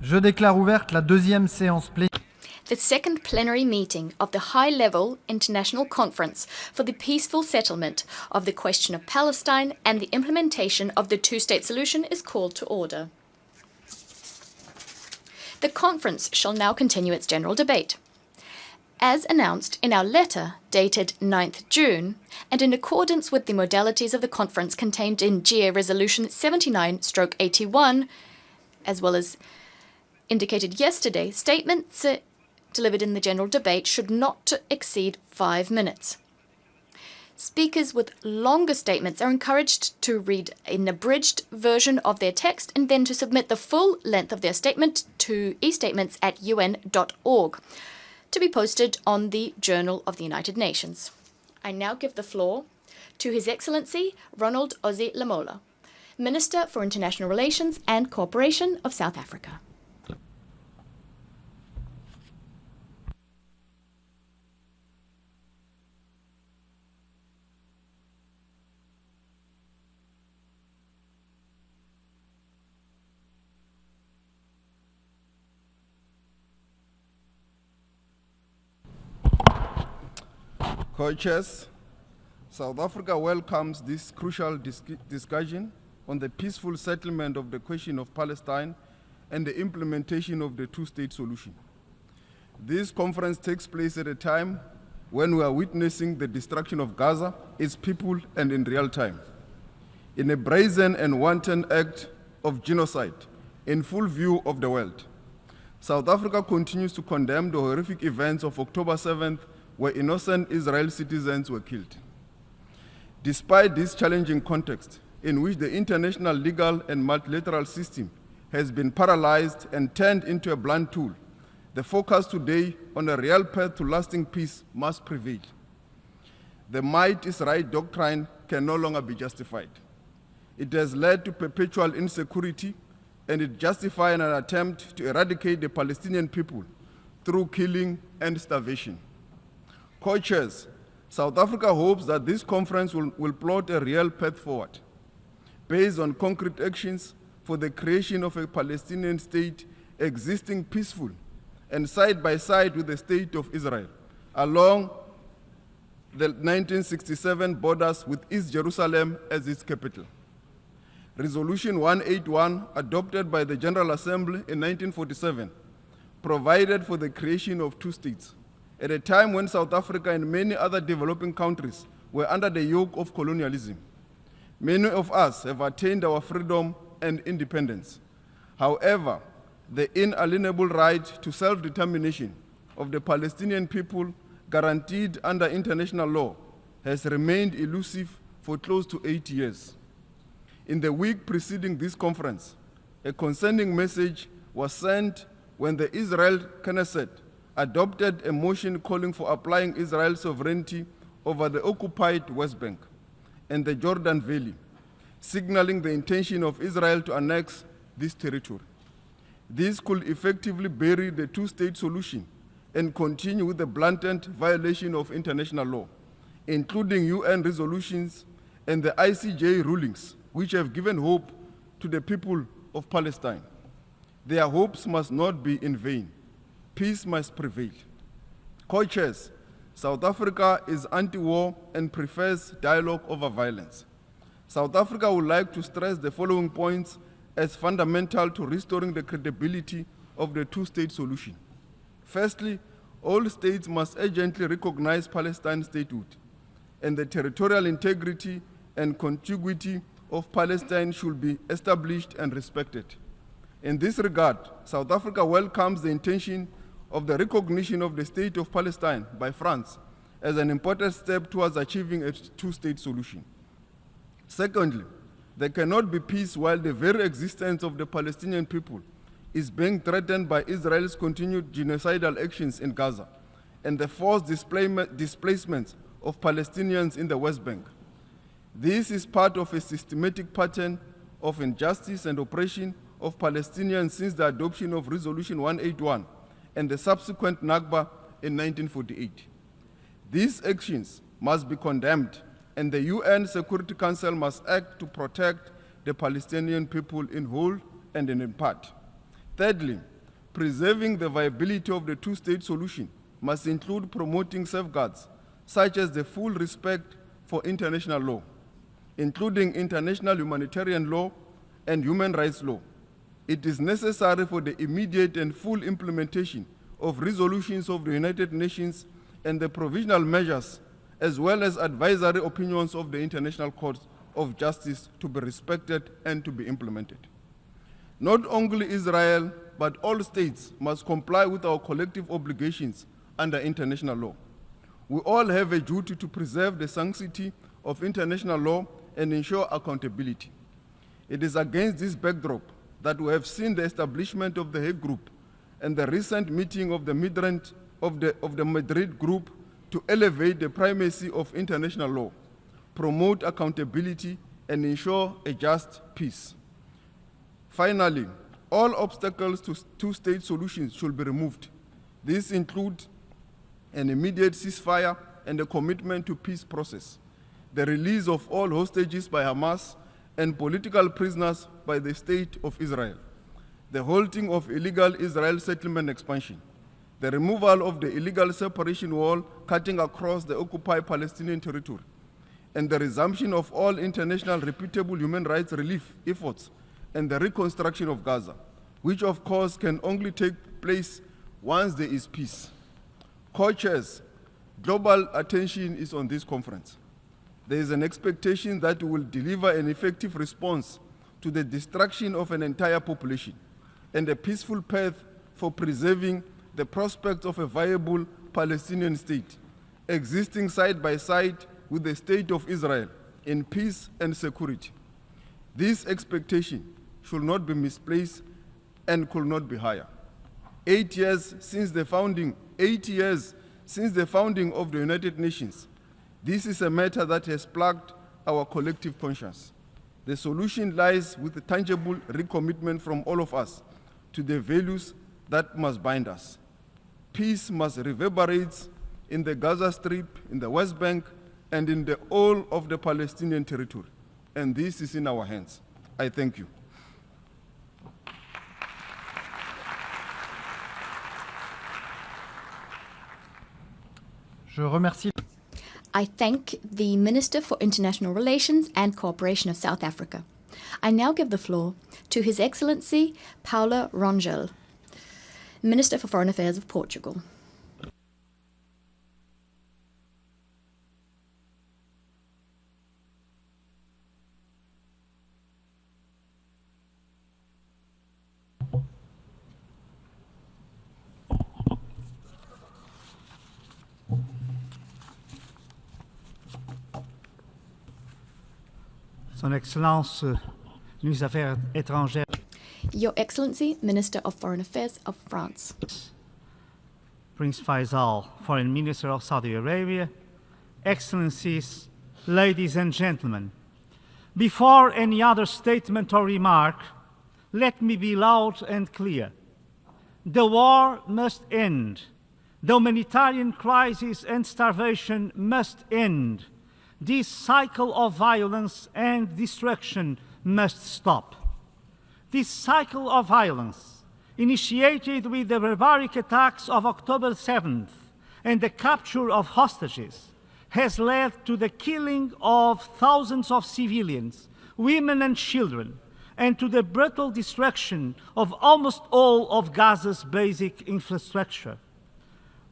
Je déclare ouverte la deuxième séance plénière. The second plenary meeting of the high-level International Conference for the Peaceful Settlement of the Question of Palestine and the Implementation of the Two-State Solution is called to order. The conference shall now continue its general debate. As announced in our letter dated 9th June, and in accordance with the modalities of the conference contained in GA Resolution 79/81, as well as indicated yesterday, statements delivered in the general debate should not exceed 5 minutes. Speakers with longer statements are encouraged to read an abridged version of their text and then to submit the full length of their statement to estatements@un.org to be posted on the Journal of the United Nations. I now give the floor to His Excellency Ronald Ozzy Lamola, Minister for International Relations and Cooperation of South Africa. Co-chairs, South Africa welcomes this crucial discussion on the peaceful settlement of the question of Palestine and the implementation of the two-state solution. This conference takes place at a time when we are witnessing the destruction of Gaza, its people, and in real time. In a brazen and wanton act of genocide in full view of the world, South Africa continues to condemn the horrific events of October 7th, where innocent Israeli citizens were killed. Despite this challenging context, in which the international legal and multilateral system has been paralyzed and turned into a blunt tool, the focus today on a real path to lasting peace must prevail. The might is right doctrine can no longer be justified. It has led to perpetual insecurity, and it justifies an attempt to eradicate the Palestinian people through killing and starvation. Co-chairs, South Africa hopes that this conference will plot a real path forward, based on concrete actions for the creation of a Palestinian state existing peaceful and side by side with the state of Israel, along the 1967 borders with East Jerusalem as its capital. Resolution 181, adopted by the General Assembly in 1947, provided for the creation of two states, at a time when South Africa and many other developing countries were under the yoke of colonialism. Many of us have attained our freedom and independence. However, the inalienable right to self-determination of the Palestinian people, guaranteed under international law, has remained elusive for close to 8 years. In the week preceding this conference, a concerning message was sent when the Israel Knesset adopted a motion calling for applying Israel's sovereignty over the occupied West Bank and the Jordan Valley, signaling the intention of Israel to annex this territory. This could effectively bury the two-state solution and continue with the blatant violation of international law, including UN resolutions and the ICJ rulings, which have given hope to the people of Palestine. Their hopes must not be in vain. Peace must prevail. Co-chairs, South Africa is anti-war and prefers dialogue over violence. South Africa would like to stress the following points as fundamental to restoring the credibility of the two-state solution. Firstly, all states must urgently recognize Palestinian statehood, and the territorial integrity and contiguity of Palestine should be established and respected. In this regard, South Africa welcomes the intention of the recognition of the state of Palestine by France as an important step towards achieving a two-state solution. Secondly, there cannot be peace while the very existence of the Palestinian people is being threatened by Israel's continued genocidal actions in Gaza and the forced displacement of Palestinians in the West Bank. This is part of a systematic pattern of injustice and oppression of Palestinians since the adoption of Resolution 181 and the subsequent Nakba in 1948. These actions must be condemned, and the UN Security Council must act to protect the Palestinian people in whole and in part. Thirdly, preserving the viability of the two-state solution must include promoting safeguards, such as the full respect for international law, including international humanitarian law and human rights law. It is necessary for the immediate and full implementation of resolutions of the United Nations and the provisional measures, as well as advisory opinions of the International Court of Justice, to be respected and to be implemented. Not only Israel, but all states must comply with our collective obligations under international law. We all have a duty to preserve the sanctity of international law and ensure accountability. It is against this backdrop that we have seen the establishment of the Hague Group and the recent meeting of the Madrid Group to elevate the primacy of international law, promote accountability, and ensure a just peace. Finally, all obstacles to two-state solutions should be removed. These include an immediate ceasefire and a commitment to peace process, the release of all hostages by Hamas and political prisoners by the State of Israel, the halting of illegal Israel settlement expansion, the removal of the illegal separation wall cutting across the occupied Palestinian territory, and the resumption of all international reputable human rights relief efforts and the reconstruction of Gaza, which of course can only take place once there is peace. Co-chairs, global attention is on this conference. There is an expectation that we will deliver an effective response to the destruction of an entire population and a peaceful path for preserving the prospect of a viable Palestinian state, existing side by side with the State of Israel in peace and security. This expectation should not be misplaced and could not be higher. 8 years since the founding of the United Nations, this is a matter that has plagued our collective conscience. The solution lies with a tangible recommitment from all of us to the values that must bind us. Peace must reverberate in the Gaza Strip, in the West Bank, and in the whole of the Palestinian territory. And this is in our hands. I thank you. Je remercie. I thank the Minister for International Relations and Cooperation of South Africa. I now give the floor to His Excellency Paulo Rangel, Minister for Foreign Affairs of Portugal. Son Excellence, ministre des Affaires étrangères. Your Excellency, Minister of Foreign Affairs of France. Prince Faisal, Foreign Minister of Saudi Arabia. Excellencies, ladies and gentlemen. Before any other statement or remark, let me be loud and clear. The war must end. The humanitarian crisis and starvation must end. This cycle of violence and destruction must stop. This cycle of violence, initiated with the barbaric attacks of October 7th and the capture of hostages, has led to the killing of thousands of civilians, women and children, and to the brutal destruction of almost all of Gaza's basic infrastructure.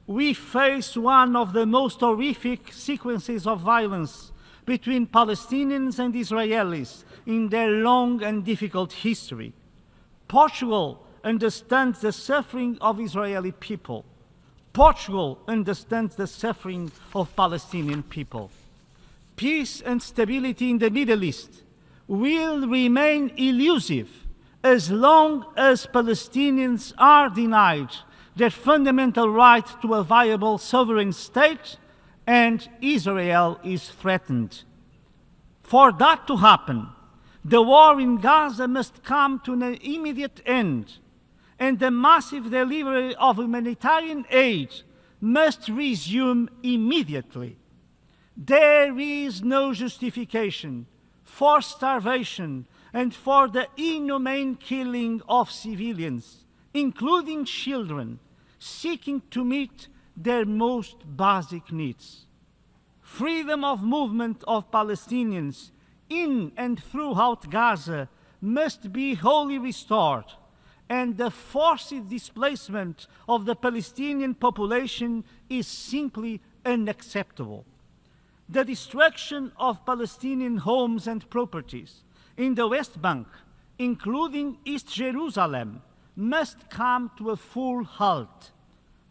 We face one of the most horrific sequences of violence between Palestinians and Israelis in their long and difficult history. Portugal understands the suffering of Israeli people. Portugal understands the suffering of Palestinian people. Peace and stability in the Middle East will remain elusive as long as Palestinians are denied their fundamental right to a viable sovereign state and Israel is threatened. For that to happen, the war in Gaza must come to an immediate end, and the massive delivery of humanitarian aid must resume immediately. There is no justification for starvation and for the inhumane killing of civilians, including children, seeking to meet their most basic needs. Freedom of movement of Palestinians in and throughout Gaza must be wholly restored, and the forced displacement of the Palestinian population is simply unacceptable. The destruction of Palestinian homes and properties in the West Bank, including East Jerusalem, must come to a full halt.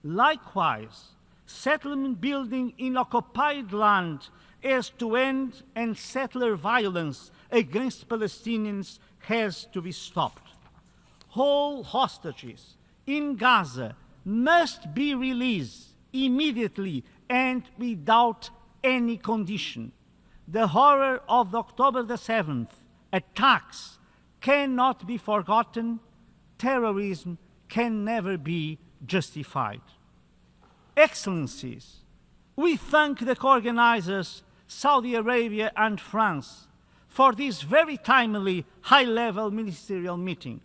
Likewise, settlement building in occupied land has to end, and settler violence against Palestinians has to be stopped. All hostages in Gaza must be released immediately and without any condition. The horror of the October the 7th attacks cannot be forgotten. Terrorism can never be justified. Excellencies, we thank the co-organizers, Saudi Arabia and France, for this very timely high-level ministerial meeting.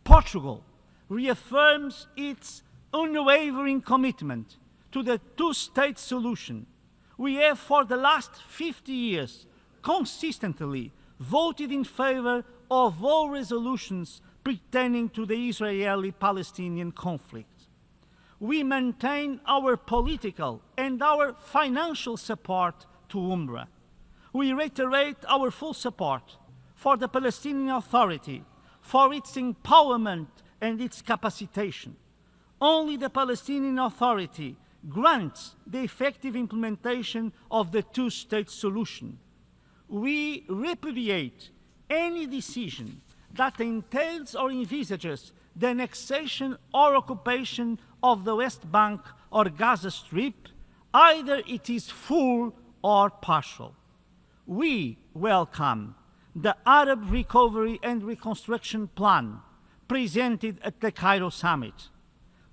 Portugal reaffirms its unwavering commitment to the two-state solution. We have for the last 50 years consistently voted in favor of all resolutions pertaining to the Israeli-Palestinian conflict. We maintain our political and our financial support to UNRWA. We reiterate our full support for the Palestinian Authority, for its empowerment and its capacitation. Only the Palestinian Authority grants the effective implementation of the two-state solution. We repudiate any decision that entails or envisages the annexation or occupation of the West Bank or Gaza Strip, either it is full or partial. We welcome the Arab Recovery and Reconstruction Plan presented at the Cairo Summit.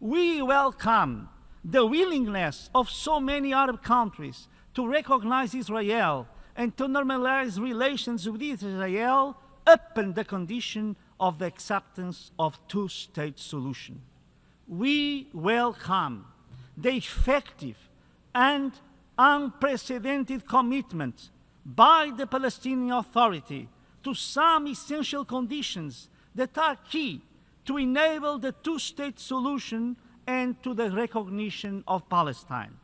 We welcome the willingness of so many Arab countries to recognize Israel and to normalize relations with Israel upon the condition of the acceptance of two-state solution. We welcome the effective and unprecedented commitment by the Palestinian Authority to some essential conditions that are key to enable the two-state solution and to the recognition of Palestine.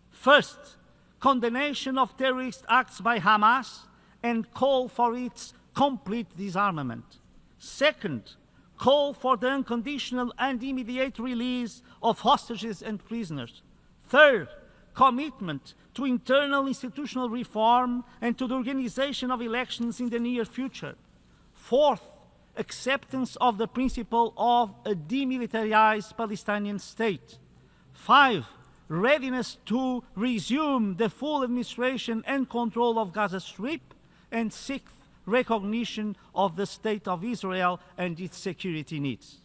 First, condemnation of terrorist acts by Hamas and call for its complete disarmament. Second, call for the unconditional and immediate release of hostages and prisoners. Third, commitment to internal institutional reform and to the organization of elections in the near future. Fourth, acceptance of the principle of a demilitarized Palestinian state. 5, readiness to resume the full administration and control of Gaza Strip. And 6th, recognition of the State of Israel and its security needs.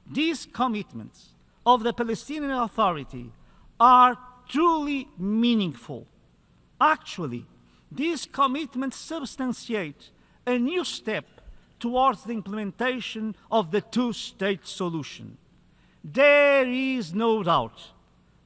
These commitments of the Palestinian Authority are truly meaningful. Actually, these commitments substantiate a new step towards the implementation of the two-state solution. There is no doubt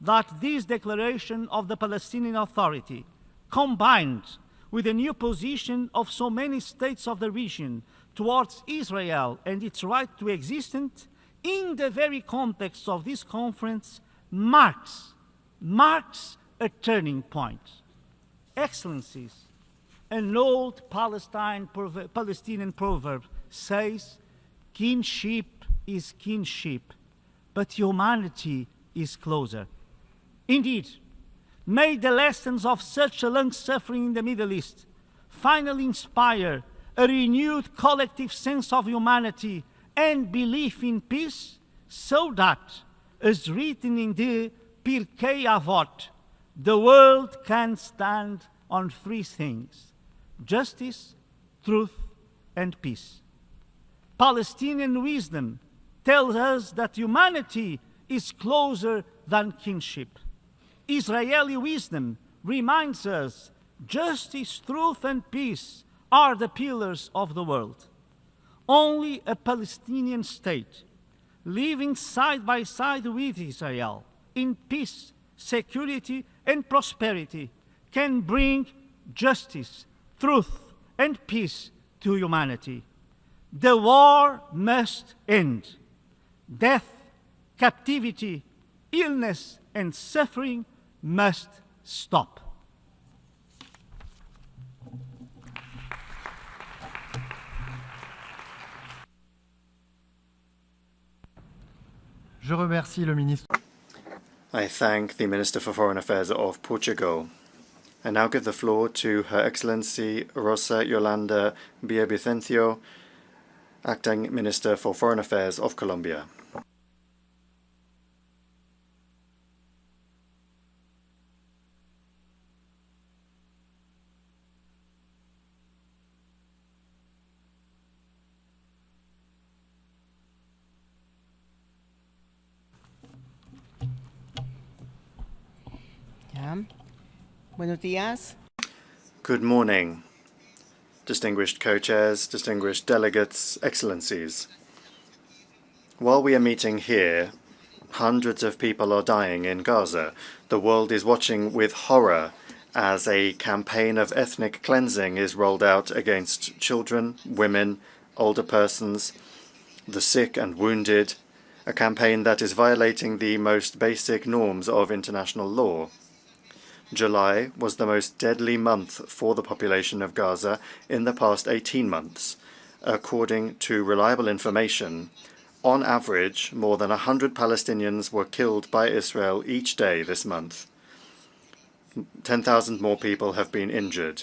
that this declaration of the Palestinian Authority, combined with the new position of so many states of the region towards Israel and its right to existence, in the very context of this conference, marks a turning point. Excellencies, an old Palestinian proverb says, kinship is kinship, but humanity is closer. Indeed, may the lessons of such a long suffering in the Middle East finally inspire a renewed collective sense of humanity and belief in peace, so that, as written in the Pirkei Avot, the world can stand on 3 things: justice, truth, and peace. Palestinian wisdom tells us that humanity is closer than kinship. Israeli wisdom reminds us justice, truth, and peace are the pillars of the world. Only a Palestinian state living side by side with Israel in peace, security, and prosperity can bring justice, truth, and peace to humanity. The war must end. Death, captivity, illness, and suffering must stop. Je remercie le ministre. I thank the Minister for Foreign Affairs of Portugal. I now give the floor to Her Excellency Rosa Yolanda Villavicencio, Acting Minister for Foreign Affairs of Colombia. Buenos días. Good morning, distinguished co-chairs, distinguished delegates, excellencies. While we are meeting here, hundreds of people are dying in Gaza. The world is watching with horror as a campaign of ethnic cleansing is rolled out against children, women, older persons, the sick and wounded, a campaign that is violating the most basic norms of international law. July was the most deadly month for the population of Gaza in the past 18 months. According to reliable information, on average, more than 100 Palestinians were killed by Israel each day this month. 10,000 more people have been injured.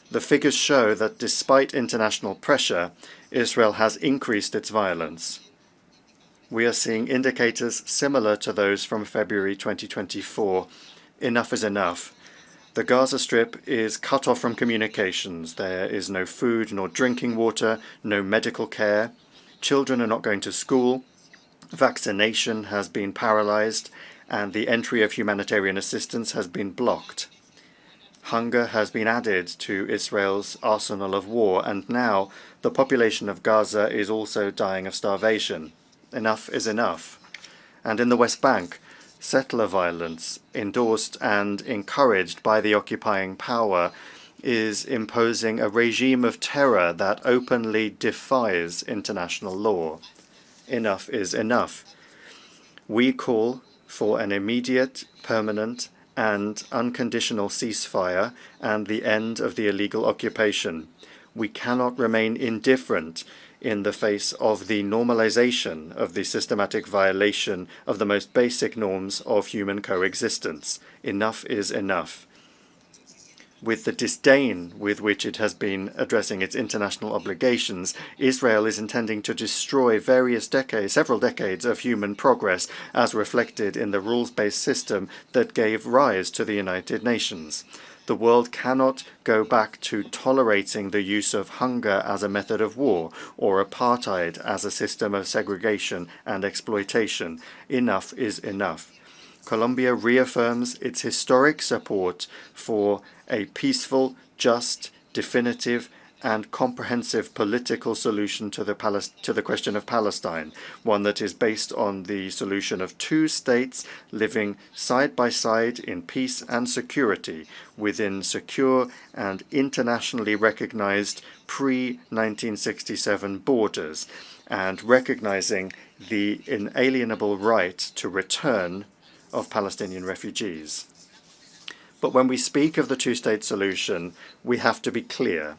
The figures show that despite international pressure, Israel has increased its violence. We are seeing indicators similar to those from February 2024. Enough is enough. The Gaza Strip is cut off from communications. There is no food nor drinking water, no medical care. Children are not going to school. Vaccination has been paralyzed, and the entry of humanitarian assistance has been blocked. Hunger has been added to Israel's arsenal of war, and now the population of Gaza is also dying of starvation. Enough is enough. And in the West Bank, settler violence, endorsed and encouraged by the occupying power, is imposing a regime of terror that openly defies international law. Enough is enough. We call for an immediate, permanent, and unconditional ceasefire and the end of the illegal occupation. We cannot remain indifferent in the face of the normalization of the systematic violation of the most basic norms of human coexistence. Enough is enough. With the disdain with which it has been addressing its international obligations, Israel is intending to destroy several decades of human progress, as reflected in the rules-based system that gave rise to the United Nations. The world cannot go back to tolerating the use of hunger as a method of war or apartheid as a system of segregation and exploitation. Enough is enough. Colombia reaffirms its historic support for a peaceful, just, definitive, and comprehensive political solution to the question of Palestine, one that is based on the solution of two states living side by side in peace and security within secure and internationally recognized pre-1967 borders, and recognizing the inalienable right to return of Palestinian refugees. But when we speak of the two-state solution, we have to be clear.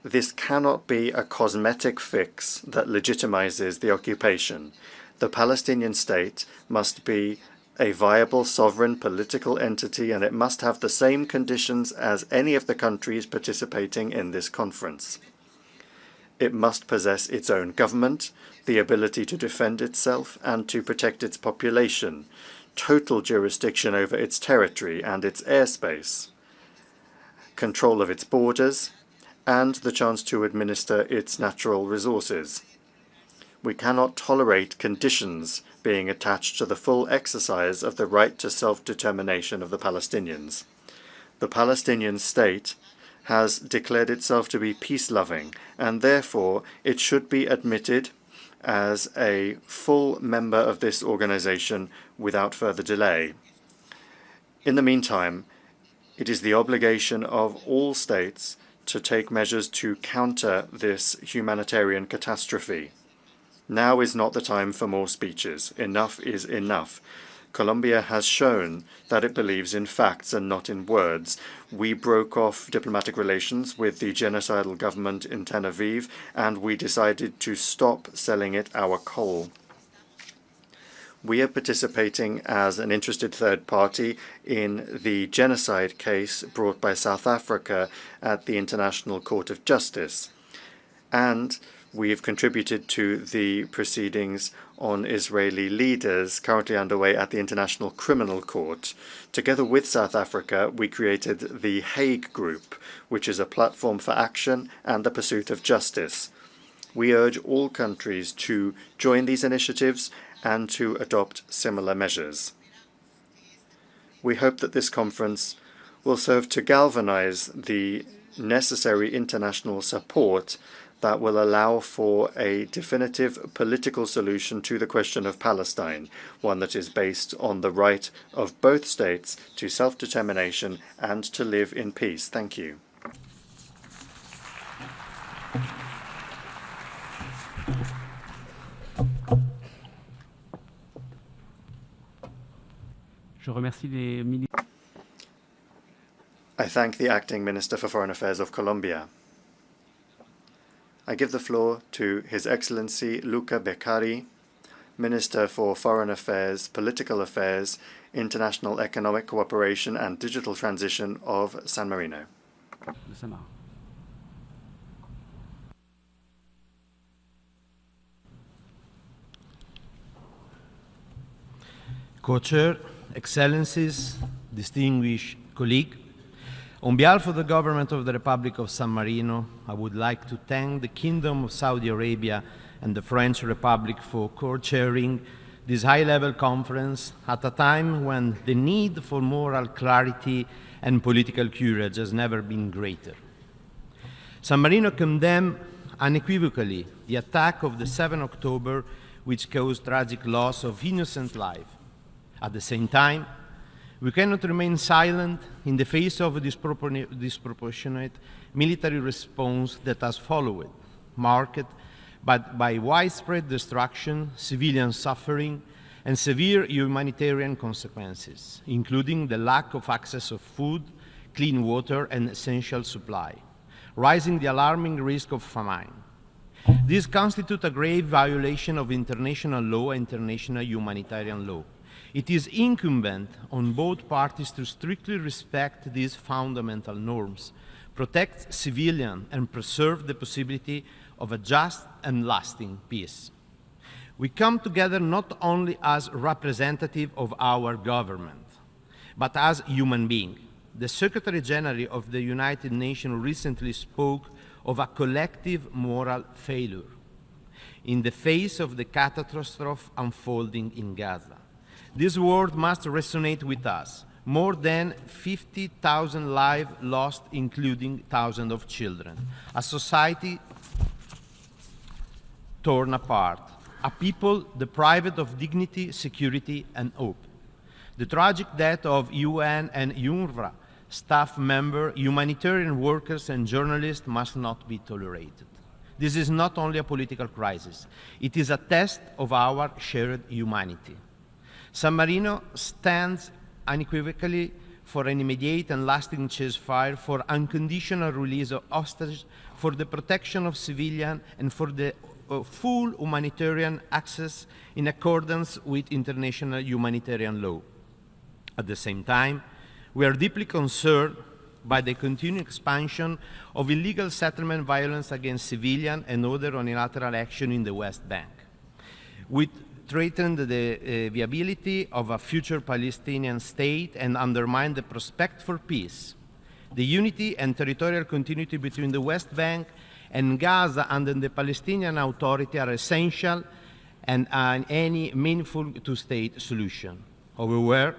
This cannot be a cosmetic fix that legitimizes the occupation. The Palestinian state must be a viable sovereign political entity, and it must have the same conditions as any of the countries participating in this conference. It must possess its own government, the ability to defend itself and to protect its population, total jurisdiction over its territory and its airspace, control of its borders, and the chance to administer its natural resources. We cannot tolerate conditions being attached to the full exercise of the right to self-determination of the Palestinians. The Palestinian state has declared itself to be peace-loving, and therefore it should be admitted as a full member of this organization without further delay. In the meantime, it is the obligation of all states to take measures to counter this humanitarian catastrophe. Now is not the time for more speeches. Enough is enough. Colombia has shown that it believes in facts and not in words. We broke off diplomatic relations with the genocidal government in Tel Aviv, and we decided to stop selling it our coal. We are participating as an interested third party in the genocide case brought by South Africa at the International Court of Justice. And we have contributed to the proceedings on Israeli leaders currently underway at the International Criminal Court. Together with South Africa, we created the Hague Group, which is a platform for action and the pursuit of justice. We urge all countries to join these initiatives and to adopt similar measures. We hope that this conference will serve to galvanize the necessary international support that will allow for a definitive political solution to the question of Palestine, one that is based on the right of both states to self-determination and to live in peace. Thank you. I thank the Acting Minister for Foreign Affairs of Colombia. I give the floor to His Excellency Luca Beccari, Minister for Foreign Affairs, Political Affairs, International Economic Cooperation and Digital Transition of San Marino. Co-Chair, Excellencies, distinguished colleagues, on behalf of the Government of the Republic of San Marino, I would like to thank the Kingdom of Saudi Arabia and the French Republic for co-chairing this high-level conference at a time when the need for moral clarity and political courage has never been greater. San Marino condemned unequivocally the attack of the 7th October, which caused tragic loss of innocent life. At the same time, we cannot remain silent in the face of a disproportionate military response that has followed, marked by widespread destruction, civilian suffering, and severe humanitarian consequences, including the lack of access of food, clean water, and essential supply, rising the alarming risk of famine. This constitutes a grave violation of international law and international humanitarian law. It is incumbent on both parties to strictly respect these fundamental norms, protect civilians, and preserve the possibility of a just and lasting peace. We come together not only as representatives of our government, but as human beings. The Secretary General of the United Nations recently spoke of a collective moral failure in the face of the catastrophe unfolding in Gaza. This word must resonate with us. More than 50,000 lives lost, including thousands of children. A society torn apart. A people deprived of dignity, security, and hope. The tragic death of UN and UNRWA staff members, humanitarian workers, and journalists must not be tolerated. This is not only a political crisis. It is a test of our shared humanity. San Marino stands unequivocally for an immediate and lasting ceasefire, for unconditional release of hostages, for the protection of civilians, and for the full humanitarian access in accordance with international humanitarian law. At the same time, we are deeply concerned by the continued expansion of illegal settlement violence against civilians and other unilateral action in the West Bank, which threaten the viability of a future Palestinian state and undermine the prospect for peace. The unity and territorial continuity between the West Bank and Gaza under the Palestinian Authority are essential and any meaningful two-state solution. However,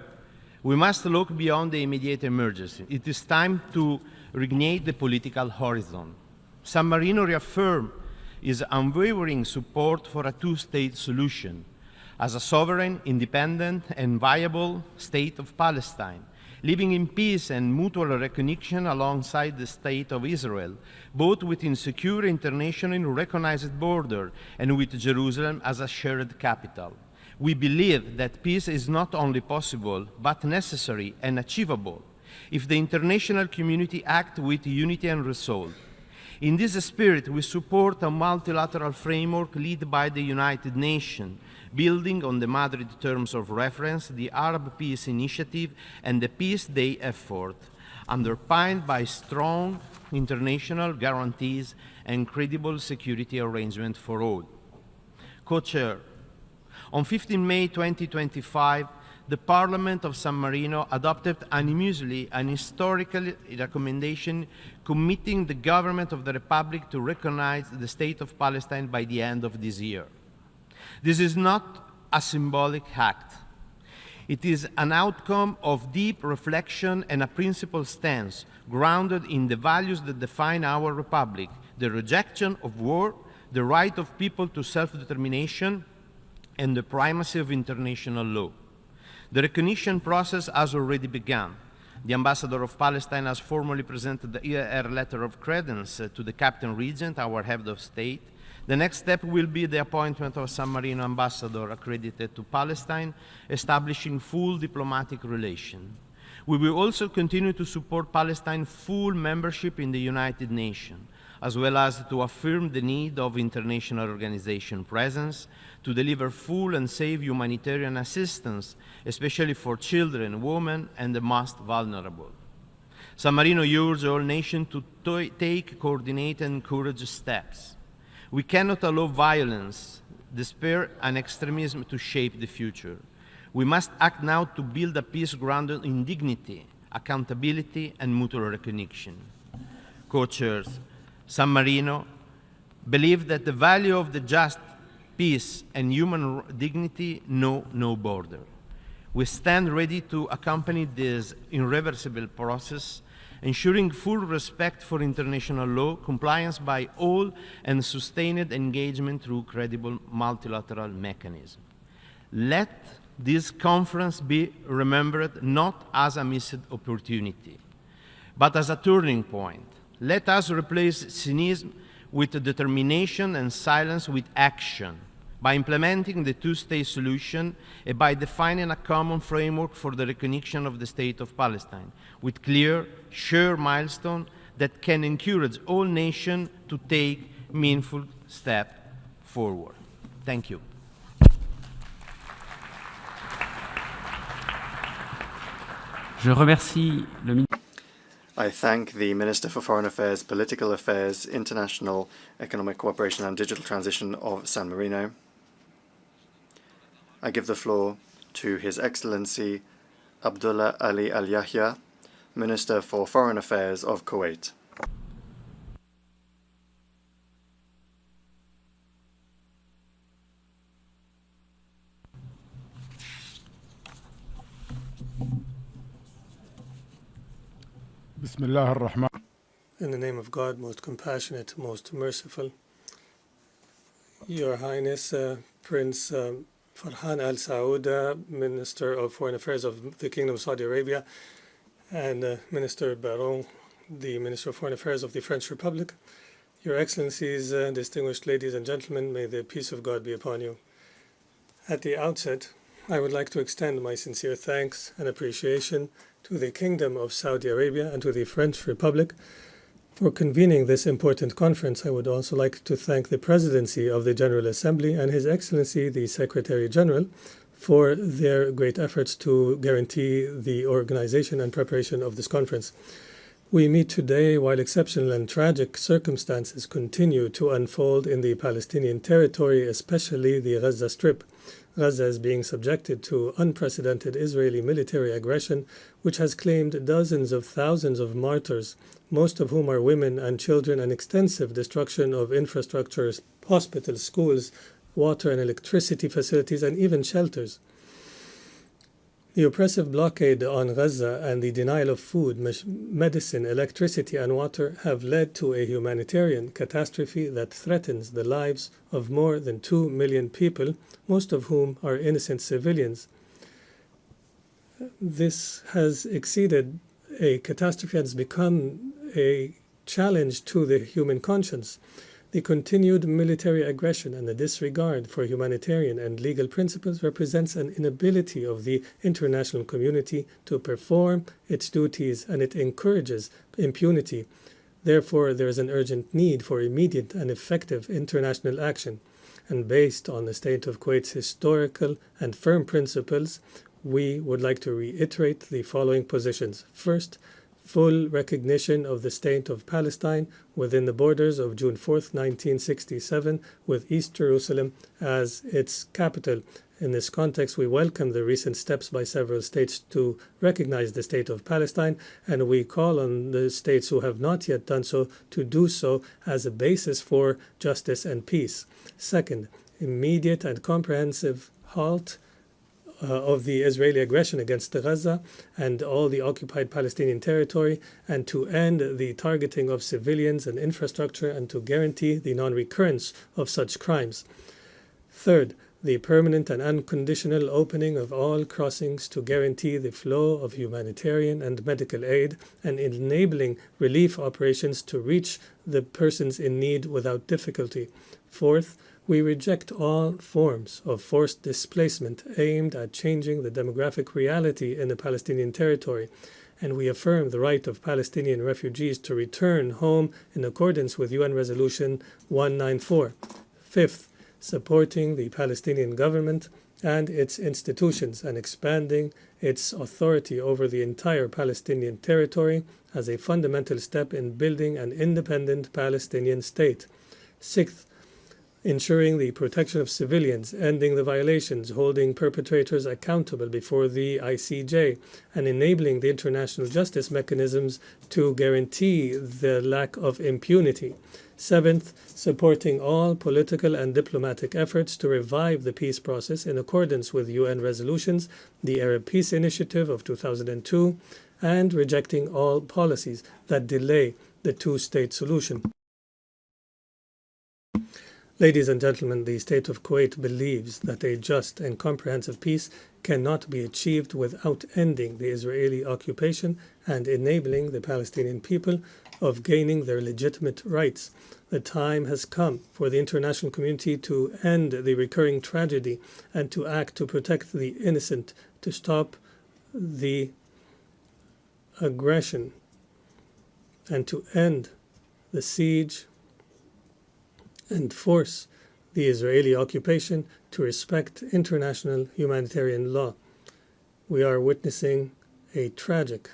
we must look beyond the immediate emergency. It is time to reignite the political horizon. San Marino reaffirmed is unwavering support for a two-state solution as a sovereign, independent, and viable state of Palestine, living in peace and mutual recognition alongside the State of Israel, both within secure internationally recognized border and with Jerusalem as a shared capital. We believe that peace is not only possible, but necessary and achievable if the international community acts with unity and resolve. In this spirit, we support a multilateral framework led by the United Nations, building on the Madrid terms of reference, the Arab Peace Initiative, and the Peace Day effort, underpinned by strong international guarantees and credible security arrangements for all. Co-Chair, on 15 May 2025, the Parliament of San Marino adopted unanimously an historical recommendation committing the government of the Republic to recognize the State of Palestine by the end of this year. This is not a symbolic act. It is an outcome of deep reflection and a principled stance grounded in the values that define our Republic: the rejection of war, the right of people to self-determination, and the primacy of international law. The recognition process has already begun. The Ambassador of Palestine has formally presented her letter of credence to the Captain Regent, our head of state. The next step will be the appointment of a San Marino ambassador accredited to Palestine, establishing full diplomatic relations. We will also continue to support Palestine's full membership in the United Nations, as well as to affirm the need of international organization presence to deliver full and safe humanitarian assistance, especially for children, women, and the most vulnerable. San Marino urges all nations to take coordinated and courageous steps. We cannot allow violence, despair, and extremism to shape the future. We must act now to build a peace grounded in dignity, accountability, and mutual recognition. Co-chairs, San Marino believes that the value of the just peace and human dignity know no border. We stand ready to accompany this irreversible process, ensuring full respect for international law, compliance by all, and sustained engagement through credible multilateral mechanisms. Let this conference be remembered not as a missed opportunity, but as a turning point. Let us replace cynicism with determination and silence with action, by implementing the two-state solution and by defining a common framework for the recognition of the State of Palestine, with clear, shared milestones that can encourage all nations to take meaningful steps forward. Thank you. Je remercie le ministre. I thank the Minister for Foreign Affairs, Political Affairs, International Economic Cooperation and Digital Transition of San Marino. I give the floor to His Excellency Abdullah Ali Al Yahya, Minister for Foreign Affairs of Kuwait. Bismillah ar-Rahman. In the name of God, most compassionate, most merciful. Your Highness, Prince Farhan Al Saud, Minister of Foreign Affairs of the Kingdom of Saudi Arabia, and Minister Baron, the Minister of Foreign Affairs of the French Republic. Your Excellencies, distinguished ladies and gentlemen, may the peace of God be upon you. At the outset, I would like to extend my sincere thanks and appreciation to the Kingdom of Saudi Arabia and to the French Republic for convening this important conference. I would also like to thank the Presidency of the General Assembly and His Excellency the Secretary General for their great efforts to guarantee the organization and preparation of this conference. We meet today while exceptional and tragic circumstances continue to unfold in the Palestinian territory, especially the Gaza Strip. Gaza is being subjected to unprecedented Israeli military aggression, which has claimed dozens of thousands of martyrs, most of whom are women and children, and extensive destruction of infrastructures, hospitals, schools, water and electricity facilities, and even shelters. The oppressive blockade on Gaza and the denial of food, medicine, electricity, and water have led to a humanitarian catastrophe that threatens the lives of more than 2 million people, most of whom are innocent civilians. This has exceeded a catastrophe, has become a challenge to the human conscience. The continued military aggression and the disregard for humanitarian and legal principles represents an inability of the international community to perform its duties, and it encourages impunity. Therefore, there is an urgent need for immediate and effective international action. And based on the state of Kuwait's historical and firm principles, we would like to reiterate the following positions. First, full recognition of the State of Palestine within the borders of June 4th, 1967, with East Jerusalem as its capital. In this context, we welcome the recent steps by several states to recognize the State of Palestine, and we call on the states who have not yet done so to do so as a basis for justice and peace. Second, immediate and comprehensive halt of the Israeli aggression against Gaza and all the occupied Palestinian territory, and to end the targeting of civilians and infrastructure, and to guarantee the non-recurrence of such crimes. Third, the permanent and unconditional opening of all crossings to guarantee the flow of humanitarian and medical aid, and enabling relief operations to reach the persons in need without difficulty. Fourth, we reject all forms of forced displacement aimed at changing the demographic reality in the Palestinian territory, and we affirm the right of Palestinian refugees to return home in accordance with UN Resolution 194. Fifth, supporting the Palestinian government and its institutions and expanding its authority over the entire Palestinian territory as a fundamental step in building an independent Palestinian state. Sixth, ensuring the protection of civilians, ending the violations, holding perpetrators accountable before the ICJ, and enabling the international justice mechanisms to guarantee the lack of impunity. Seventh, supporting all political and diplomatic efforts to revive the peace process in accordance with UN resolutions, the Arab Peace Initiative of 2002, and rejecting all policies that delay the two-state solution. Ladies and gentlemen, the State of Kuwait believes that a just and comprehensive peace cannot be achieved without ending the Israeli occupation and enabling the Palestinian people of gaining their legitimate rights. The time has come for the international community to end the recurring tragedy and to act to protect the innocent, to stop the aggression, and to end the siege and force the Israeli occupation to respect international humanitarian law. We are witnessing a tragic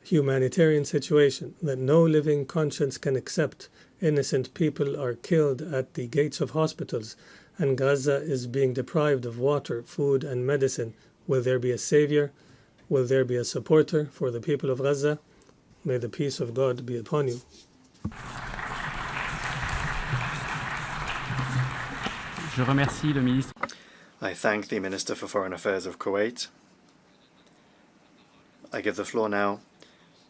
humanitarian situation that no living conscience can accept. Innocent people are killed at the gates of hospitals, and Gaza is being deprived of water, food, and medicine. Will there be a savior? Will there be a supporter for the people of Gaza? May the peace of God be upon you. Je remercie le ministre. I thank the Minister for Foreign Affairs of Kuwait. I give the floor now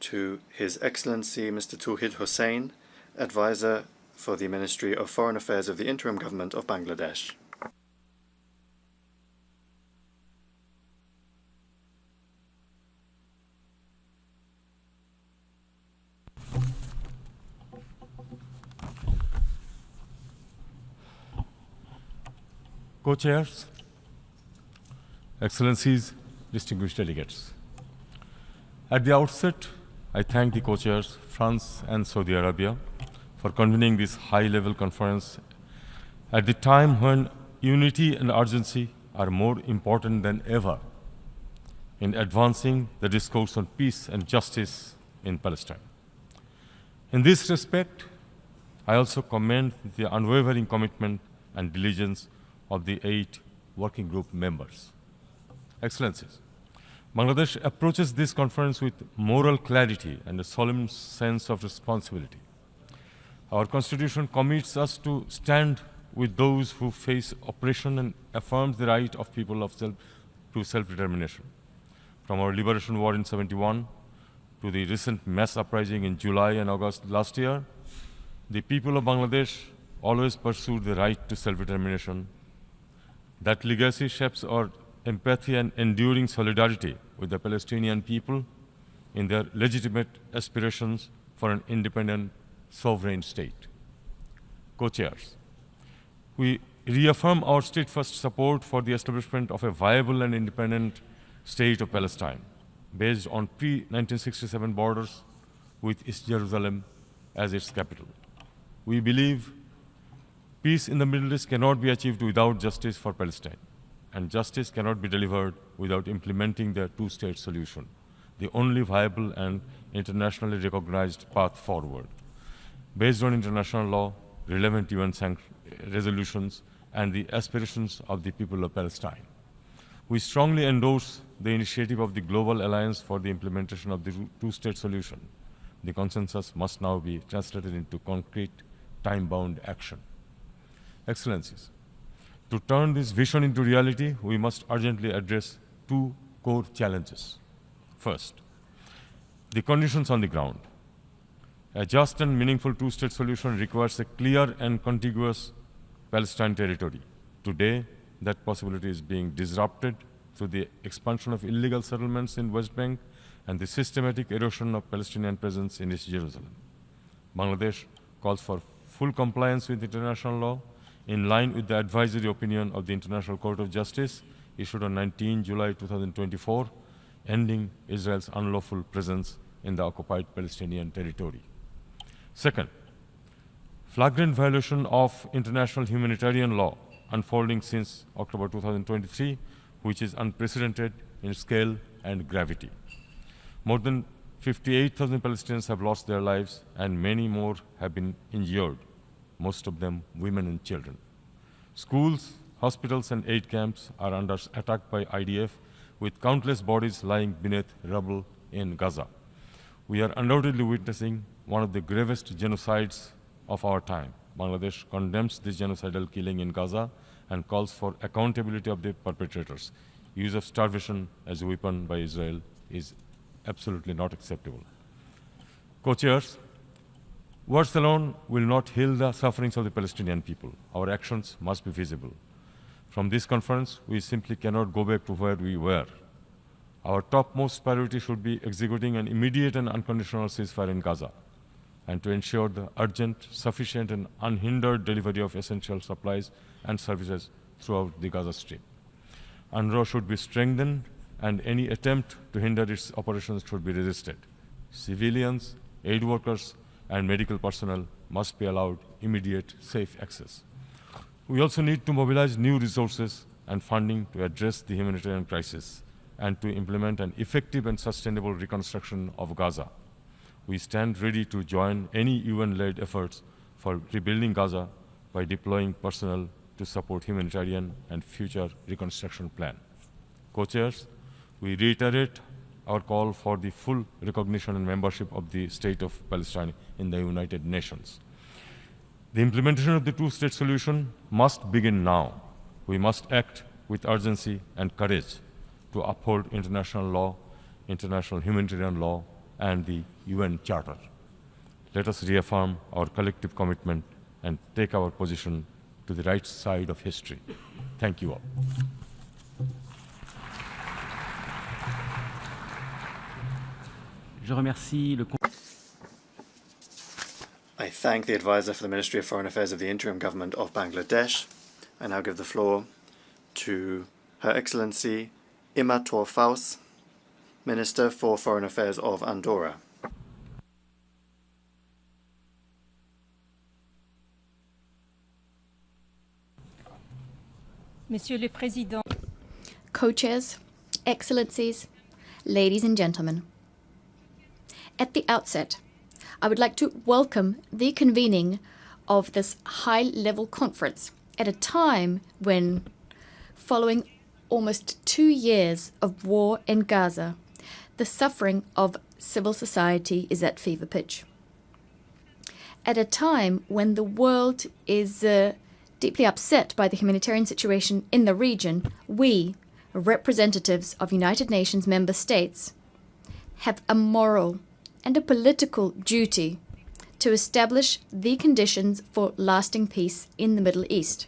to His Excellency Mr. Tauhid Hussain, Advisor for the Ministry of Foreign Affairs of the Interim Government of Bangladesh. Co-chairs, Excellencies, distinguished delegates. At the outset, I thank the co-chairs, France and Saudi Arabia, for convening this high-level conference at the time when unity and urgency are more important than ever in advancing the discourse on peace and justice in Palestine. In this respect, I also commend the unwavering commitment and diligence of the 8 working group members. Excellencies, Bangladesh approaches this conference with moral clarity and a solemn sense of responsibility. Our Constitution commits us to stand with those who face oppression and affirms the right of people of to self-determination. From our liberation war in 71 to the recent mass uprising in July and August last year, the people of Bangladesh always pursued the right to self-determination. That legacy shapes our empathy and enduring solidarity with the Palestinian people in their legitimate aspirations for an independent, sovereign state. Co-chairs, we reaffirm our steadfast support for the establishment of a viable and independent state of Palestine, based on pre-1967 borders with East Jerusalem as its capital. We believe peace in the Middle East cannot be achieved without justice for Palestine, and justice cannot be delivered without implementing the two-state solution, the only viable and internationally recognized path forward, based on international law, relevant UN resolutions, and the aspirations of the people of Palestine. We strongly endorse the initiative of the Global Alliance for the implementation of the two-state solution. The consensus must now be translated into concrete, time-bound action. Excellencies, to turn this vision into reality, we must urgently address two core challenges. First, the conditions on the ground. A just and meaningful two-state solution requires a clear and contiguous Palestine territory. Today, that possibility is being disrupted through the expansion of illegal settlements in West Bank and the systematic erosion of Palestinian presence in East Jerusalem. Bangladesh calls for full compliance with international law in line with the advisory opinion of the International Court of Justice issued on 19 July 2024, ending Israel's unlawful presence in the occupied Palestinian territory. Second, flagrant violation of international humanitarian law unfolding since October 2023, which is unprecedented in scale and gravity. More than 58,000 Palestinians have lost their lives and many more have been injured, most of them women and children. Schools, hospitals, and aid camps are under attack by IDF, with countless bodies lying beneath rubble in Gaza. We are undoubtedly witnessing one of the gravest genocides of our time. Bangladesh condemns this genocidal killing in Gaza and calls for accountability of the perpetrators. Use of starvation as a weapon by Israel is absolutely not acceptable. Co-chairs, words alone will not heal the sufferings of the Palestinian people. Our actions must be visible. From this conference, we simply cannot go back to where we were. Our topmost priority should be executing an immediate and unconditional ceasefire in Gaza, and to ensure the urgent, sufficient, and unhindered delivery of essential supplies and services throughout the Gaza Strip. UNRWA should be strengthened, and any attempt to hinder its operations should be resisted. Civilians, aid workers, and medical personnel must be allowed immediate, safe access. We also need to mobilize new resources and funding to address the humanitarian crisis and to implement an effective and sustainable reconstruction of Gaza. We stand ready to join any UN-led efforts for rebuilding Gaza by deploying personnel to support humanitarian and future reconstruction plan. Co-chairs, we reiterate our call for the full recognition and membership of the State of Palestine in the United Nations. The implementation of the two-state solution must begin now. We must act with urgency and courage to uphold international law, international humanitarian law, and the UN Charter. Let us reaffirm our collective commitment and take our position to the right side of history. Thank you all. Je remercie le I thank the advisor for the Ministry of Foreign Affairs of the Interim Government of Bangladesh. I now give the floor to Her Excellency Ima Faus, Minister for Foreign Affairs of Andorra. Monsieur le Président, Co-chairs, Excellencies, ladies and gentlemen. At the outset, I would like to welcome the convening of this high-level conference at a time when, following almost 2 years of war in Gaza, the suffering of civil society is at fever pitch. At a time when the world is deeply upset by the humanitarian situation in the region, we, representatives of United Nations member states have a moral and a political duty to establish the conditions for lasting peace in the Middle East,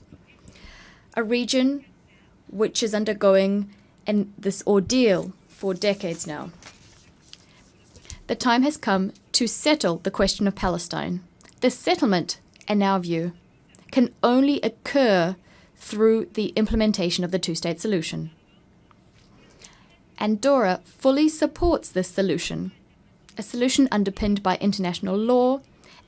a region which is undergoing this ordeal for decades now. The time has come to settle the question of Palestine. The settlement, in our view, can only occur through the implementation of the two-state solution. Andorra fully supports this solution, a solution underpinned by international law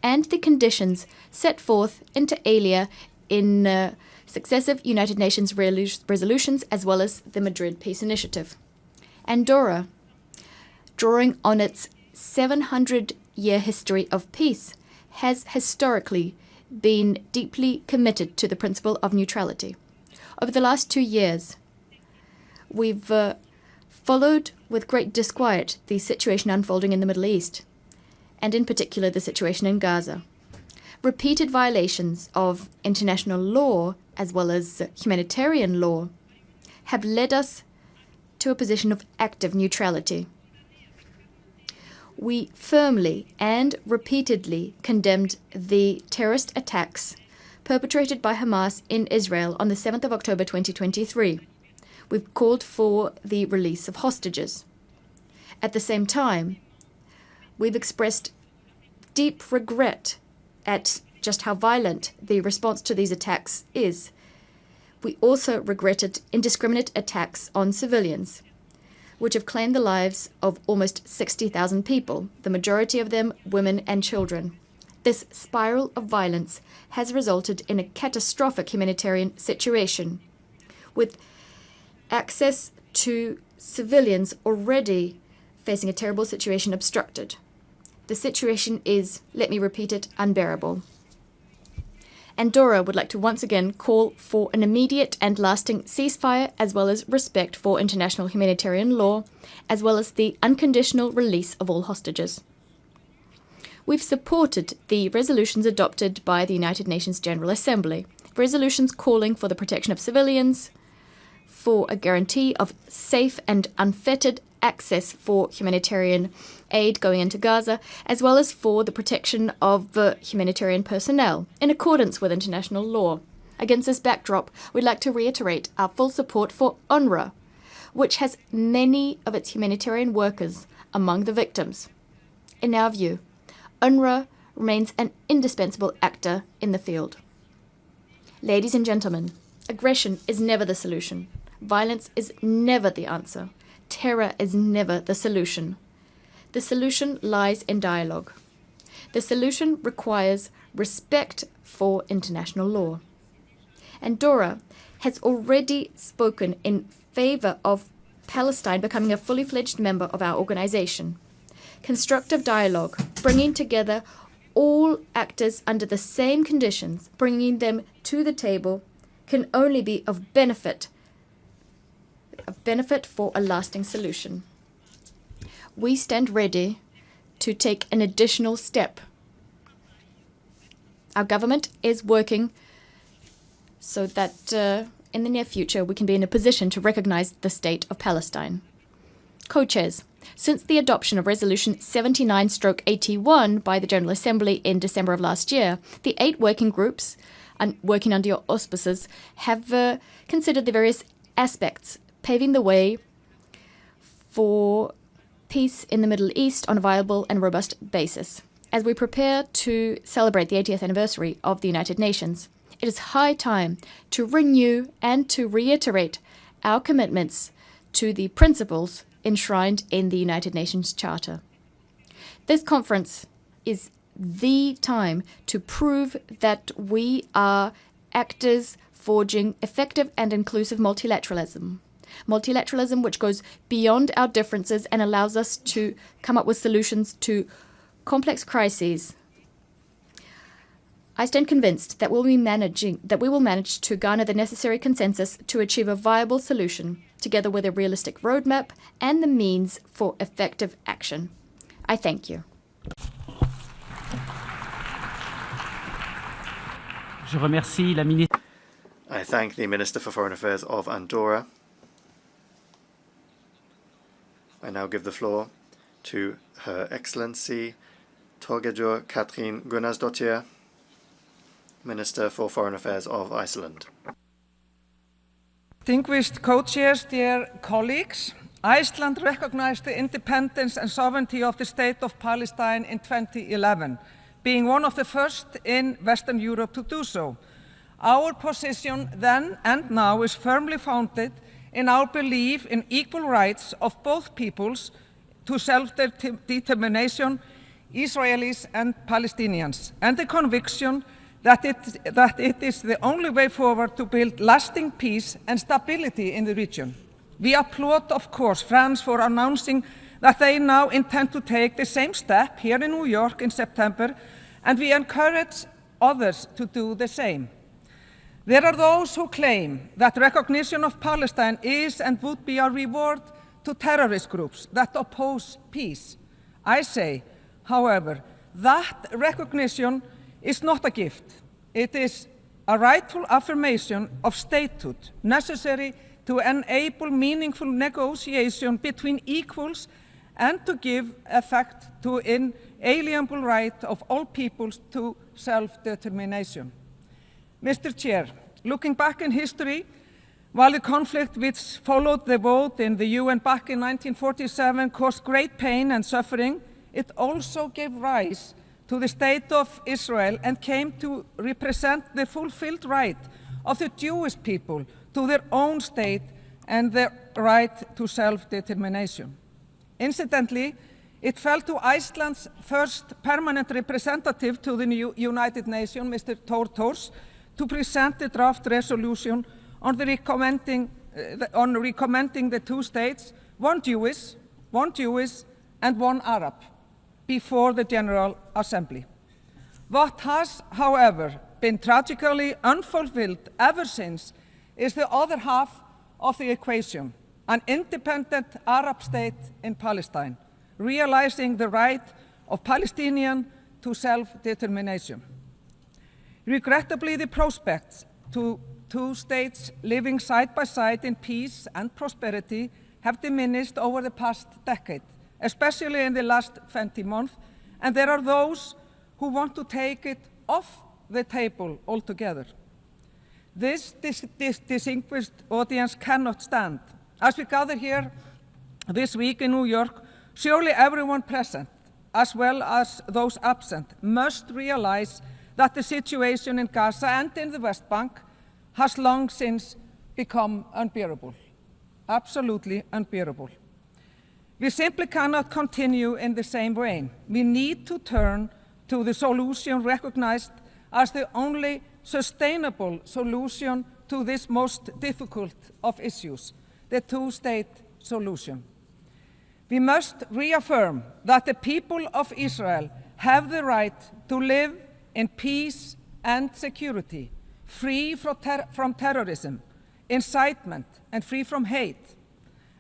and the conditions set forth inter alia in successive United Nations resolutions as well as the Madrid Peace Initiative. Andorra, drawing on its 700-year history of peace, has historically been deeply committed to the principle of neutrality. Over the last 2 years, we've followed with great disquiet the situation unfolding in the Middle East, and in particular the situation in Gaza. Repeated violations of international law as well as humanitarian law have led us to a position of active neutrality. We firmly and repeatedly condemned the terrorist attacks perpetrated by Hamas in Israel on the 7th of October 2023. We've called for the release of hostages. At the same time, we've expressed deep regret at just how violent the response to these attacks is. We also regretted indiscriminate attacks on civilians, which have claimed the lives of almost 60,000 people, the majority of them women and children. This spiral of violence has resulted in a catastrophic humanitarian situation, with access to civilians already facing a terrible situation obstructed. The situation is, let me repeat it, unbearable. Andorra would like to once again call for an immediate and lasting ceasefire, as well as respect for international humanitarian law, as well as the unconditional release of all hostages. We've supported the resolutions adopted by the United Nations General Assembly, resolutions calling for the protection of civilians, for a guarantee of safe and unfettered access for humanitarian aid going into Gaza, as well as for the protection of humanitarian personnel in accordance with international law. Against this backdrop, we'd like to reiterate our full support for UNRWA, which has many of its humanitarian workers among the victims. In our view, UNRWA remains an indispensable actor in the field. Ladies and gentlemen, aggression is never the solution. Violence is never the answer. Terror is never the solution. The solution lies in dialogue. The solution requires respect for international law. Andorra has already spoken in favor of Palestine becoming a fully fledged member of our organization. Constructive dialogue, bringing together all actors under the same conditions, bringing them to the table, can only be of benefit for a lasting solution. We stand ready to take an additional step. Our government is working so that in the near future we can be in a position to recognize the state of Palestine. Co-chairs, since the adoption of Resolution 79/81 by the General Assembly in December of last year, the 8 working groups working under your auspices have considered the various aspects paving the way for peace in the Middle East on a viable and robust basis. As we prepare to celebrate the 80th anniversary of the United Nations, it is high time to renew and to reiterate our commitments to the principles enshrined in the United Nations Charter. This conference is the time to prove that we are actors forging effective and inclusive multilateralism. Multilateralism which goes beyond our differences and allows us to come up with solutions to complex crises. I stand convinced that we will manage to garner the necessary consensus to achieve a viable solution, together with a realistic roadmap and the means for effective action. I thank you. Je remercie la ministre. I thank the Minister for Foreign Affairs of Andorra. I now give the floor to Her Excellency Torgerdur Katrín Gunnarsdóttir, Minister for Foreign Affairs of Iceland. Distinguished co-chairs, dear colleagues, Iceland recognized the independence and sovereignty of the State of Palestine in 2011, being one of the first in Western Europe to do so. Our position then and now is firmly founded in our belief in equal rights of both peoples to self-determination, Israelis and Palestinians, and the conviction that it is the only way forward to build lasting peace and stability in the region. We applaud, of course, France for announcing that they now intend to take the same step here in New York in September, and we encourage others to do the same. There are those who claim that recognition of Palestine is and would be a reward to terrorist groups that oppose peace. I say, however, that recognition is not a gift. It is a rightful affirmation of statehood necessary to enable meaningful negotiation between equals and to give effect to inalienable right of all peoples to self-determination. Mr. Chair, looking back in history, while the conflict which followed the vote in the UN back in 1947 caused great pain and suffering, it also gave rise to the State of Israel and came to represent the fulfilled right of the Jewish people to their own state and their right to self-determination. Incidentally, it fell to Iceland's first permanent representative to the United Nations, Mr. Thor Thors, to present the draft resolution on recommending the two states, one Jewish and one Arab, before the General Assembly. What has, however, been tragically unfulfilled ever since is the other half of the equation, an independent Arab state in Palestine, realizing the right of Palestinians to self-determination. Regrettably, the prospects to two states living side by side in peace and prosperity have diminished over the past decade, especially in the last 20 months, and there are those who want to take it off the table altogether. This distinguished audience cannot stand. As we gather here this week in New York, surely everyone present, as well as those absent, must realize that the situation in Gaza and in the West Bank has long since become unbearable, absolutely unbearable. We simply cannot continue in the same vein. We need to turn to the solution recognized as the only sustainable solution to this most difficult of issues, the two-state solution. We must reaffirm that the people of Israel have the right to live in peace and security, free from terrorism, incitement, and free from hate.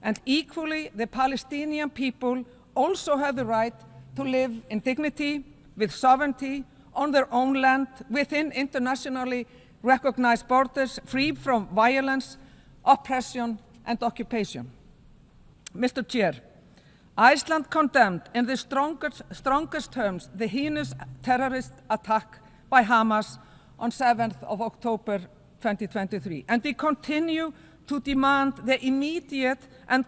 And equally, the Palestinian people also have the right to live in dignity, with sovereignty, on their own land, within internationally recognized borders, free from violence, oppression, and occupation. Mr. Chair, Iceland condemned in the strongest terms the heinous terrorist attack by Hamas on 7th of October 2023, and we continue to demand the immediate and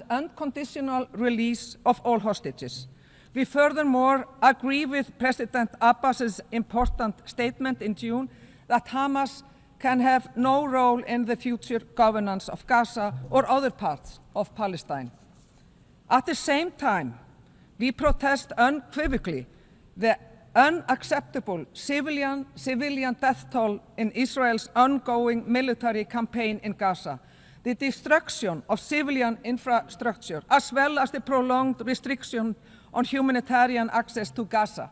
unconditional release of all hostages. We furthermore agree with President Abbas's important statement in June that Hamas can have no role in the future governance of Gaza or other parts of Palestine. At the same time, we protest unequivocally the unacceptable civilian death toll in Israel's ongoing military campaign in Gaza, the destruction of civilian infrastructure, as well as the prolonged restriction on humanitarian access to Gaza.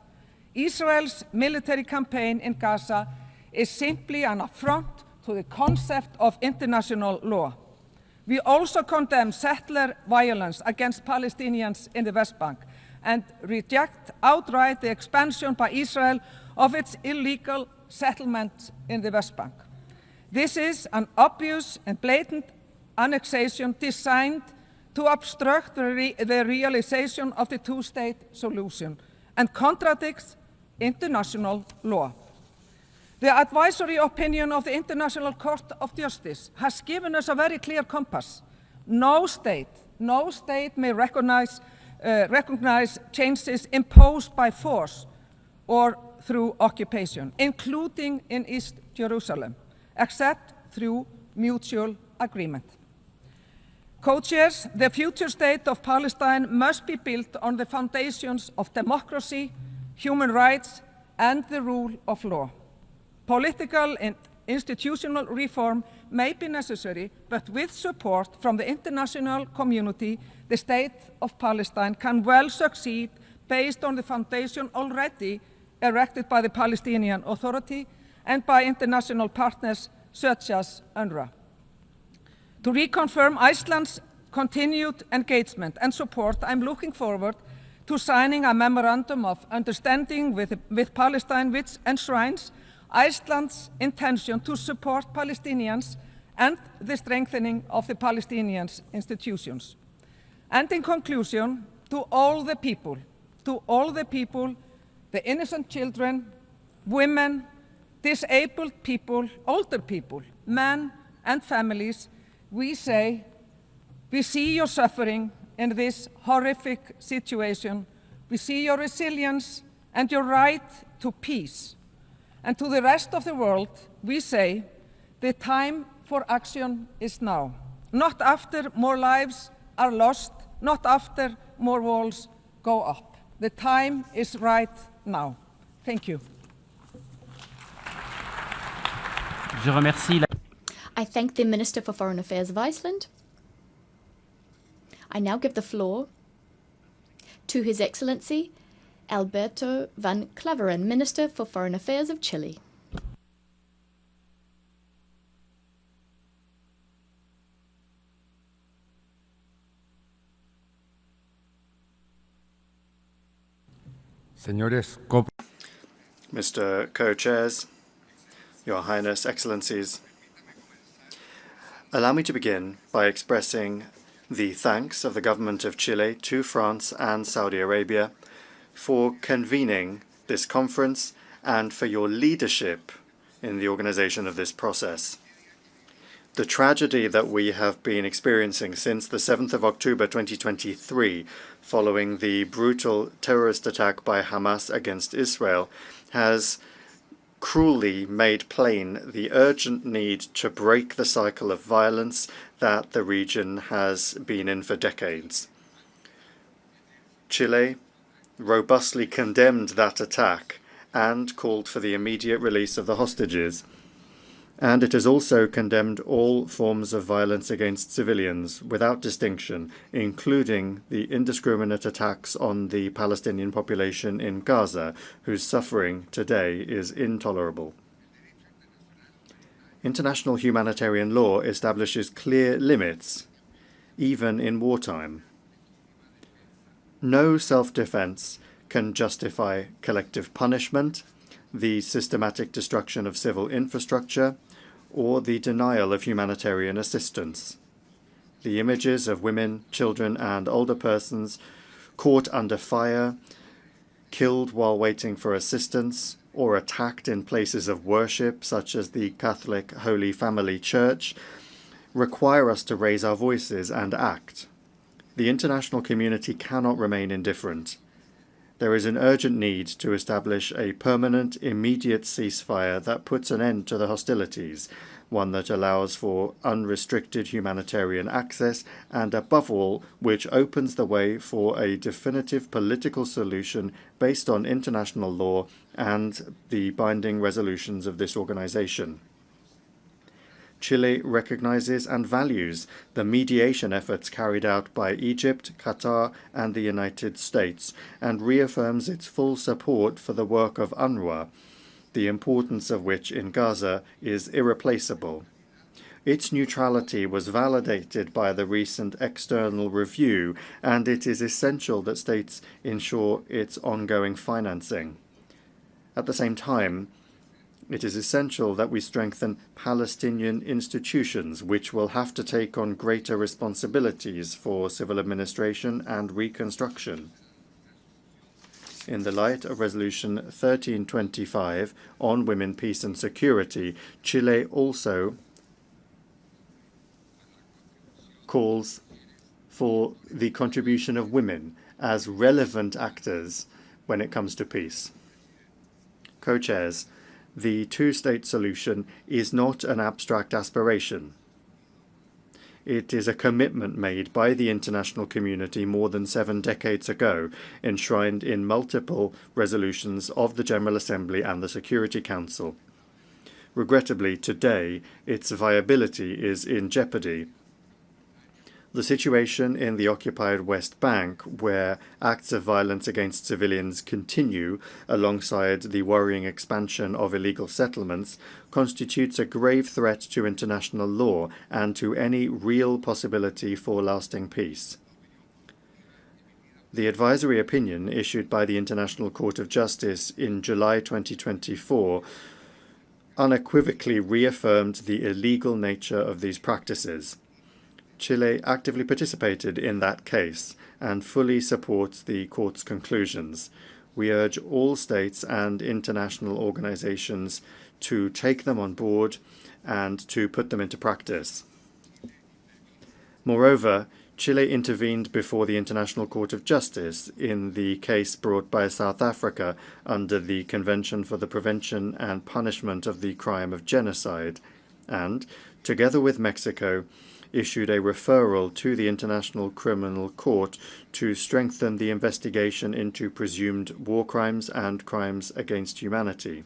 Israel's military campaign in Gaza is simply an affront to the concept of international law. We also condemn settler violence against Palestinians in the West Bank and reject outright the expansion by Israel of its illegal settlements in the West Bank. This is an obvious and blatant annexation designed to obstruct the realization of the two-state solution and contradicts international law. The advisory opinion of the International Court of Justice has given us a very clear compass. No state may recognize changes imposed by force or through occupation, including in East Jerusalem, except through mutual agreement. Co-chairs, the future state of Palestine must be built on the foundations of democracy, human rights, and the rule of law. Political and institutional reform may be necessary, but with support from the international community, the state of Palestine can well succeed based on the foundation already erected by the Palestinian Authority and by international partners such as UNRWA. To reconfirm Iceland's continued engagement and support, I'm looking forward to signing a memorandum of understanding with Palestine, which enshrines Iceland's intention to support Palestinians and the strengthening of the Palestinian institutions. And in conclusion, to all the people, the innocent children, women, disabled people, older people, men and families, we say, we see your suffering in this horrific situation. We see your resilience and your right to peace. And to the rest of the world, we say, the time for action is now. Not after more lives are lost, not after more walls go up. The time is right now. Thank you. Je remercie I thank the Minister for Foreign Affairs of Iceland. I now give the floor to His Excellency Alberto van Claveren, Minister for Foreign Affairs of Chile. Mr. Co-Chairs, Your Highness, Excellencies, allow me to begin by expressing the thanks of the government of Chile to France and Saudi Arabia for convening this conference and for your leadership in the organization of this process. The tragedy that we have been experiencing since the 7th of October 2023, following the brutal terrorist attack by Hamas against Israel, has cruelly made plain the urgent need to break the cycle of violence that the region has been in for decades. Chile robustly condemned that attack and called for the immediate release of the hostages. And it has also condemned all forms of violence against civilians without distinction, including the indiscriminate attacks on the Palestinian population in Gaza, whose suffering today is intolerable. International humanitarian law establishes clear limits, even in wartime. No self-defense can justify collective punishment, the systematic destruction of civil infrastructure, or the denial of humanitarian assistance. The images of women, children, and older persons caught under fire, killed while waiting for assistance, or attacked in places of worship, such as the Catholic Holy Family Church, require us to raise our voices and act. The international community cannot remain indifferent. There is an urgent need to establish a permanent, immediate ceasefire that puts an end to the hostilities, one that allows for unrestricted humanitarian access, and above all, which opens the way for a definitive political solution based on international law and the binding resolutions of this organization. Chile recognizes and values the mediation efforts carried out by Egypt, Qatar, and the United States, and reaffirms its full support for the work of UNRWA, the importance of which in Gaza is irreplaceable. Its neutrality was validated by the recent external review, and it is essential that states ensure its ongoing financing. At the same time, It is essential that we strengthen Palestinian institutions, which will have to take on greater responsibilities for civil administration and reconstruction. In the light of Resolution 1325 on women, peace and security, Chile also calls for the contribution of women as relevant actors when it comes to peace. Co-chairs, the two-state solution is not an abstract aspiration. It is a commitment made by the international community more than 7 decades ago, enshrined in multiple resolutions of the General Assembly and the Security Council. Regrettably, today, its viability is in jeopardy. The situation in the occupied West Bank, where acts of violence against civilians continue alongside the worrying expansion of illegal settlements, constitutes a grave threat to international law and to any real possibility for lasting peace. The advisory opinion issued by the International Court of Justice in July 2024 unequivocally reaffirmed the illegal nature of these practices. Chile actively participated in that case and fully supports the court's conclusions. We urge all states and international organizations to take them on board and to put them into practice. Moreover, Chile intervened before the International Court of Justice in the case brought by South Africa under the Convention for the Prevention and Punishment of the Crime of Genocide and, together with Mexico, issued a referral to the International Criminal Court to strengthen the investigation into presumed war crimes and crimes against humanity.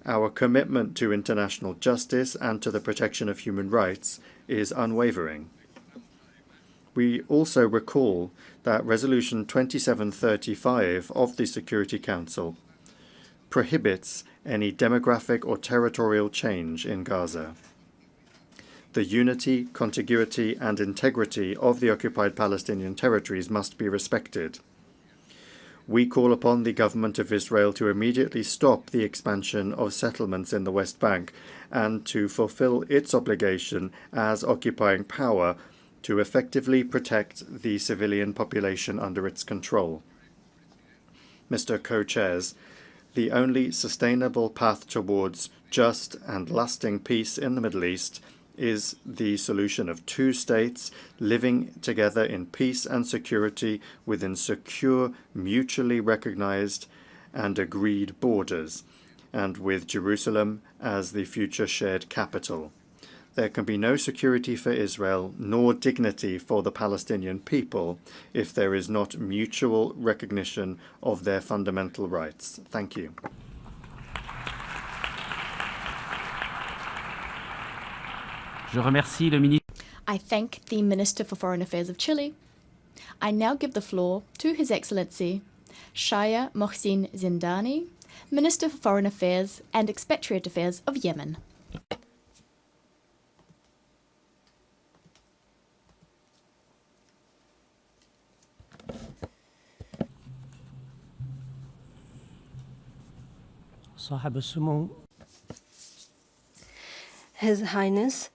Our commitment to international justice and to the protection of human rights is unwavering. We also recall that Resolution 2735 of the Security Council prohibits any demographic or territorial change in Gaza. The unity, contiguity, and integrity of the occupied Palestinian territories must be respected. We call upon the government of Israel to immediately stop the expansion of settlements in the West Bank and to fulfill its obligation as occupying power to effectively protect the civilian population under its control. Mr. Co-Chairs, the only sustainable path towards just and lasting peace in the Middle East is the solution of two states living together in peace and security within secure, mutually recognized and agreed borders, and with Jerusalem as the future shared capital. There can be no security for Israel nor dignity for the Palestinian people if there is not mutual recognition of their fundamental rights. Thank you. I thank the Minister for Foreign Affairs of Chile. I now give the floor to His Excellency Shaya Mohsin Zindani, Minister for Foreign Affairs and Expatriate Affairs of Yemen. His Highness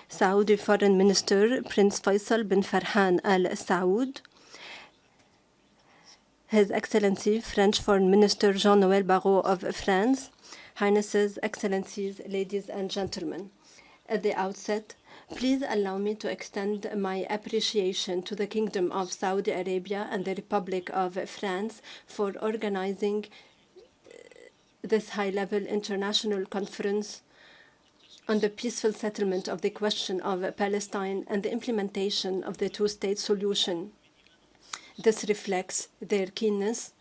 Saudi Foreign Minister Prince Faisal bin Farhan Al Saud, His Excellency French Foreign Minister Jean-Noël Barrot of France, Highnesses, Excellencies, ladies and gentlemen. At the outset, please allow me to extend my appreciation to the Kingdom of Saudi Arabia and the Republic of France for organizing this high-level international conference on the peaceful settlement of the question of Palestine and the implementation of the two-state solution. This reflects their keenness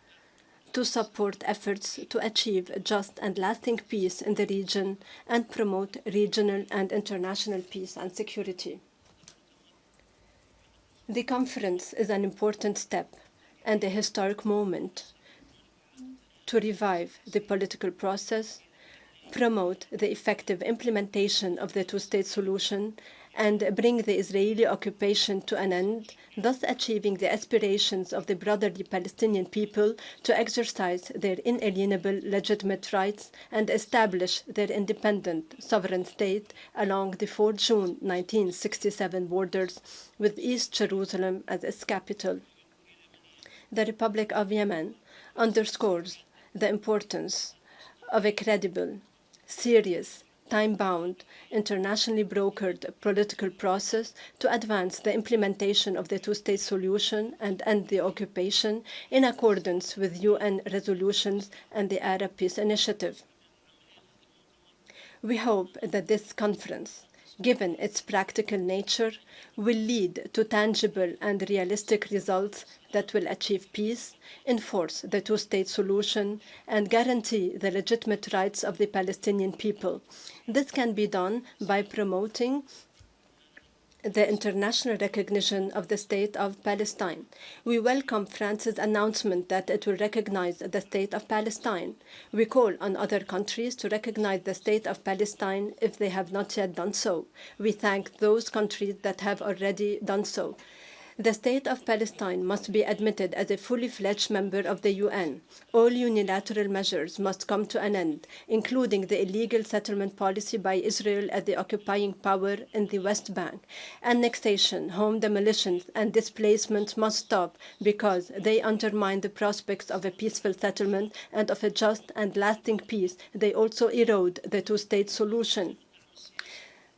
to support efforts to achieve just and lasting peace in the region and promote regional and international peace and security. The conference is an important step and a historic moment to revive the political process, promote the effective implementation of the two-state solution, and bring the Israeli occupation to an end, thus achieving the aspirations of the brotherly Palestinian people to exercise their inalienable legitimate rights and establish their independent sovereign state along the 4 June 1967 borders with East Jerusalem as its capital. The Republic of Yemen underscores the importance of a credible, serious, time-bound, internationally brokered political process to advance the implementation of the two-state solution and end the occupation in accordance with UN resolutions and the Arab Peace Initiative. We hope that this conference, given its practical nature, will lead to tangible and realistic results that will achieve peace, enforce the two-state solution, and guarantee the legitimate rights of the Palestinian people. This can be done by promoting the international recognition of the State of Palestine. We welcome France's announcement that it will recognize the State of Palestine. We call on other countries to recognize the State of Palestine if they have not yet done so. We thank those countries that have already done so. The State of Palestine must be admitted as a fully fledged member of the UN. All unilateral measures must come to an end, including the illegal settlement policy by Israel as the occupying power in the West Bank. Annexation, home demolitions, and displacement must stop because they undermine the prospects of a peaceful settlement and of a just and lasting peace. They also erode the two-state solution.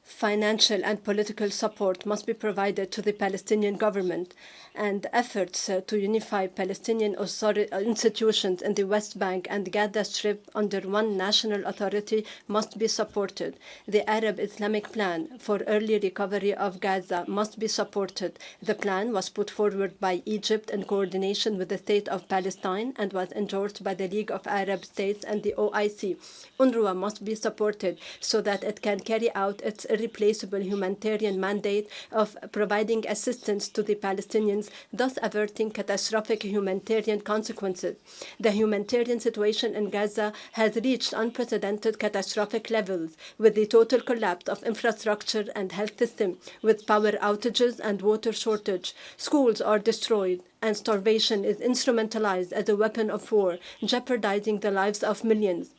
Financial and political support must be provided to the Palestinian government, and efforts to unify Palestinian institutions in the West Bank and Gaza Strip under one national authority must be supported. The Arab Islamic Plan for early recovery of Gaza must be supported. The plan was put forward by Egypt in coordination with the State of Palestine and was endorsed by the League of Arab States and the OIC. UNRWA must be supported so that it can carry out its irreplaceable humanitarian mandate of providing assistance to the Palestinians, thus averting catastrophic humanitarian consequences. The humanitarian situation in Gaza has reached unprecedented catastrophic levels, with the total collapse of infrastructure and health system, with power outages and water shortage. Schools are destroyed, and starvation is instrumentalized as a weapon of war, jeopardizing the lives of millions.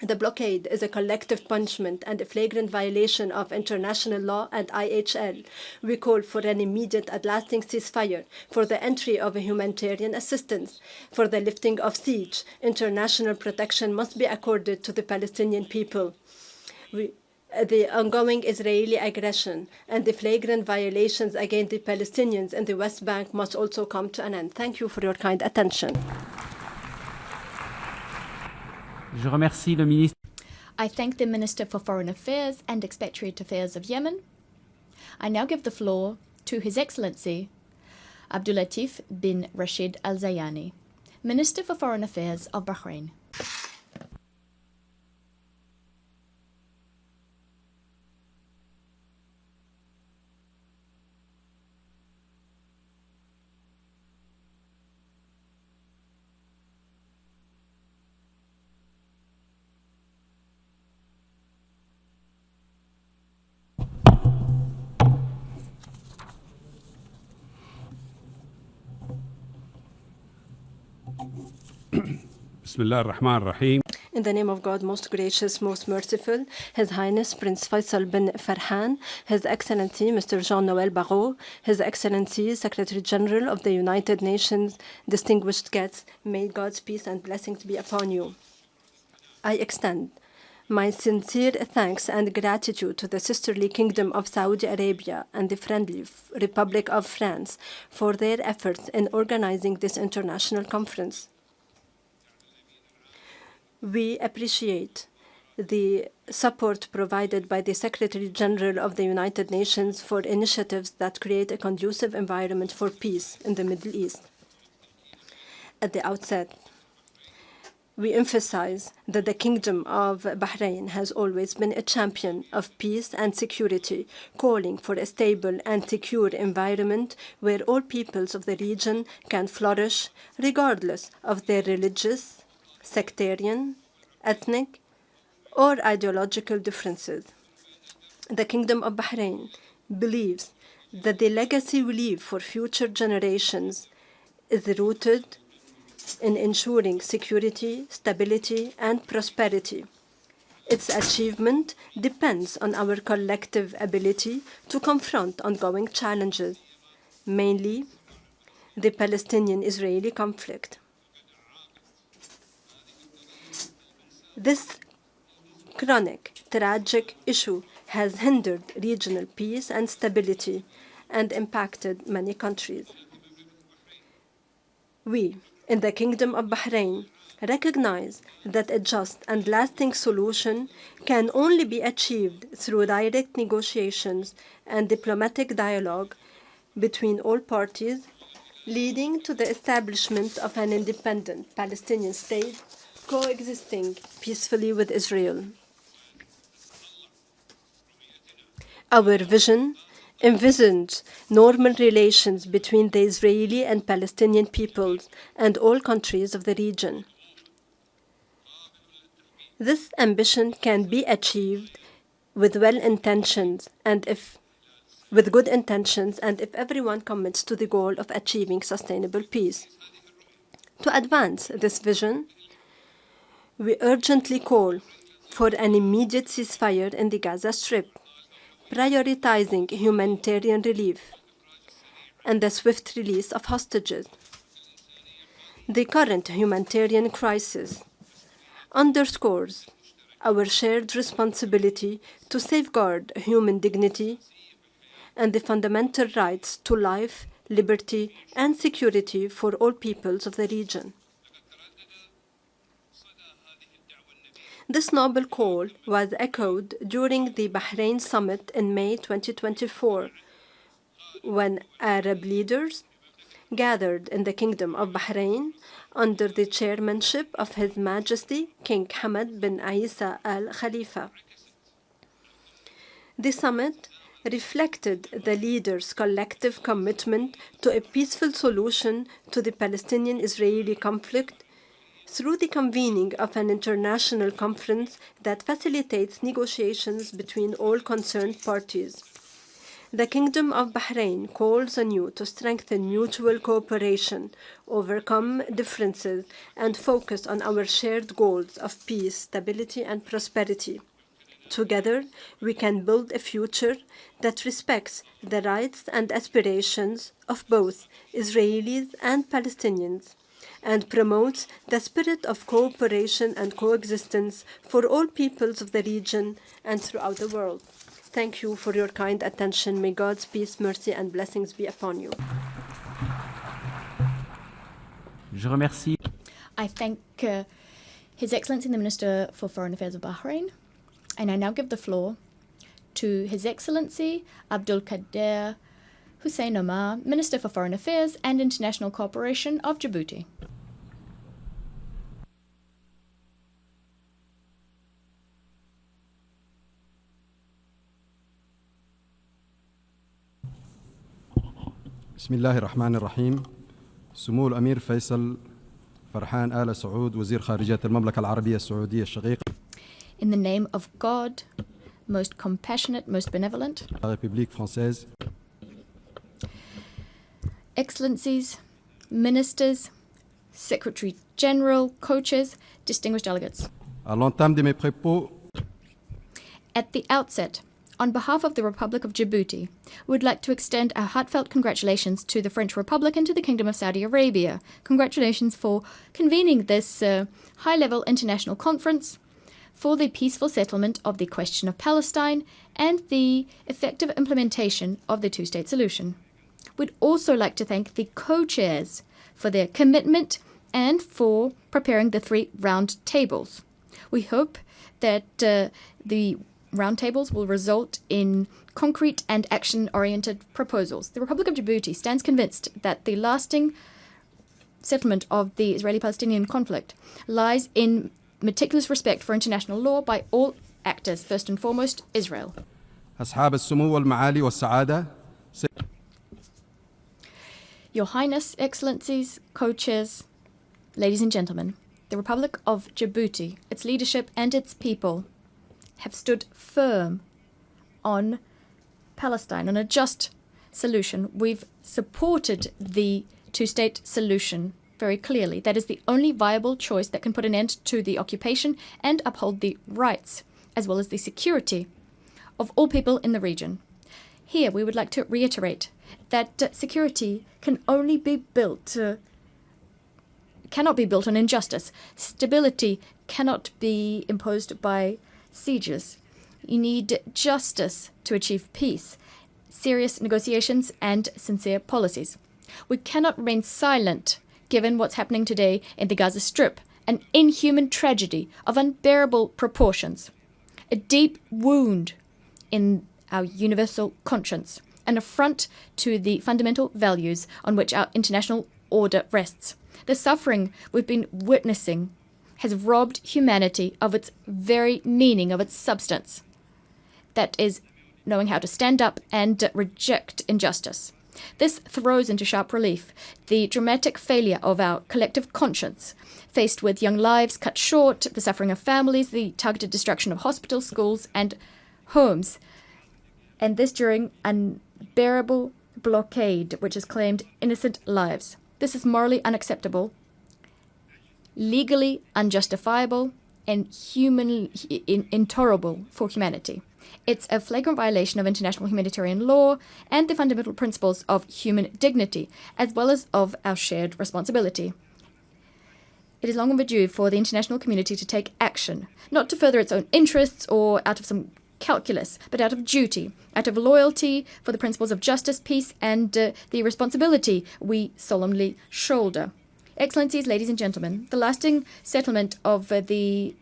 The blockade is a collective punishment and a flagrant violation of international law and IHL. We call for an immediate and lasting ceasefire, for the entry of humanitarian assistance, for the lifting of siege. International protection must be accorded to the Palestinian people. The ongoing Israeli aggression and the flagrant violations against the Palestinians in the West Bank must also come to an end. Thank you for your kind attention. Je remercie le ministre. I thank the Minister for Foreign Affairs and Expatriate Affairs of Yemen. I now give the floor to His Excellency Abdulatif bin Rashid Al Zayani, Minister for Foreign Affairs of Bahrain. Bismillah ar-Rahman ar-Rahim. In the name of God, most gracious, most merciful, His Highness Prince Faisal bin Farhan, His Excellency Mr. Jean-Noël Barrot, His Excellency Secretary General of the United Nations, distinguished guests, may God's peace and blessings be upon you. I extend my sincere thanks and gratitude to the sisterly Kingdom of Saudi Arabia and the friendly Republic of France for their efforts in organizing this international conference. We appreciate the support provided by the Secretary General of the United Nations for initiatives that create a conducive environment for peace in the Middle East. At the outset, we emphasize that the Kingdom of Bahrain has always been a champion of peace and security, calling for a stable and secure environment where all peoples of the region can flourish, regardless of their religious, sectarian, ethnic, or ideological differences. The Kingdom of Bahrain, believes that the legacy we leave for future generations is rooted in ensuring security, stability, and prosperity. Its achievement depends on our collective ability to confront ongoing challenges, mainly the Palestinian-Israeli conflict. This chronic, tragic issue has hindered regional peace and stability and impacted many countries. We, in the Kingdom of Bahrain, recognize that a just and lasting solution can only be achieved through direct negotiations and diplomatic dialogue between all parties, leading to the establishment of an independent Palestinian state coexisting peacefully with Israel. Our vision envisions normal relations between the Israeli and Palestinian peoples and all countries of the region. This ambition can be achieved with good intentions and if everyone commits to the goal of achieving sustainable peace. To advance this vision, we urgently call for an immediate ceasefire in the Gaza Strip, prioritizing humanitarian relief and the swift release of hostages. The current humanitarian crisis underscores our shared responsibility to safeguard human dignity and the fundamental rights to life, liberty, and security for all peoples of the region. This noble call was echoed during the Bahrain summit in May 2024, when Arab leaders gathered in the Kingdom of Bahrain under the chairmanship of His Majesty King Hamad bin Isa Al Khalifa. The summit reflected the leaders' collective commitment to a peaceful solution to the Palestinian-Israeli conflict through the convening of an international conference that facilitates negotiations between all concerned parties. The Kingdom of Bahrain calls on you to strengthen mutual cooperation, overcome differences, and focus on our shared goals of peace, stability, and prosperity. Together, we can build a future that respects the rights and aspirations of both Israelis and Palestinians, and promotes the spirit of cooperation and coexistence for all peoples of the region and throughout the world. Thank you for your kind attention. May God's peace, mercy, and blessings be upon you. Je remercie. I thank His Excellency the Minister for Foreign Affairs of Bahrain, and I now give the floor to His Excellency Abdul Qadir Hussein Omar, Minister for Foreign Affairs and International Cooperation of Djibouti. بسم الله الرحمن الرحيم. سمو الأمير فيصل فرحان آل سعود وزير خارجية المملكة العربية السعودية الشقيقة. In the name of God, most compassionate, most benevolent, République française. Excellencies, Ministers, Secretary General, co-chairs, distinguished delegates. À l'entame de mes propos, At the outset, on behalf of the Republic of Djibouti, we would like to extend our heartfelt congratulations to the French Republic and to the Kingdom of Saudi Arabia. Congratulations for convening this high-level international conference for the peaceful settlement of the question of Palestine and the effective implementation of the two-state solution. We'd also like to thank the co-chairs for their commitment and for preparing the 3 round tables. We hope that the roundtables will result in concrete and action-oriented proposals. The Republic of Djibouti stands convinced that the lasting settlement of the Israeli-Palestinian conflict lies in meticulous respect for international law by all actors, first and foremost, Israel. أصحاب السمو والمعالي والسعادة. Your Highness, Excellencies, co-chairs, ladies and gentlemen, the Republic of Djibouti, its leadership and its people have stood firm on Palestine, on a just solution. We've supported the two-state solution very clearly. That is the only viable choice that can put an end to the occupation and uphold the rights, as well as the security of all people in the region. Here, we would like to reiterate that security can only be built, cannot be built on injustice. Stability cannot be imposed by sieges. You need justice to achieve peace, serious negotiations, and sincere policies. We cannot remain silent given what's happening today in the Gaza Strip, an inhuman tragedy of unbearable proportions, a deep wound in our universal conscience, an affront to the fundamental values on which our international order rests. The suffering we've been witnessing has robbed humanity of its very meaning, of its substance. That is, knowing how to stand up and reject injustice. This throws into sharp relief the dramatic failure of our collective conscience, faced with young lives cut short, the suffering of families, the targeted destruction of hospitals, schools, and homes, and this during unbearable blockade which has claimed innocent lives. This is morally unacceptable, legally unjustifiable, and intolerable for humanity. It's a flagrant violation of international humanitarian law and the fundamental principles of human dignity, as well as of our shared responsibility. It is long overdue for the international community to take action, not to further its own interests or out of some calculus, but out of duty, out of loyalty for the principles of justice, peace, and the responsibility we solemnly shoulder. Excellencies, ladies and gentlemen, the lasting settlement of the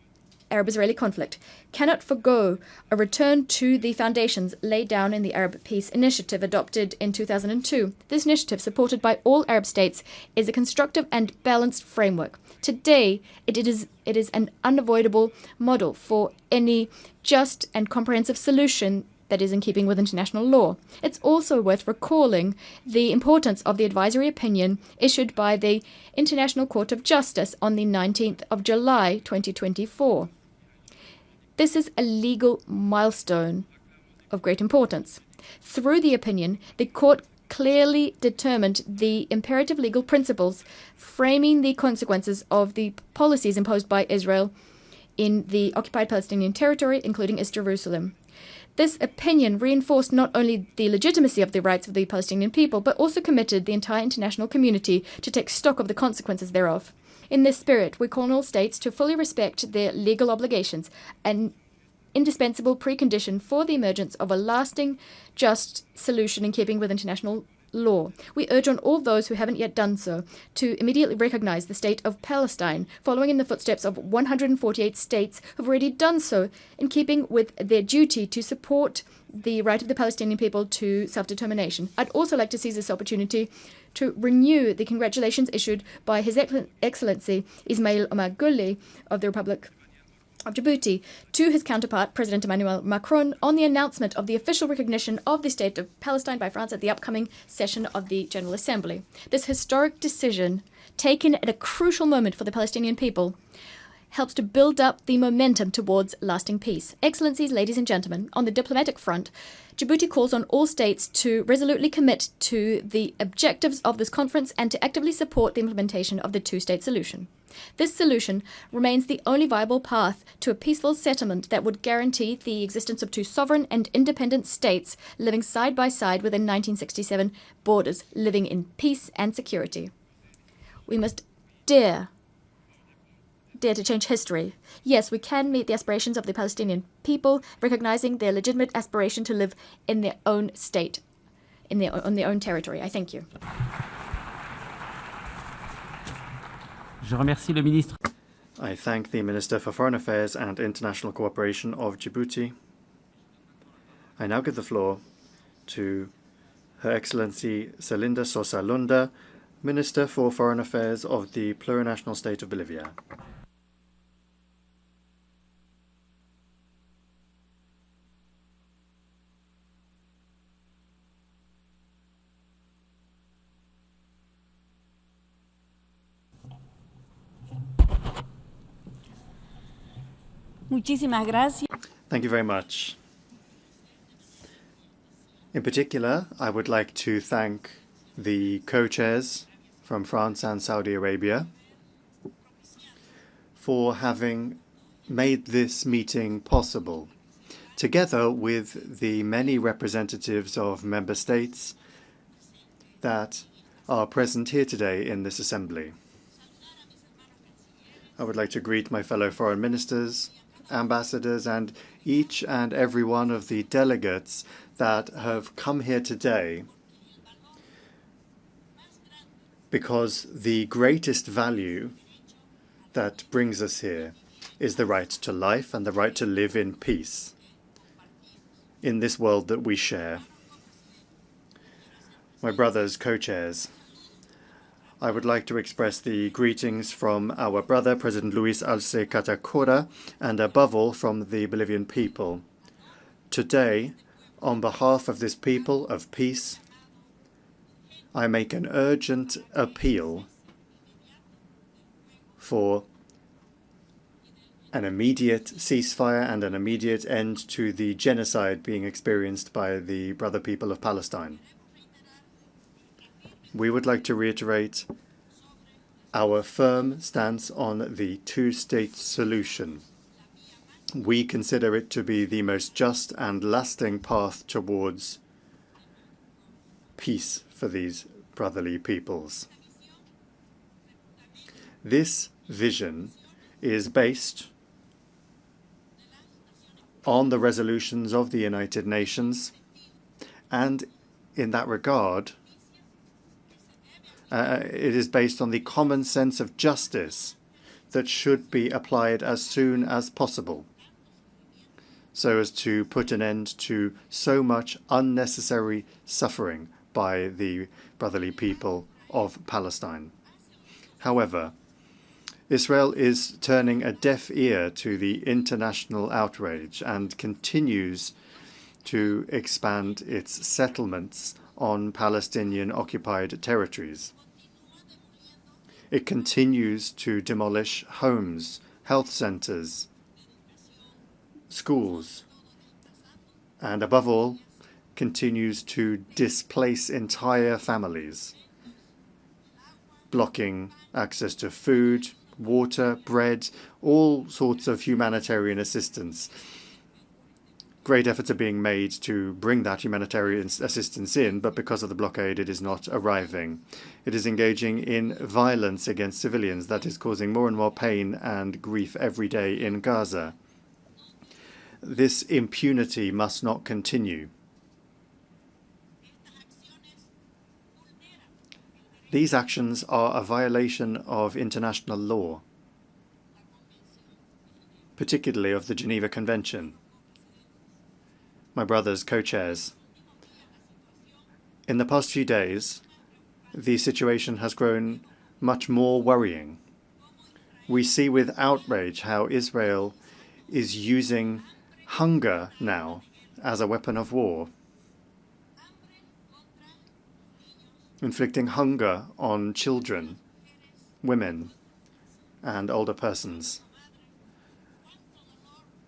Arab-Israeli conflict cannot forgo a return to the foundations laid down in the Arab Peace Initiative adopted in 2002. This initiative, supported by all Arab states, is a constructive and balanced framework. Today, it is an unavoidable model for any just and comprehensive solution that is in keeping with international law. It's also worth recalling the importance of the advisory opinion issued by the International Court of Justice on the 19th of July 2024. This is a legal milestone of great importance. Through the opinion, the court clearly determined the imperative legal principles framing the consequences of the policies imposed by Israel in the occupied Palestinian territory, including East Jerusalem. This opinion reinforced not only the legitimacy of the rights of the Palestinian people, but also committed the entire international community to take stock of the consequences thereof. In this spirit, we call on all states to fully respect their legal obligations, an indispensable precondition for the emergence of a lasting, just solution in keeping with international law. We urge on all those who haven't yet done so to immediately recognize the state of Palestine, following in the footsteps of 148 states who have already done so, in keeping with their duty to support the right of the Palestinian people to self-determination. I'd also like to seize this opportunity to renew the congratulations issued by His Excellency Ismail Omar Guelleh of the Republic of Djibouti to his counterpart, President Emmanuel Macron, on the announcement of the official recognition of the State of Palestine by France at the upcoming session of the General Assembly. This historic decision, taken at a crucial moment for the Palestinian people, helps to build up the momentum towards lasting peace. Excellencies, ladies and gentlemen, on the diplomatic front, Djibouti calls on all states to resolutely commit to the objectives of this conference and to actively support the implementation of the two-state solution. This solution remains the only viable path to a peaceful settlement that would guarantee the existence of two sovereign and independent states living side by side within 1967 borders, living in peace and security. We must dare to change history. Yes, we can meet the aspirations of the Palestinian people, recognizing their legitimate aspiration to live in their own state, on their own territory. I thank you. Je remercie le ministre. I thank the Minister for Foreign Affairs and International Cooperation of Djibouti. I now give the floor to Her Excellency Selinda Sosa Lunda, Minister for Foreign Affairs of the Plurinational State of Bolivia. Muchísimas gracias. Thank you very much. In particular, I would like to thank the co-chairs from France and Saudi Arabia for having made this meeting possible, together with the many representatives of member states that are present here today in this assembly. I would like to greet my fellow foreign ministers, ambassadors, and each and every one of the delegates that have come here today, because the greatest value that brings us here is the right to life and the right to live in peace in this world that we share. My brothers, co-chairs, I would like to express the greetings from our brother, President Luis Arce Catacora, and above all from the Bolivian people. Today, on behalf of this people of peace, I make an urgent appeal for an immediate ceasefire and an immediate end to the genocide being experienced by the brother people of Palestine. We would like to reiterate our firm stance on the two-state solution. We consider it to be the most just and lasting path towards peace for these brotherly peoples. This vision is based on the resolutions of the United Nations, and in that regard, it is based on the common sense of justice that should be applied as soon as possible, so as to put an end to so much unnecessary suffering by the brotherly people of Palestine. However, Israel is turning a deaf ear to the international outrage and continues to expand its settlements on Palestinian-occupied territories. It continues to demolish homes, health centers, schools, and above all, continues to displace entire families, blocking access to food, water, bread, all sorts of humanitarian assistance. Great efforts are being made to bring that humanitarian assistance in, but because of the blockade, it is not arriving. It is engaging in violence against civilians that is causing more and more pain and grief every day in Gaza. This impunity must not continue. These actions are a violation of international law, particularly of the Geneva Convention. My brothers, co-chairs, in the past few days, the situation has grown much more worrying. We see with outrage how Israel is using hunger now as a weapon of war, inflicting hunger on children, women, and older persons.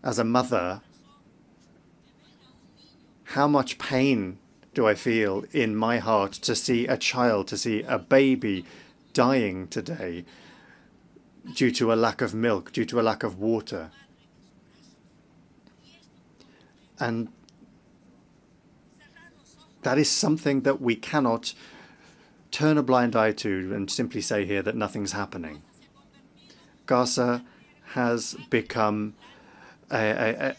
As a mother, how much pain do I feel in my heart to see a child, to see a baby dying today due to a lack of milk, due to a lack of water. And that is something that we cannot turn a blind eye to and simply say here that nothing's happening. Gaza has become a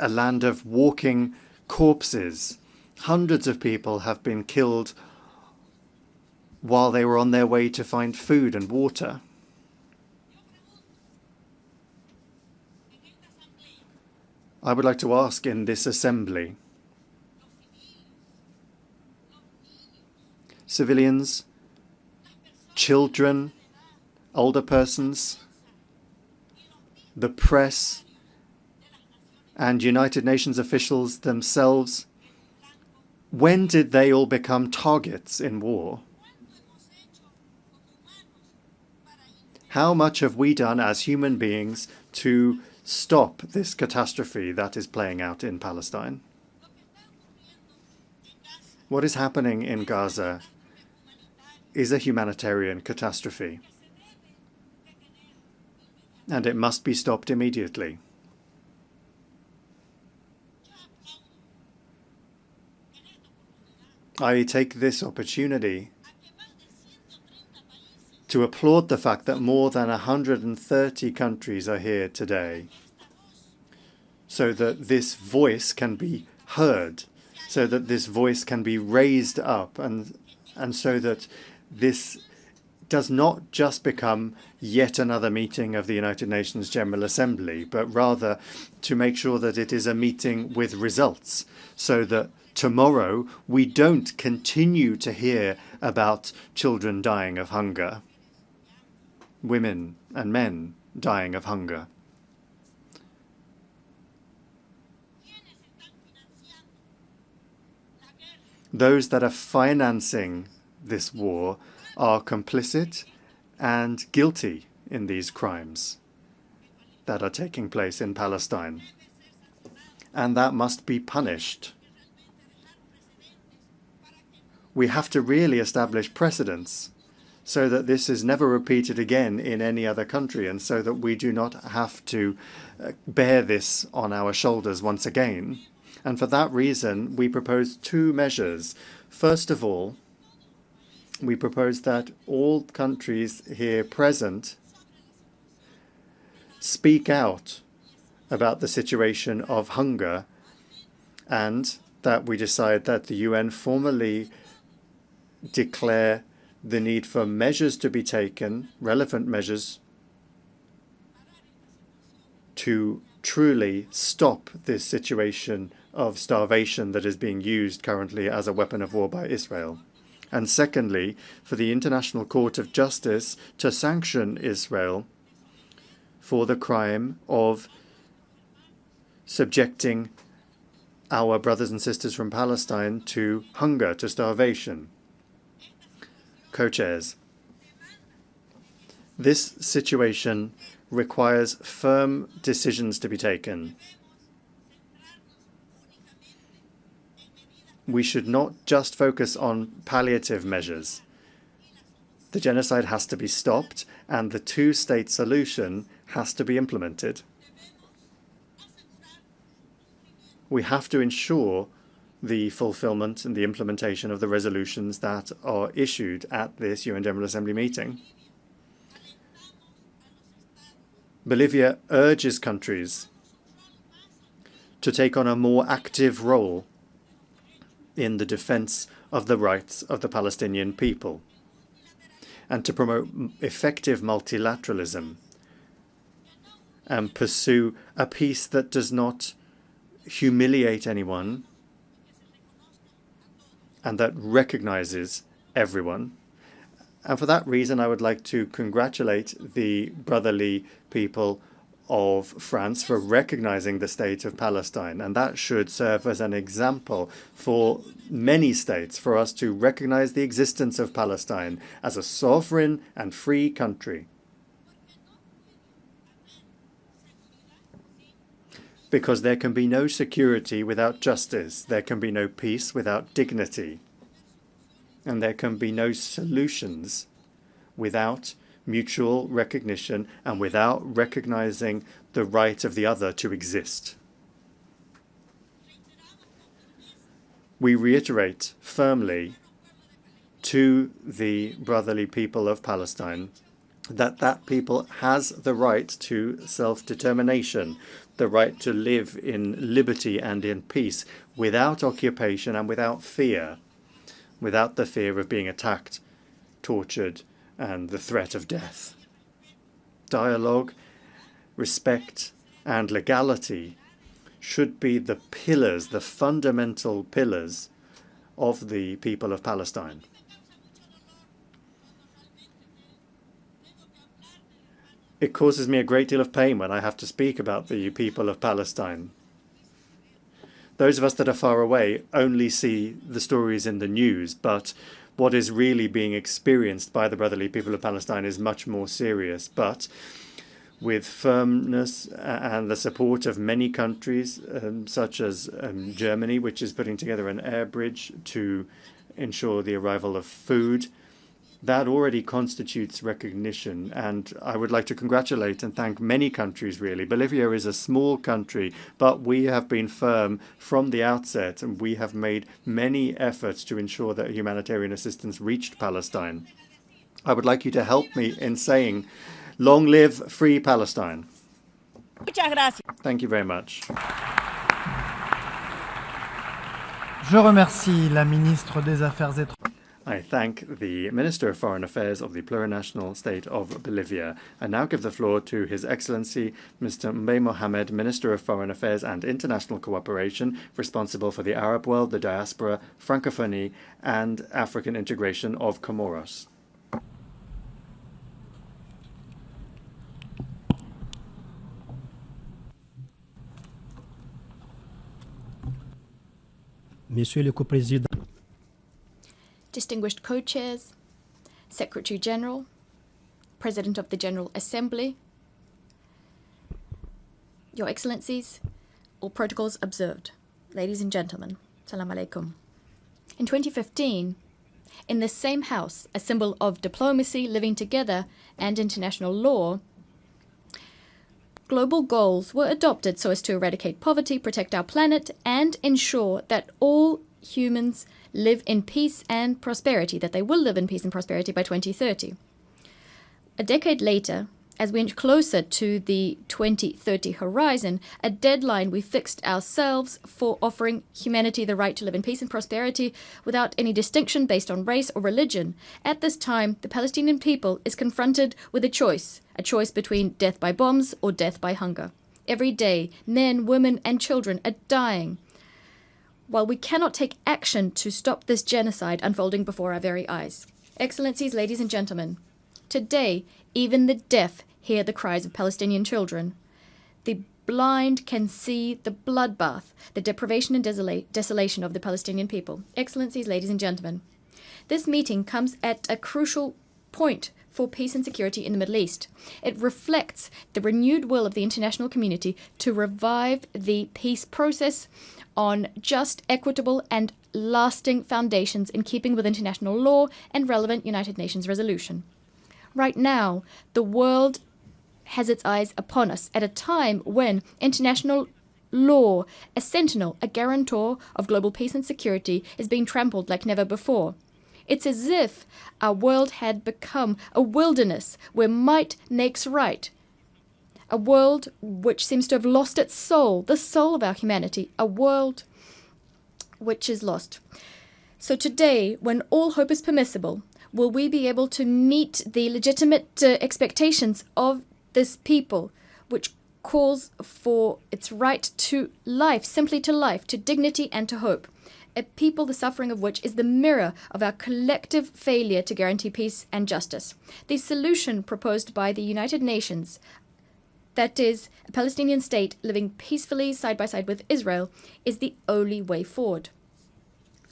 land of walking corpses. Hundreds of people have been killed while they were on their way to find food and water. I would like to ask in this assembly, civilians, children, older persons, the press, and United Nations officials themselves, when did they all become targets in war? How much have we done as human beings to stop this catastrophe that is playing out in Palestine? What is happening in Gaza is a humanitarian catastrophe, and it must be stopped immediately. I take this opportunity to applaud the fact that more than 130 countries are here today, so that this voice can be heard, so that this voice can be raised up, and so that this does not just become yet another meeting of the United Nations General Assembly, but rather to make sure that it is a meeting with results, so that tomorrow we don't continue to hear about children dying of hunger, women and men dying of hunger. Those that are financing this war are complicit and guilty in these crimes that are taking place in Palestine, and that must be punished. We have to really establish precedents so that this is never repeated again in any other country, and so that we do not have to bear this on our shoulders once again. And for that reason, we propose two measures. First of all, we propose that all countries here present speak out about the situation of hunger, and that we decide that the UN formally declare the need for measures to be taken, relevant measures, to truly stop this situation of starvation that is being used currently as a weapon of war by Israel. And secondly, for the International Court of Justice to sanction Israel for the crime of subjecting our brothers and sisters from Palestine to hunger, to starvation. Co-chairs, this situation requires firm decisions to be taken. We should not just focus on palliative measures. The genocide has to be stopped, and the two-state solution has to be implemented. We have to ensure the fulfillment and the implementation of the resolutions that are issued at this UN General Assembly meeting. Bolivia urges countries to take on a more active role in the defense of the rights of the Palestinian people, and to promote effective multilateralism and pursue a peace that does not humiliate anyone and that recognizes everyone. And for that reason, I would like to congratulate the brotherly people of France for recognizing the state of Palestine. And that should serve as an example for many states, for us to recognize the existence of Palestine as a sovereign and free country. Because there can be no security without justice, there can be no peace without dignity, and there can be no solutions without mutual recognition and without recognizing the right of the other to exist. We reiterate firmly to the brotherly people of Palestine that that people has the right to self-determination, the right to live in liberty and in peace, without occupation and without fear, without the fear of being attacked, tortured, and the threat of death. Dialogue, respect, and legality should be the pillars, the fundamental pillars of the people of Palestine. It causes me a great deal of pain when I have to speak about the people of Palestine. Those of us that are far away only see the stories in the news, but what is really being experienced by the brotherly people of Palestine is much more serious. But with firmness and the support of many countries, such as Germany, which is putting together an air bridge to ensure the arrival of food. That already constitutes recognition, and I would like to congratulate and thank many countries, really. Bolivia is a small country, but we have been firm from the outset, and we have made many efforts to ensure that humanitarian assistance reached Palestine. I would like you to help me in saying, long live free Palestine. Thank you very much. Je remercie la ministre des Affaires étrangères. I thank the Minister of Foreign Affairs of the plurinational state of Bolivia. I now give the floor to His Excellency Mr. Mbaye Mohamed, Minister of Foreign Affairs and International Cooperation, responsible for the Arab world, the diaspora, Francophonie, and African integration of Comoros. Monsieur le Co-Président, Distinguished co-chairs, Secretary General, President of the General Assembly, Your Excellencies, all protocols observed. Ladies and gentlemen, Salam alaikum. In 2015, in the same house, a symbol of diplomacy, living together, and international law, global goals were adopted so as to eradicate poverty, protect our planet, and ensure that all humans live in peace and prosperity, that they will live in peace and prosperity by 2030. A decade later, as we inch closer to the 2030 horizon, a deadline we fixed ourselves for offering humanity the right to live in peace and prosperity without any distinction based on race or religion. At this time, the Palestinian people is confronted with a choice between death by bombs or death by hunger. Every day, men, women, and children are dying, while we cannot take action to stop this genocide unfolding before our very eyes. Excellencies, ladies and gentlemen, today, even the deaf hear the cries of Palestinian children. The blind can see the bloodbath, the deprivation and desolation of the Palestinian people. Excellencies, ladies and gentlemen, this meeting comes at a crucial point for peace and security in the Middle East. It reflects the renewed will of the international community to revive the peace process on just, equitable, and lasting foundations in keeping with international law and relevant United Nations resolution. Right now, the world has its eyes upon us at a time when international law, a sentinel, a guarantor of global peace and security, is being trampled like never before. It's as if our world had become a wilderness where might makes right. A world which seems to have lost its soul, the soul of our humanity, a world which is lost. So today, when all hope is permissible, will we be able to meet the legitimate expectations of this people, which calls for its right to life, simply to life, to dignity and to hope. A people the suffering of which is the mirror of our collective failure to guarantee peace and justice. The solution proposed by the United Nations, that is, a Palestinian state living peacefully side by side with Israel, is the only way forward.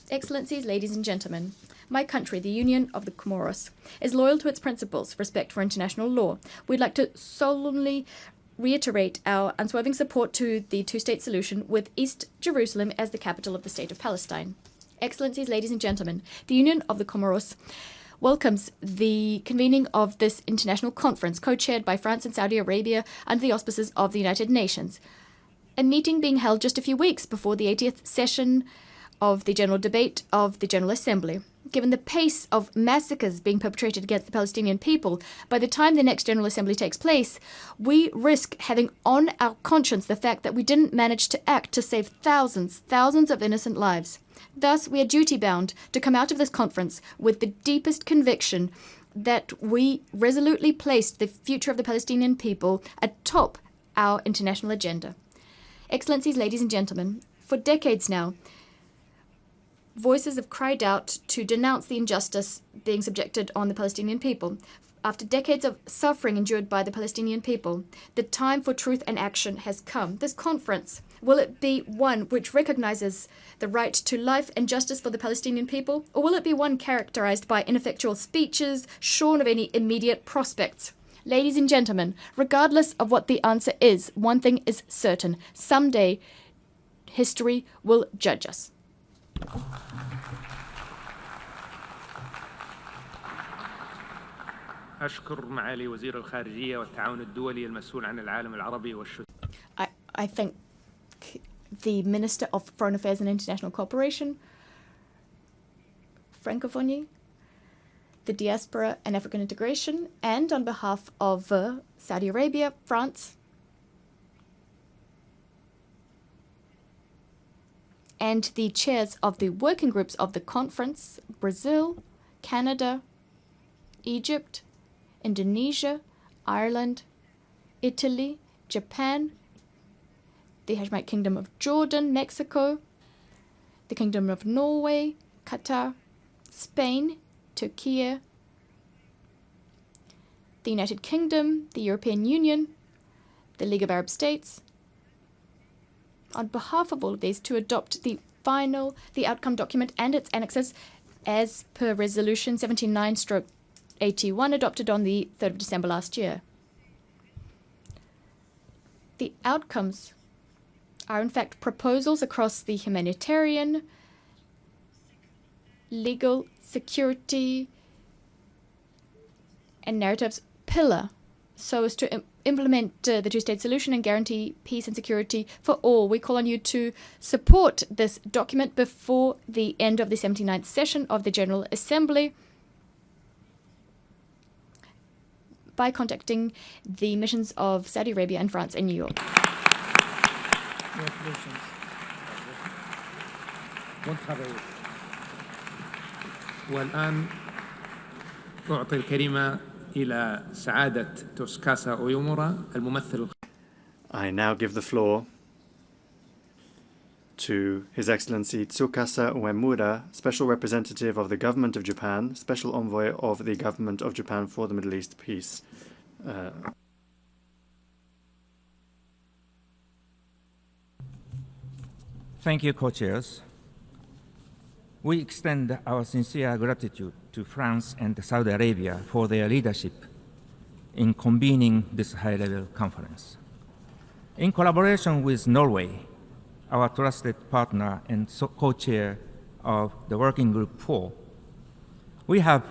Excellencies, ladies and gentlemen, my country, the Union of the Comoros, is loyal to its principles, respect for international law. We'd like to solemnly reiterate our unswerving support to the two-state solution with East Jerusalem as the capital of the state of Palestine. Excellencies, ladies and gentlemen, the Union of the Comoros welcomes the convening of this international conference, co-chaired by France and Saudi Arabia under the auspices of the United Nations. A meeting being held just a few weeks before the 80th session of the General Debate of the General Assembly. Given the pace of massacres being perpetrated against the Palestinian people, by the time the next General Assembly takes place, we risk having on our conscience the fact that we didn't manage to act to save thousands of innocent lives. Thus, we are duty-bound to come out of this conference with the deepest conviction that we resolutely placed the future of the Palestinian people atop our international agenda. Excellencies, ladies and gentlemen, for decades now, voices have cried out to denounce the injustice being subjected on the Palestinian people. After decades of suffering endured by the Palestinian people, the time for truth and action has come. This conference, will it be one which recognizes the right to life and justice for the Palestinian people, or will it be one characterized by ineffectual speeches, shorn of any immediate prospects? Ladies and gentlemen, regardless of what the answer is, one thing is certain. Someday, history will judge us. أشكر معالي وزير الخارجية والتعاون الدولي المسؤول عن العالم العربي والشتى. I thank the Minister of Foreign Affairs and International Cooperation, Francophonie, the Diaspora and African Integration, and on behalf of Saudi Arabia, France, and the chairs of the working groups of the conference, Brazil, Canada, Egypt, Indonesia, Ireland, Italy, Japan, the Hashemite Kingdom of Jordan, Mexico, the Kingdom of Norway, Qatar, Spain, Turkey, the United Kingdom, the European Union, the League of Arab States, on behalf of all of these, to adopt the outcome document and its annexes as per Resolution 79/81 adopted on the 3rd of December last year. The outcomes are in fact proposals across the humanitarian, legal, security, and narratives pillar, so as to implement the two-state solution and guarantee peace and security for all. We call on you to support this document before the end of the 79th session of the General Assembly by contacting the missions of Saudi Arabia and France in New York. والآن أعطي الكلمة إلى سعادة توسكاسا أويومورا الممثل. I now give the floor to His Excellency Tsukasa Uemura, Special Representative of the Government of Japan, Special Envoy of the Government of Japan for the Middle East Peace. Thank you, co-chairs. We extend our sincere gratitude to France and Saudi Arabia for their leadership in convening this high-level conference. In collaboration with Norway, our trusted partner and co-chair of the Working Group 4, we have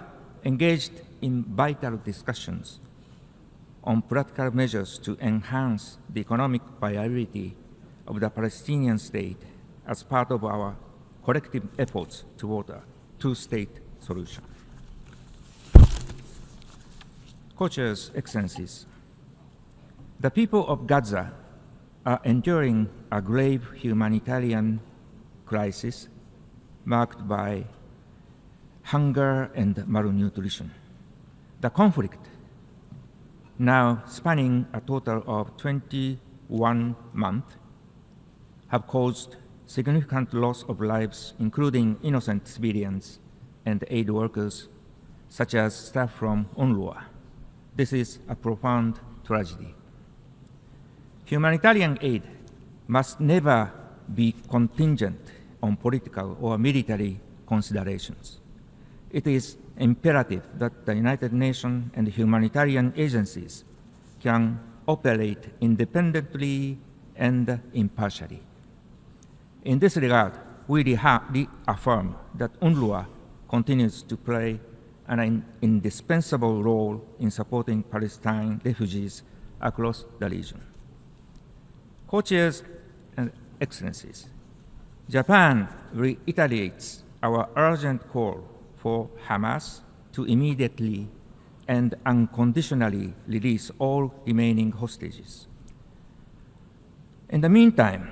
engaged in vital discussions on practical measures to enhance the economic viability of the Palestinian state as part of our collective efforts toward a two-state solution. Co-chairs, Excellencies, the people of Gaza are enduring a grave humanitarian crisis marked by hunger and malnutrition. The conflict, now spanning a total of 21 months, have caused significant loss of lives, including innocent civilians and aid workers, such as staff from UNRWA. This is a profound tragedy. Humanitarian aid must never be contingent on political or military considerations. It is imperative that the United Nations and humanitarian agencies can operate independently and impartially. In this regard, we reaffirm that UNRWA continues to play an indispensable role in supporting Palestine refugees across the region. Co-chairs and Excellencies, Japan reiterates our urgent call for Hamas to immediately and unconditionally release all remaining hostages. In the meantime,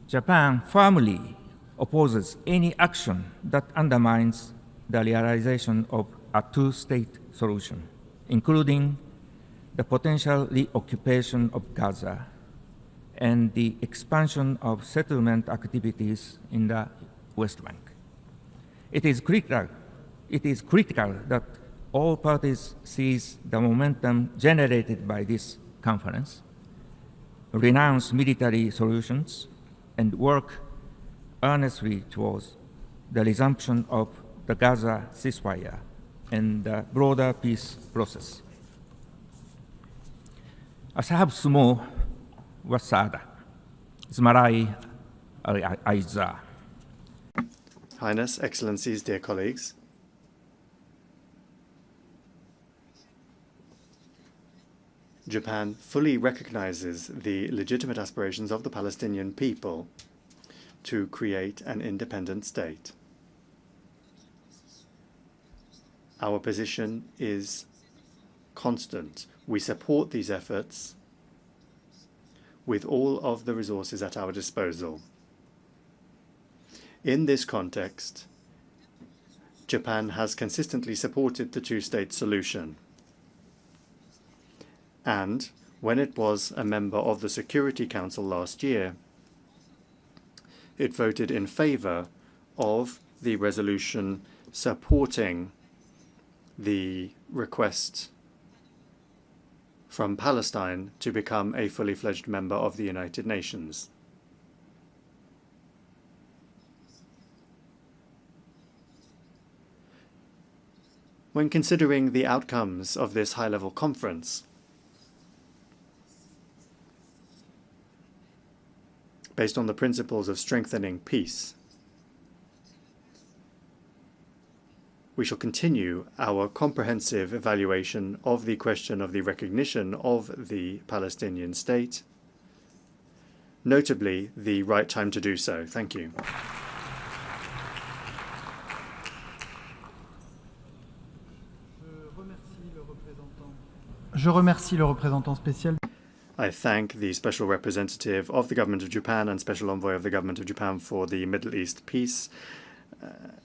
Japan firmly opposes any action that undermines the realization of a two-state solution, including the potential reoccupation of Gaza and the expansion of settlement activities in the West Bank. It is critical that all parties seize the momentum generated by this conference, renounce military solutions, and work earnestly towards the resumption of the Gaza ceasefire and the broader peace process. Ashab Sumo Wasada. Zmarai Aiza. Highness, Excellencies, dear colleagues. Japan fully recognizes the legitimate aspirations of the Palestinian people to create an independent state. Our position is constant. We support these efforts with all of the resources at our disposal. In this context, Japan has consistently supported the two-state solution. And when it was a member of the Security Council last year, it voted in favor of the resolution supporting the request from Palestine to become a fully fledged member of the United Nations. When considering the outcomes of this high-level conference, based on the principles of strengthening peace, we shall continue our comprehensive evaluation of the question of the recognition of the Palestinian state, notably the right time to do so. Thank you. Je remercie le représentant spécial. I thank the Special Representative of the Government of Japan and Special Envoy of the Government of Japan for the Middle East peace.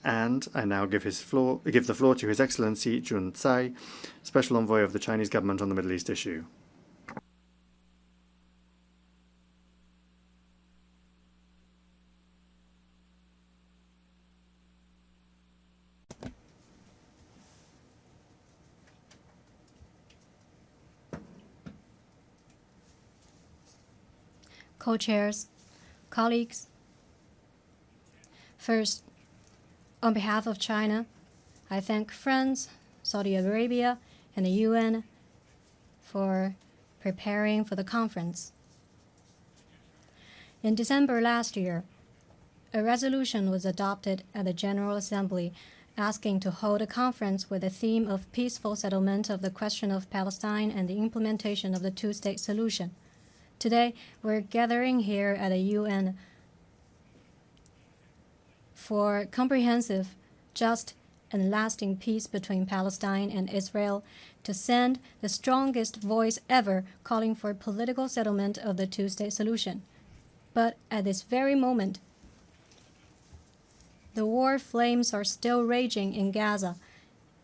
And I now give the floor to His Excellency Jun Tsai, Special Envoy of the Chinese Government on the Middle East issue. Co-chairs, colleagues. First, on behalf of China, I thank France, Saudi Arabia, and the UN for preparing for the conference. In December last year, a resolution was adopted at the General Assembly asking to hold a conference with the theme of peaceful settlement of the question of Palestine and the implementation of the two-state solution. Today, we're gathering here at the UN for comprehensive, just, and lasting peace between Palestine and Israel to send the strongest voice ever calling for political settlement of the two-state solution. But at this very moment, the war flames are still raging in Gaza,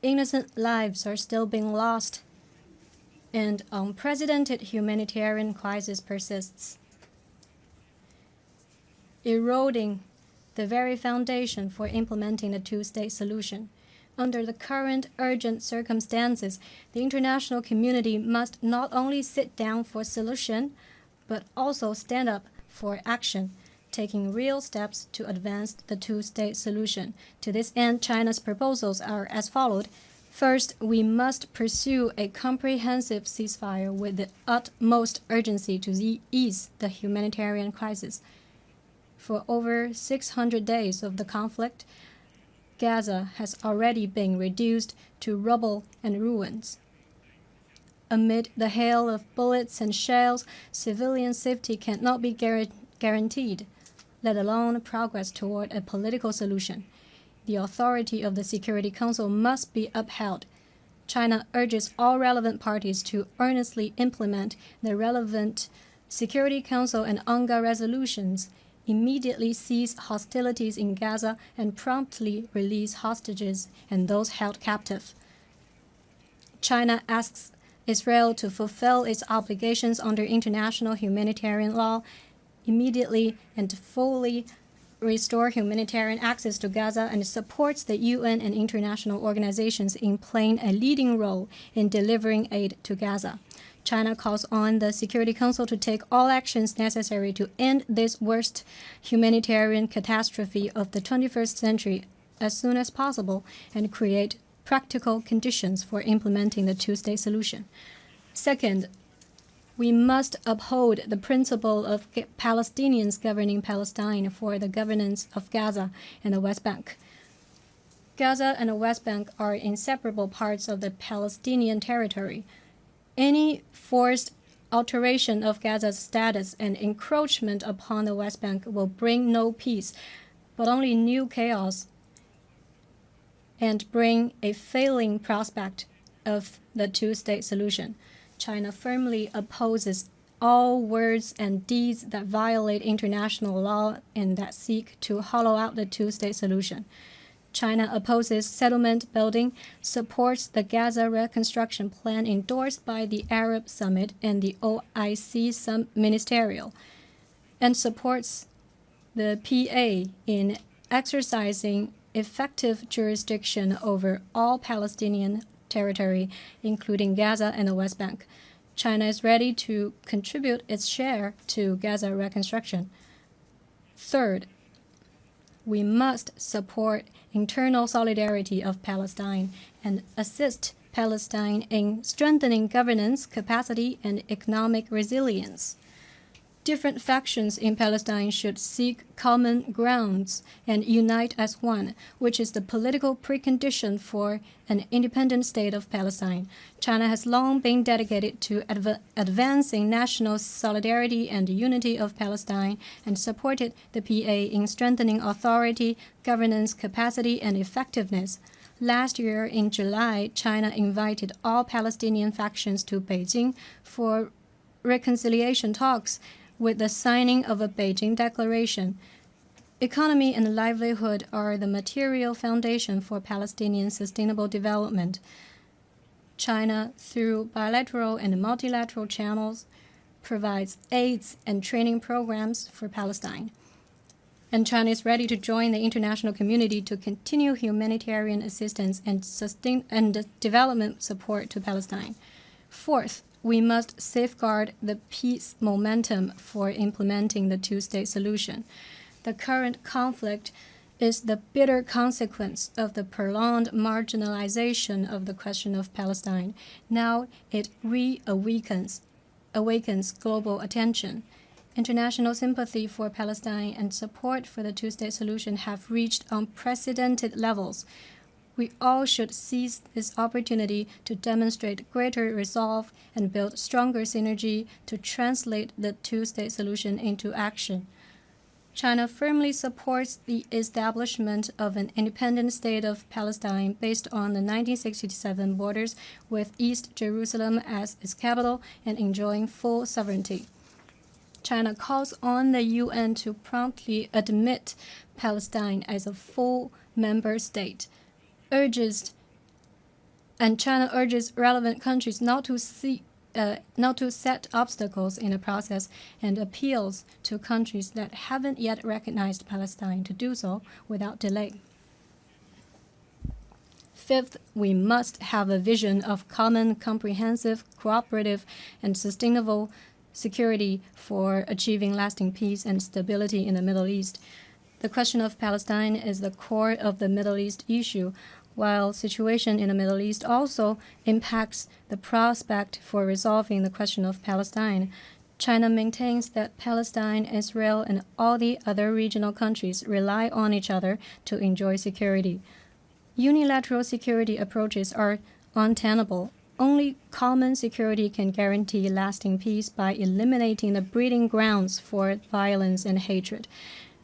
innocent lives are still being lost, and unprecedented humanitarian crisis persists, eroding the very foundation for implementing the two-state solution. Under the current urgent circumstances, the international community must not only sit down for solution, but also stand up for action, taking real steps to advance the two-state solution. To this end, China's proposals are as followed. First, we must pursue a comprehensive ceasefire with the utmost urgency to ease the humanitarian crisis. For over 600 days of the conflict, Gaza has already been reduced to rubble and ruins. Amid the hail of bullets and shells, civilian safety cannot be guaranteed, let alone progress toward a political solution. The authority of the Security Council must be upheld. China urges all relevant parties to earnestly implement the relevant Security Council and UNGA resolutions, immediately cease hostilities in Gaza, and promptly release hostages and those held captive. China asks Israel to fulfill its obligations under international humanitarian law, immediately and fully restore humanitarian access to Gaza, and supports the UN and international organizations in playing a leading role in delivering aid to Gaza. China calls on the Security Council to take all actions necessary to end this worst humanitarian catastrophe of the 21st century as soon as possible and create practical conditions for implementing the two-state solution. Second, We must uphold the principle of Palestinians governing Palestine for the governance of Gaza and the West Bank. Gaza and the West Bank are inseparable parts of the Palestinian territory. Any forced alteration of Gaza's status and encroachment upon the West Bank will bring no peace, but only new chaos, and bring a failing prospect of the two-state solution. China firmly opposes all words and deeds that violate international law and that seek to hollow out the two-state solution. China opposes settlement building, supports the Gaza reconstruction plan endorsed by the Arab Summit and the OIC Ministerial, and supports the PA in exercising effective jurisdiction over all Palestinian territory, including Gaza and the West Bank. China is ready to contribute its share to Gaza reconstruction. Third, we must support internal solidarity of Palestine and assist Palestine in strengthening governance capacity and economic resilience. Different factions in Palestine should seek common grounds and unite as one, which is the political precondition for an independent state of Palestine. China has long been dedicated to advancing national solidarity and unity of Palestine and supported the PA in strengthening authority, governance capacity, and effectiveness. Last year, in July, China invited all Palestinian factions to Beijing for reconciliation talks with the signing of a Beijing Declaration. Economy and livelihood are the material foundation for Palestinian sustainable development. China, through bilateral and multilateral channels, provides aids and training programs for Palestine. And China is ready to join the international community to continue humanitarian assistance and development support to Palestine. Fourth, we must safeguard the peace momentum for implementing the two-state solution. The current conflict is the bitter consequence of the prolonged marginalization of the question of Palestine. Now it awakens global attention. International sympathy for Palestine and support for the two-state solution have reached unprecedented levels. We all should seize this opportunity to demonstrate greater resolve and build stronger synergy to translate the two-state solution into action. China firmly supports the establishment of an independent state of Palestine based on the 1967 borders, with East Jerusalem as its capital and enjoying full sovereignty. China calls on the UN to promptly admit Palestine as a full member state. China urges relevant countries not to set obstacles in the process, and appeals to countries that haven't yet recognized Palestine to do so without delay. Fifth, we must have a vision of common, comprehensive, cooperative, and sustainable security for achieving lasting peace and stability in the Middle East. The question of Palestine is the core of the Middle East issue, while situation in the Middle East also impacts the prospect for resolving the question of Palestine. China maintains that Palestine, Israel, and all the other regional countries rely on each other to enjoy security. Unilateral security approaches are untenable. Only common security can guarantee lasting peace by eliminating the breeding grounds for violence and hatred.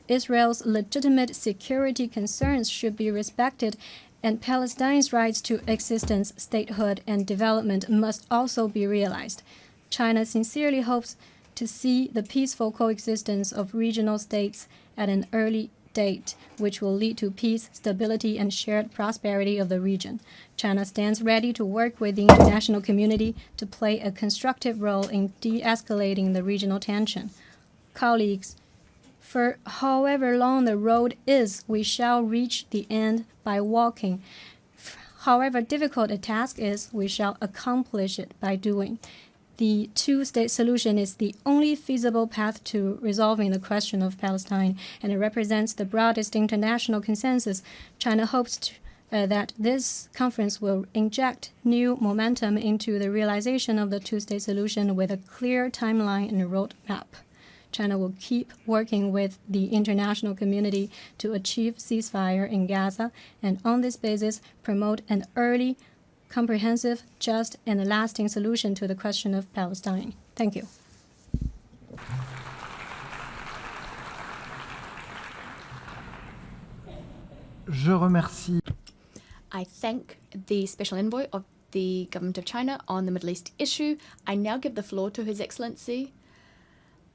Israel's legitimate security concerns should be respected, and Palestine's rights to existence, statehood, and development must also be realized. China sincerely hopes to see the peaceful coexistence of regional states at an early date, which will lead to peace, stability, and shared prosperity of the region. China stands ready to work with the international community to play a constructive role in de-escalating the regional tension. Colleagues, for however long the road is, we shall reach the end by walking. However difficult a task is, we shall accomplish it by doing. The two-state solution is the only feasible path to resolving the question of Palestine, and it represents the broadest international consensus. China hopes that this conference will inject new momentum into the realization of the two-state solution with a clear timeline and a roadmap. China will keep working with the international community to achieve ceasefire in Gaza, and on this basis promote an early, comprehensive, just, and lasting solution to the question of Palestine. Thank you. Je remercie. I thank the Special Envoy of the Government of China on the Middle East issue. I now give the floor to His Excellency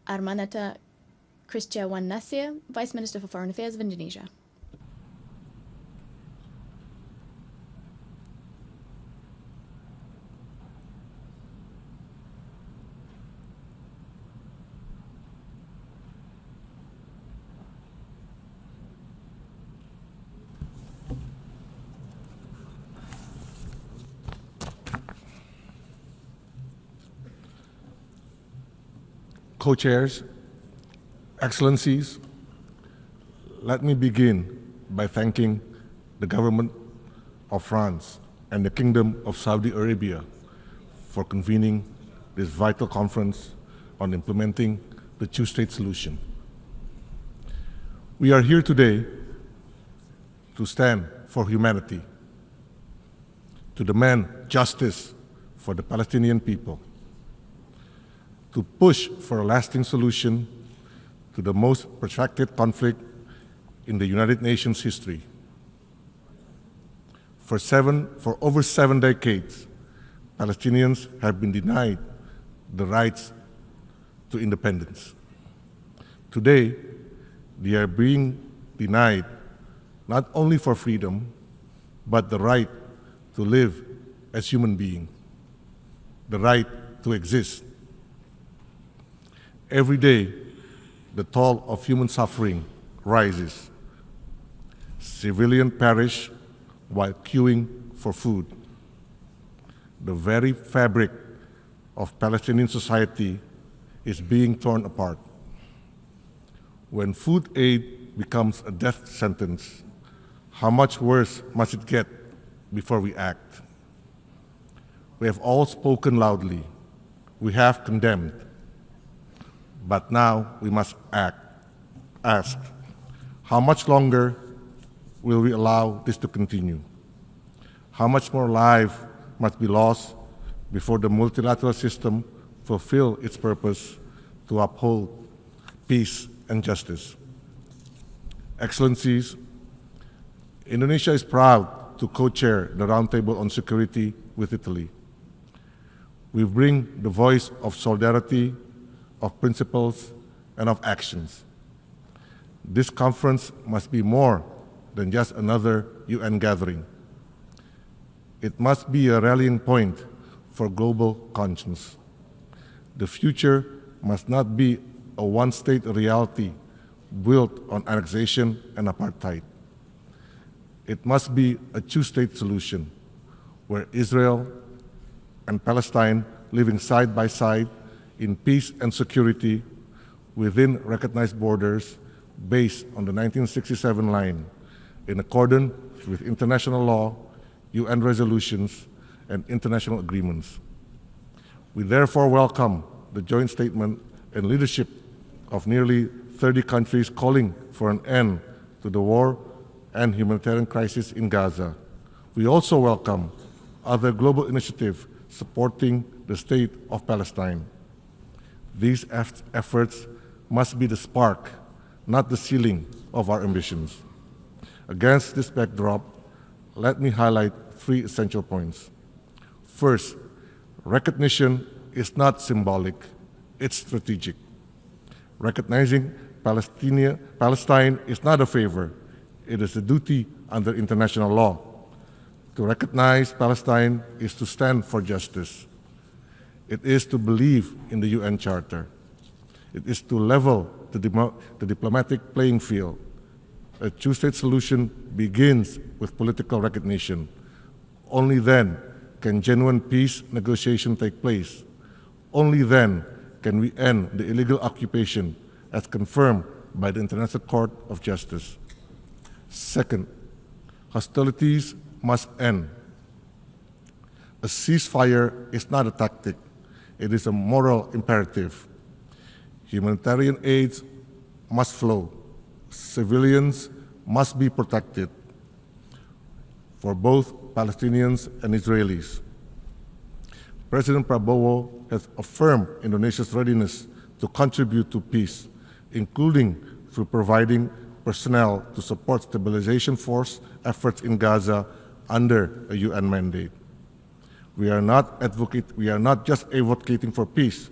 Armanata Christiawan Nasir, Vice Minister for Foreign Affairs of Indonesia. Co-chairs, Excellencies, let me begin by thanking the government of France and the Kingdom of Saudi Arabia for convening this vital conference on implementing the two-state solution. We are here today to stand for humanity, to demand justice for the Palestinian people, to push for a lasting solution to the most protracted conflict in the United Nations history. For over 7 decades, Palestinians have been denied the rights to independence. Today, they are being denied not only for freedom, but the right to live as human beings, the right to exist. Every day, the toll of human suffering rises. Civilians perish while queuing for food. The very fabric of Palestinian society is being torn apart. When food aid becomes a death sentence, how much worse must it get before we act? We have all spoken loudly. We have condemned. But now we must ask, how much longer will we allow this to continue? How much more life must be lost before the multilateral system fulfill its purpose to uphold peace and justice? Excellencies, Indonesia is proud to co-chair the Roundtable on Security with Italy. We bring the voice of solidarity, of principles, and of actions. This conference must be more than just another UN gathering. It must be a rallying point for global conscience. The future must not be a one-state reality built on annexation and apartheid. It must be a two-state solution where Israel and Palestine living side by side in peace and security within recognized borders based on the 1967 line, in accordance with international law, UN resolutions, and international agreements. We therefore welcome the joint statement and leadership of nearly 30 countries calling for an end to the war and humanitarian crisis in Gaza. We also welcome other global initiatives supporting the state of Palestine. These efforts must be the spark, not the ceiling of our ambitions. Against this backdrop, let me highlight 3 essential points. First, recognition is not symbolic, it's strategic. Recognizing Palestine is not a favor, it is a duty under international law. To recognize Palestine is to stand for justice. It is to believe in the UN Charter. It is to level the diplomatic playing field. A two-state solution begins with political recognition. Only then can genuine peace negotiation take place. Only then can we end the illegal occupation as confirmed by the International Court of Justice. Second, hostilities must end. A ceasefire is not a tactic, it is a moral imperative. Humanitarian aid must flow. Civilians must be protected for both Palestinians and Israelis. President Prabowo has affirmed Indonesia's readiness to contribute to peace, including through providing personnel to support stabilization force efforts in Gaza under a UN mandate. We are not just advocating for peace,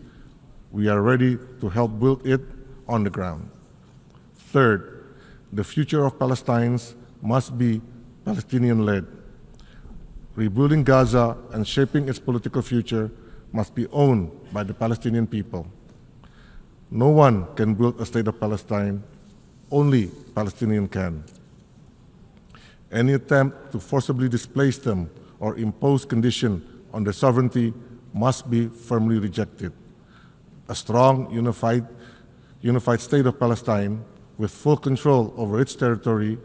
we are ready to help build it on the ground. Third, the future of Palestine must be Palestinian-led. Rebuilding Gaza and shaping its political future must be owned by the Palestinian people. No one can build a state of Palestine, only Palestinians can. Any attempt to forcibly displace them or impose conditions on their sovereignty must be firmly rejected. A strong, unified state of Palestine with full control over its territory,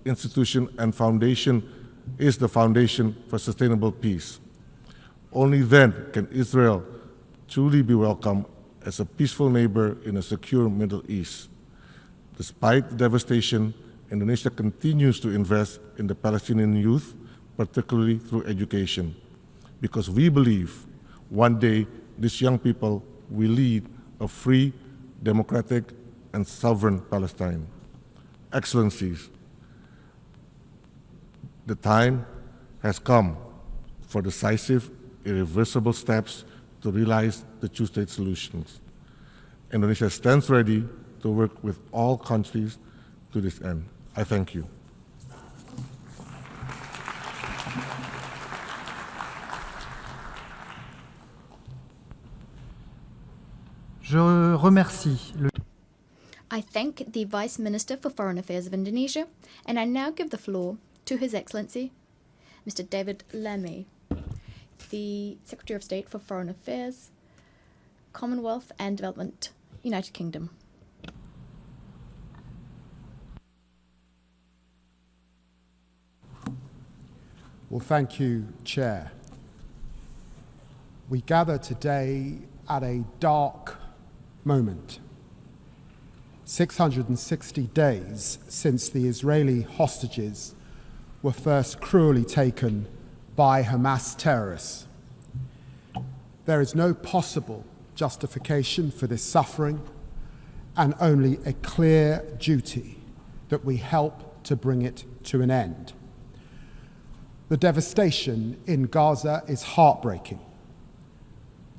institution, and foundation is the foundation for sustainable peace. Only then can Israel truly be welcomed as a peaceful neighbor in a secure Middle East. Despite the devastation, Indonesia continues to invest in the Palestinian youth, particularly through education, because we believe one day these young people will lead a free, democratic, and sovereign Palestine. Excellencies, the time has come for decisive, irreversible steps to realize the two-state solutions. Indonesia stands ready to work with all countries to this end. I thank you. Je remercie le I thank the Vice Minister for Foreign Affairs of Indonesia, and I now give the floor to His Excellency, Mr. David Lammy, the Secretary of State for Foreign Affairs, Commonwealth and Development, United Kingdom. Well, thank you, Chair. We gather today at a dark moment. 660 days since the Israeli hostages were first cruelly taken by Hamas terrorists. There is no possible justification for this suffering and only a clear duty that we help to bring it to an end. The devastation in Gaza is heartbreaking.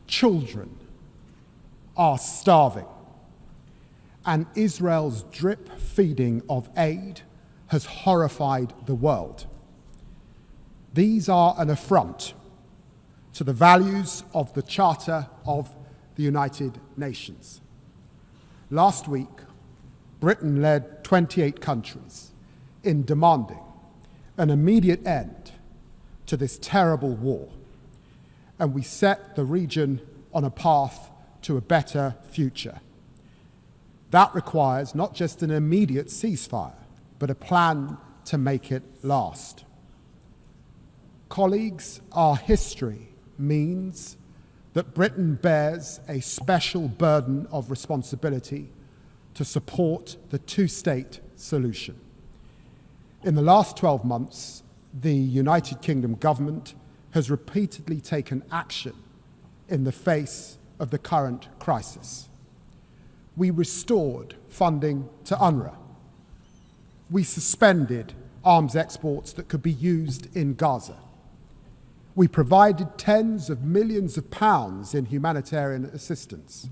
Children are starving, and Israel's drip feeding of aid has horrified the world. These are an affront to the values of the Charter of the United Nations. Last week, Britain led 28 countries in demanding an immediate end to this terrible war, and we set the region on a path to a better future. That requires not just an immediate ceasefire, but a plan to make it last. Colleagues, our history means that Britain bears a special burden of responsibility to support the two-state solution. In the last 12 months, the United Kingdom government has repeatedly taken action in the face of the current crisis. We restored funding to UNRWA. We suspended arms exports that could be used in Gaza. We provided tens of millions of pounds in humanitarian assistance.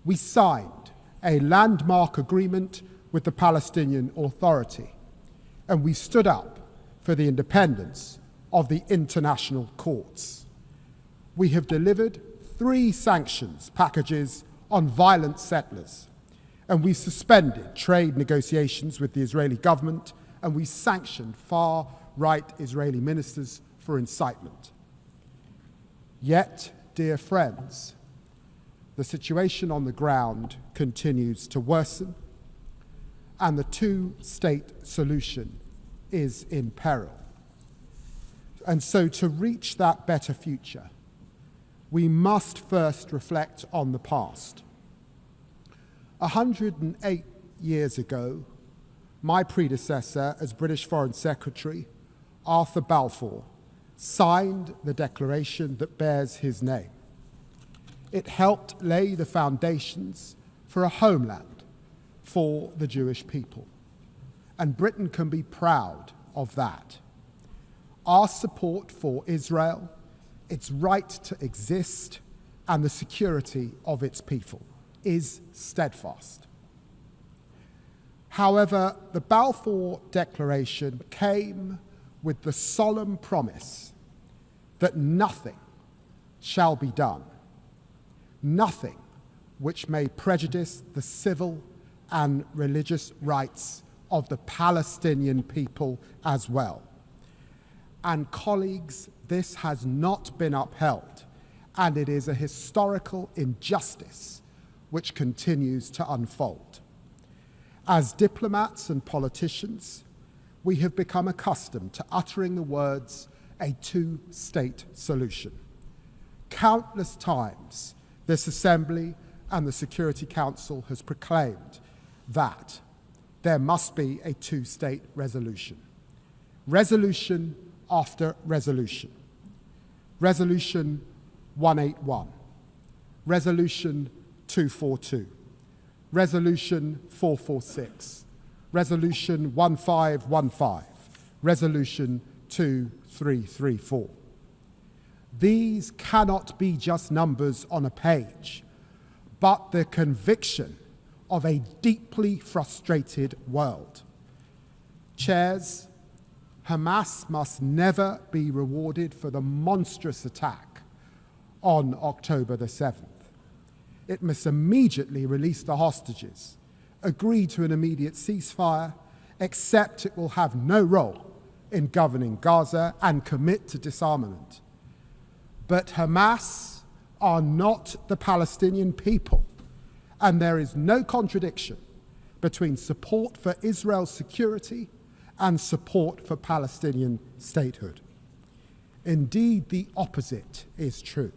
We signed a landmark agreement with the Palestinian Authority, and we stood up for the independence of the international courts. We have delivered 3 sanctions packages on violent settlers, and we suspended trade negotiations with the Israeli government, and we sanctioned far-right Israeli ministers for incitement. Yet, dear friends, the situation on the ground continues to worsen, and the two-state solution is in peril. And so to reach that better future, we must first reflect on the past. 108 years ago, my predecessor as British Foreign Secretary, Arthur Balfour, signed the declaration that bears his name. It helped lay the foundations for a homeland for the Jewish people. And Britain can be proud of that. Our support for Israel, its right to exist, and the security of its people is steadfast. However, the Balfour Declaration came with the solemn promise that nothing shall be done, nothing which may prejudice the civil and religious rights of the Palestinian people as well. And colleagues, this has not been upheld, and it is a historical injustice which continues to unfold. As diplomats and politicians, we have become accustomed to uttering the words, a two-state solution. Countless times, this Assembly and the Security Council has proclaimed that there must be a two-state resolution. Resolution after resolution. Resolution 181, Resolution 242, Resolution 446, Resolution 1515, Resolution 2334. These cannot be just numbers on a page, but the conviction of a deeply frustrated world. Chairs, Hamas must never be rewarded for the monstrous attack on October the 7th. It must immediately release the hostages, agree to an immediate ceasefire, accept it will have no role in governing Gaza, and commit to disarmament. But Hamas are not the Palestinian people, and there is no contradiction between support for Israel's security and support for Palestinian statehood. Indeed, the opposite is true.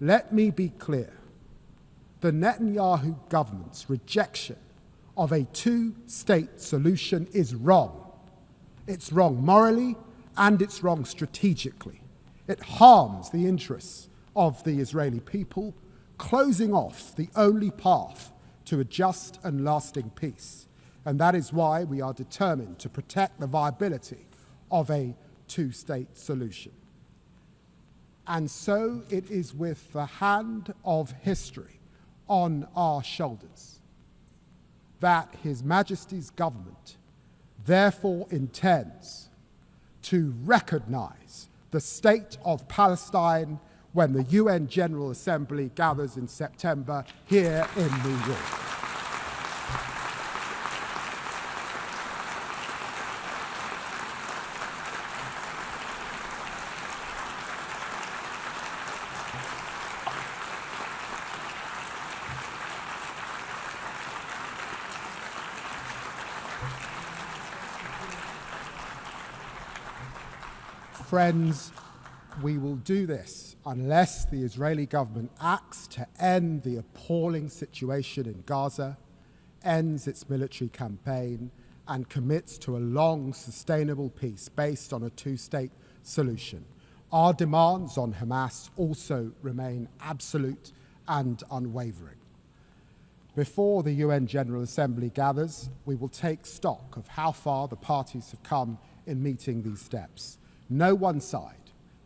Let me be clear. The Netanyahu government's rejection of a two-state solution is wrong. It's wrong morally and it's wrong strategically. It harms the interests of the Israeli people, closing off the only path to a just and lasting peace. And that is why we are determined to protect the viability of a two-state solution. And so it is with the hand of history on our shoulders that His Majesty's government therefore intends to recognize the state of Palestine when the UN General Assembly gathers in September here in New York. Friends, we will do this unless the Israeli government acts to end the appalling situation in Gaza, ends its military campaign, and commits to a long, sustainable peace based on a two-state solution. Our demands on Hamas also remain absolute and unwavering. Before the UN General Assembly gathers, we will take stock of how far the parties have come in meeting these steps. No one side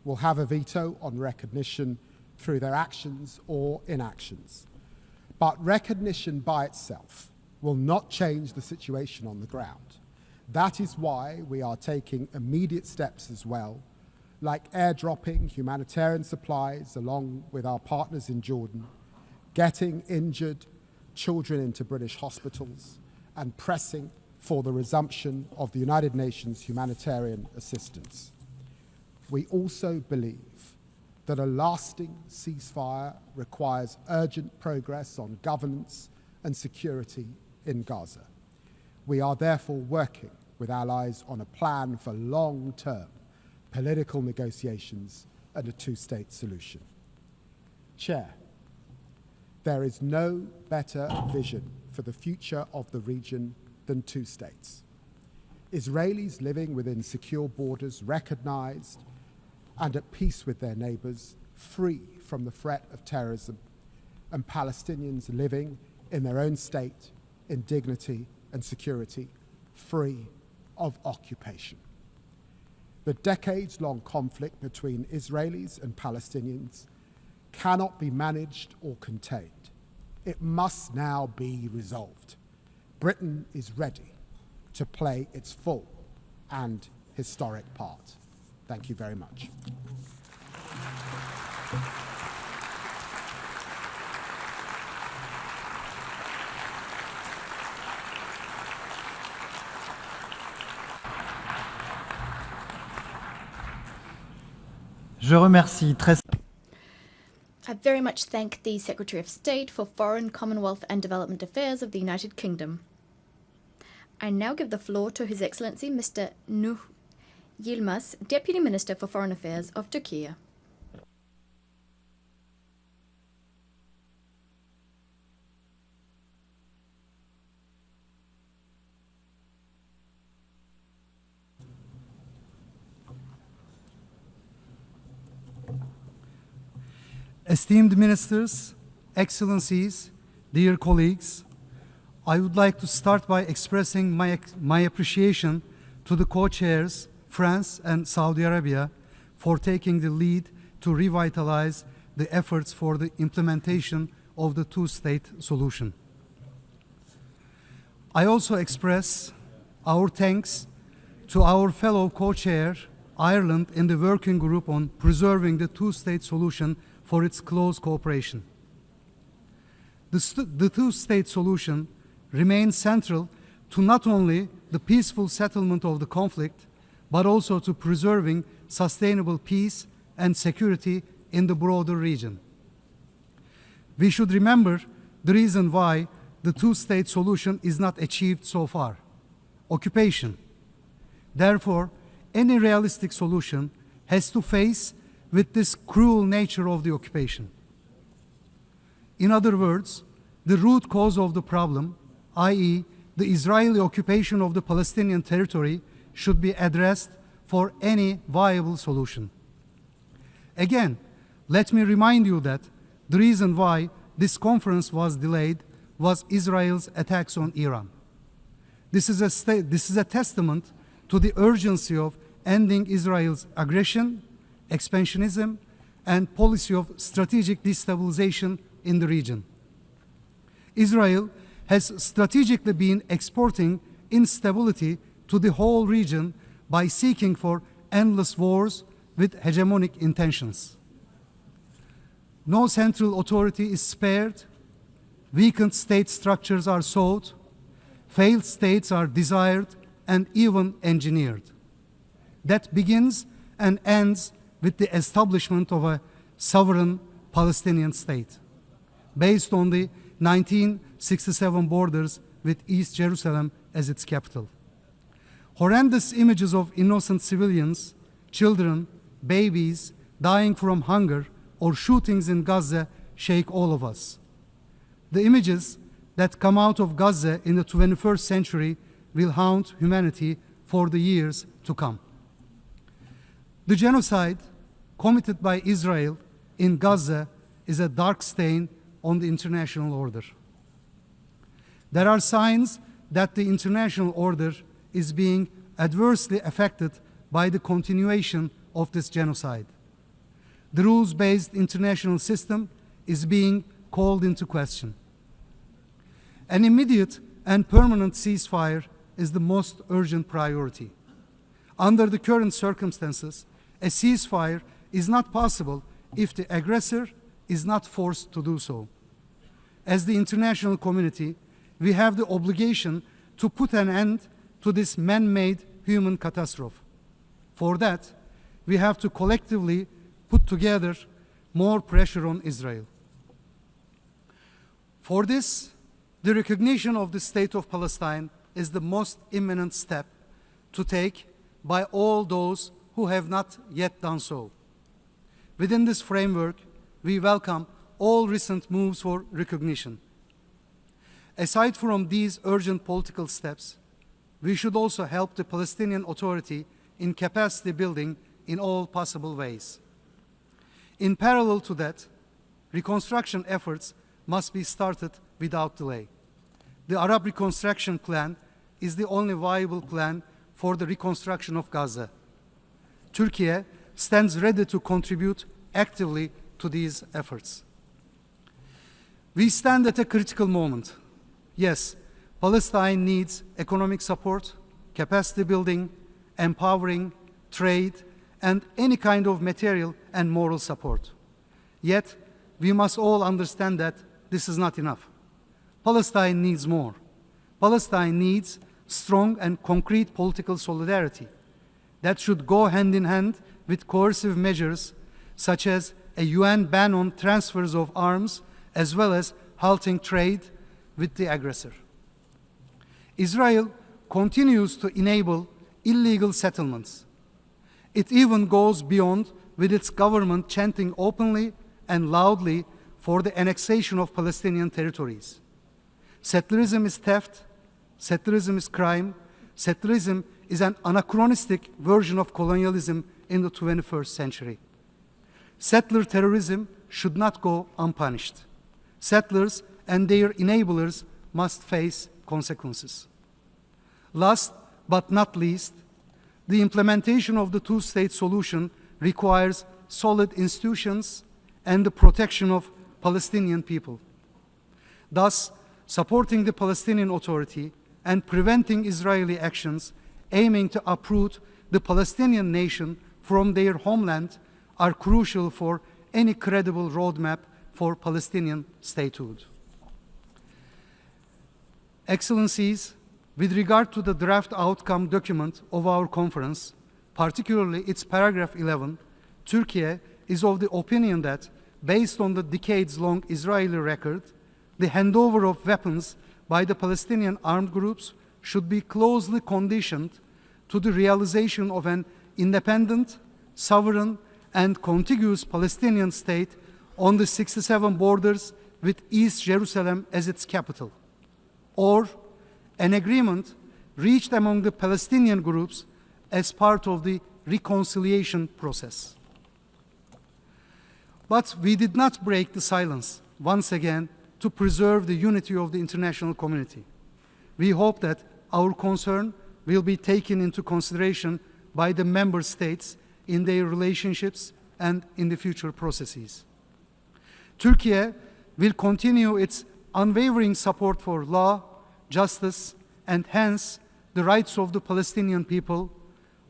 will have a veto on recognition through their actions or inactions. But recognition by itself will not change the situation on the ground. That is why we are taking immediate steps as well, like airdropping humanitarian supplies along with our partners in Jordan, getting injured children into British hospitals, and pressing for the resumption of the United Nations humanitarian assistance. We also believe that a lasting ceasefire requires urgent progress on governance and security in Gaza. We are therefore working with allies on a plan for long-term political negotiations and a two-state solution. Chair, there is no better vision for the future of the region than two states. Israelis living within secure borders, recognized and at peace with their neighbors, free from the threat of terrorism, and Palestinians living in their own state in dignity and security, free of occupation. The decades-long conflict between Israelis and Palestinians cannot be managed or contained. It must now be resolved. Britain is ready to play its full and historic part. Thank you very much. Je remercie très... I very much thank the Secretary of State for Foreign, Commonwealth and Development Affairs of the United Kingdom. I now give the floor to His Excellency Mr. Nuh Yilmaz, Deputy Minister for Foreign Affairs of Turkey. Esteemed ministers, excellencies, dear colleagues, I would like to start by expressing my appreciation to the co-chairs, France and Saudi Arabia, for taking the lead to revitalize the efforts for the implementation of the two-state solution. I also express our thanks to our fellow co-chair, Ireland, in the working group on preserving the two-state solution for its close cooperation. The two-state solution remains central to not only the peaceful settlement of the conflict, but also to preserving sustainable peace and security in the broader region. We should remember the reason why the two-state solution is not achieved so far: occupation. Therefore, any realistic solution has to face with this cruel nature of the occupation. In other words, the root cause of the problem, i.e., the Israeli occupation of the Palestinian territory, should be addressed for any viable solution. Again, let me remind you that the reason why this conference was delayed was Israel's attacks on Iran. This is a testament to the urgency of ending Israel's aggression, expansionism, and policy of strategic destabilization in the region. Israel has strategically been exporting instability to the whole region by seeking for endless wars with hegemonic intentions. No central authority is spared, weakened state structures are sought, failed states are desired and even engineered. That begins and ends with the establishment of a sovereign Palestinian state, based on the 1967 borders with East Jerusalem as its capital. Horrendous images of innocent civilians, children, babies dying from hunger or shootings in Gaza shake all of us. The images that come out of Gaza in the 21st century will haunt humanity for the years to come. The genocide committed by Israel in Gaza is a dark stain on the international order. There are signs that the international order is being adversely affected by the continuation of this genocide. The rules-based international system is being called into question. An immediate and permanent ceasefire is the most urgent priority. Under the current circumstances, a ceasefire is not possible if the aggressor is not forced to do so. As the international community, we have the obligation to put an end to this man-made human catastrophe. For that, we have to collectively put together more pressure on Israel. For this, the recognition of the state of Palestine is the most imminent step to take by all those who have not yet done so. Within this framework, we welcome all recent moves for recognition. Aside from these urgent political steps, we should also help the Palestinian Authority in capacity building in all possible ways. In parallel to that, reconstruction efforts must be started without delay. The Arab Reconstruction Plan is the only viable plan for the reconstruction of Gaza. Turkey stands ready to contribute actively to these efforts. We stand at a critical moment. Yes, Palestine needs economic support, capacity building, empowering, trade, and any kind of material and moral support. Yet, we must all understand that this is not enough. Palestine needs more. Palestine needs strong and concrete political solidarity that should go hand in hand with coercive measures such as a UN ban on transfers of arms, as well as halting trade with the aggressor. Israel continues to enable illegal settlements. It even goes beyond, with its government chanting openly and loudly for the annexation of Palestinian territories. Settlerism is theft, settlerism is crime, settlerism is an anachronistic version of colonialism in the 21st century. Settler terrorism should not go unpunished. Settlers and their enablers must face consequences. Last but not least, the implementation of the two-state solution requires solid institutions and the protection of Palestinian people. Thus, supporting the Palestinian Authority and preventing Israeli actions aiming to uproot the Palestinian nation from their homeland are crucial for any credible roadmap for Palestinian statehood. Excellencies, with regard to the draft outcome document of our conference, particularly its paragraph 11, Turkey is of the opinion that, based on the decades-long Israeli record, the handover of weapons by the Palestinian armed groups should be closely conditioned to the realization of an independent, sovereign, and contiguous Palestinian state on the 67 borders with East Jerusalem as its capital, or an agreement reached among the Palestinian groups as part of the reconciliation process. But we did not break the silence, once again, to preserve the unity of the international community. We hope that our concern will be taken into consideration by the member states in their relationships and in the future processes. Turkey will continue its unwavering support for law, justice, and hence the rights of the Palestinian people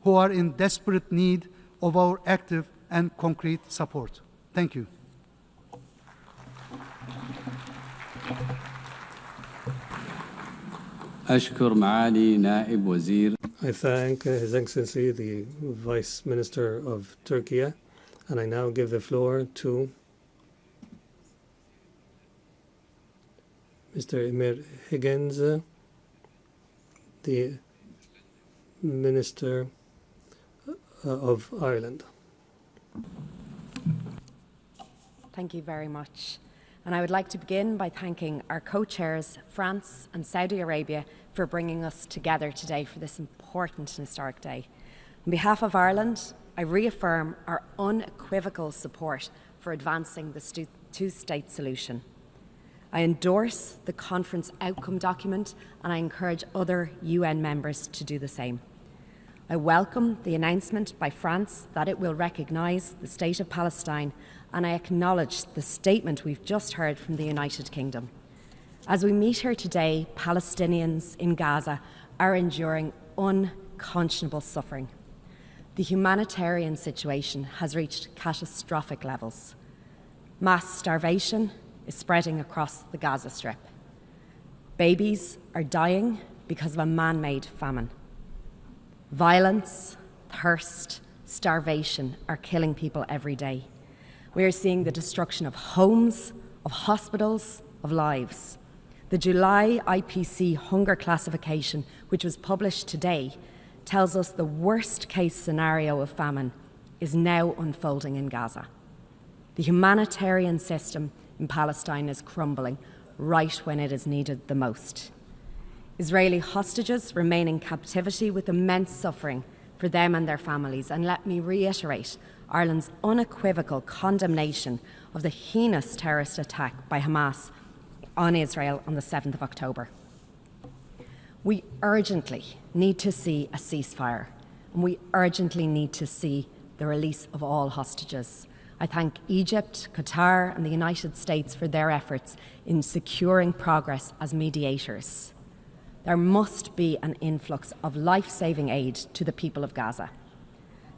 who are in desperate need of our active and concrete support. Thank you. أشكر معالي نائب وزير. I thank His Excellency the Vice Minister of Turkey, and I now give the floor to Mr. Emir Higgins, the Minister of Ireland. Thank you very much. And I would like to begin by thanking our co-chairs, France and Saudi Arabia, for bringing us together today for this important and historic day. On behalf of Ireland, I reaffirm our unequivocal support for advancing the two-state solution. I endorse the conference outcome document, and I encourage other UN members to do the same. I welcome the announcement by France that it will recognise the State of Palestine, and I acknowledge the statement we've just heard from the United Kingdom. As we meet here today, Palestinians in Gaza are enduring unconscionable suffering. The humanitarian situation has reached catastrophic levels. Mass starvation is spreading across the Gaza Strip. Babies are dying because of a man-made famine. Violence, thirst, starvation are killing people every day. We are seeing the destruction of homes, of hospitals, of lives. The July IPC hunger classification, which was published today, tells us the worst-case scenario of famine is now unfolding in Gaza. The humanitarian system in Palestine is crumbling right when it is needed the most. Israeli hostages remain in captivity with immense suffering for them and their families. And let me reiterate Ireland's unequivocal condemnation of the heinous terrorist attack by Hamas on Israel on the 7th of October. We urgently need to see a ceasefire, and we urgently need to see the release of all hostages. I thank Egypt, Qatar, and the United States for their efforts in securing progress as mediators. There must be an influx of life-saving aid to the people of Gaza.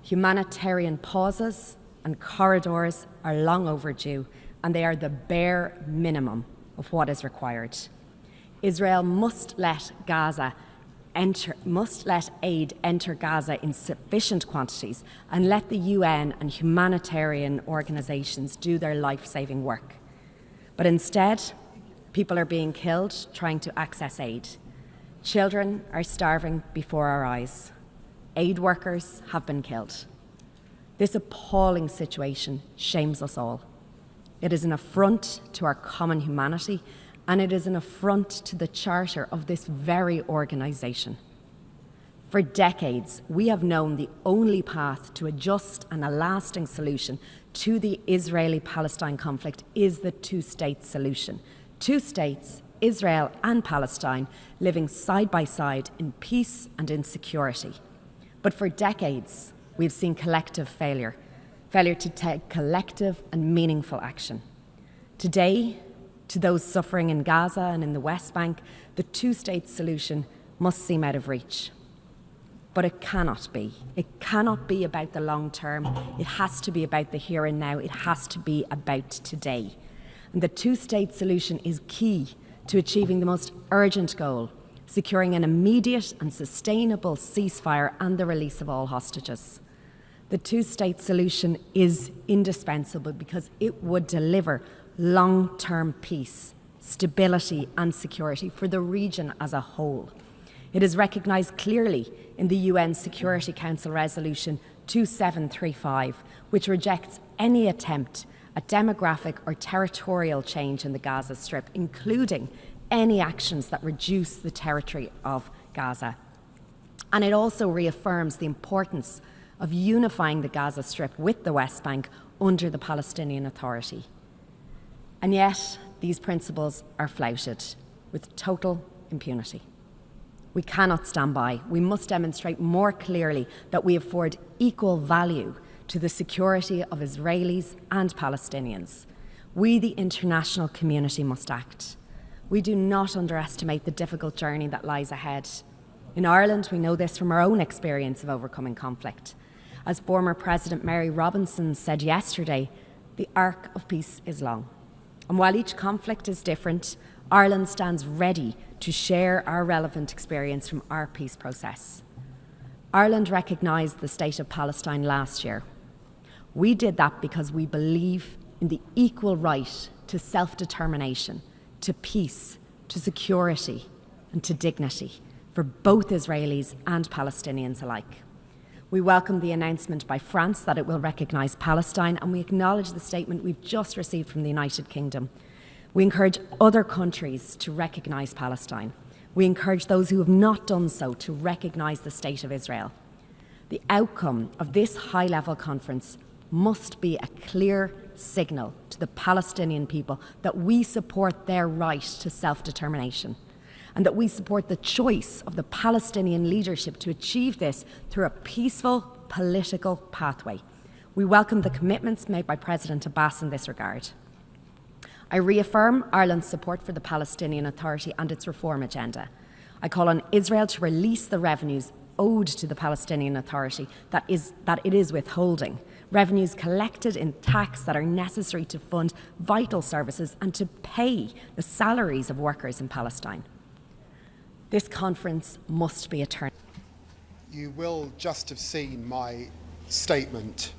Humanitarian pauses and corridors are long overdue, and they are the bare minimum of what is required. Israel must let aid enter Gaza in sufficient quantities and let the UN and humanitarian organisations do their life-saving work. But instead, people are being killed trying to access aid. Children are starving before our eyes. Aid workers have been killed. This appalling situation shames us all. It is an affront to our common humanity, and it is an affront to the charter of this very organisation. For decades, we have known the only path to a just and a lasting solution to the Israeli-Palestine conflict is the two-state solution. Two states, Israel and Palestine, living side by side in peace and in security. But for decades, we've seen collective failure to take collective and meaningful action. Today, to those suffering in Gaza and in the West Bank, the two-state solution must seem out of reach. But it cannot be. It cannot be about the long term. It has to be about the here and now. It has to be about today. And the two-state solution is key to achieving the most urgent goal, securing an immediate and sustainable ceasefire and the release of all hostages. The two-state solution is indispensable because it would deliver long-term peace, stability and security for the region as a whole. It is recognised clearly in the UN Security Council Resolution 2735, which rejects any attempt at demographic or territorial change in the Gaza Strip, including any actions that reduce the territory of Gaza. And it also reaffirms the importance of unifying the Gaza Strip with the West Bank under the Palestinian Authority. And yet, these principles are flouted with total impunity. We cannot stand by. We must demonstrate more clearly that we afford equal value to the security of Israelis and Palestinians. We, the international community, must act. We do not underestimate the difficult journey that lies ahead. In Ireland, we know this from our own experience of overcoming conflict. As former President Mary Robinson said yesterday, the arc of peace is long. And while each conflict is different, Ireland stands ready to share our relevant experience from our peace process. Ireland recognised the state of Palestine last year. We did that because we believe in the equal right to self-determination, to peace, to security, and to dignity for both Israelis and Palestinians alike. We welcome the announcement by France that it will recognise Palestine, and we acknowledge the statement we've just received from the United Kingdom. We encourage other countries to recognise Palestine. We encourage those who have not done so to recognise the State of Israel. The outcome of this high-level conference must be a clear signal to the Palestinian people that we support their right to self-determination and that we support the choice of the Palestinian leadership to achieve this through a peaceful political pathway. We welcome the commitments made by President Abbas in this regard. I reaffirm Ireland's support for the Palestinian Authority and its reform agenda. I call on Israel to release the revenues owed to the Palestinian Authority that it is withholding, revenues collected in tax that are necessary to fund vital services and to pay the salaries of workers in Palestine. This conference must be a turn. You will just have seen my statement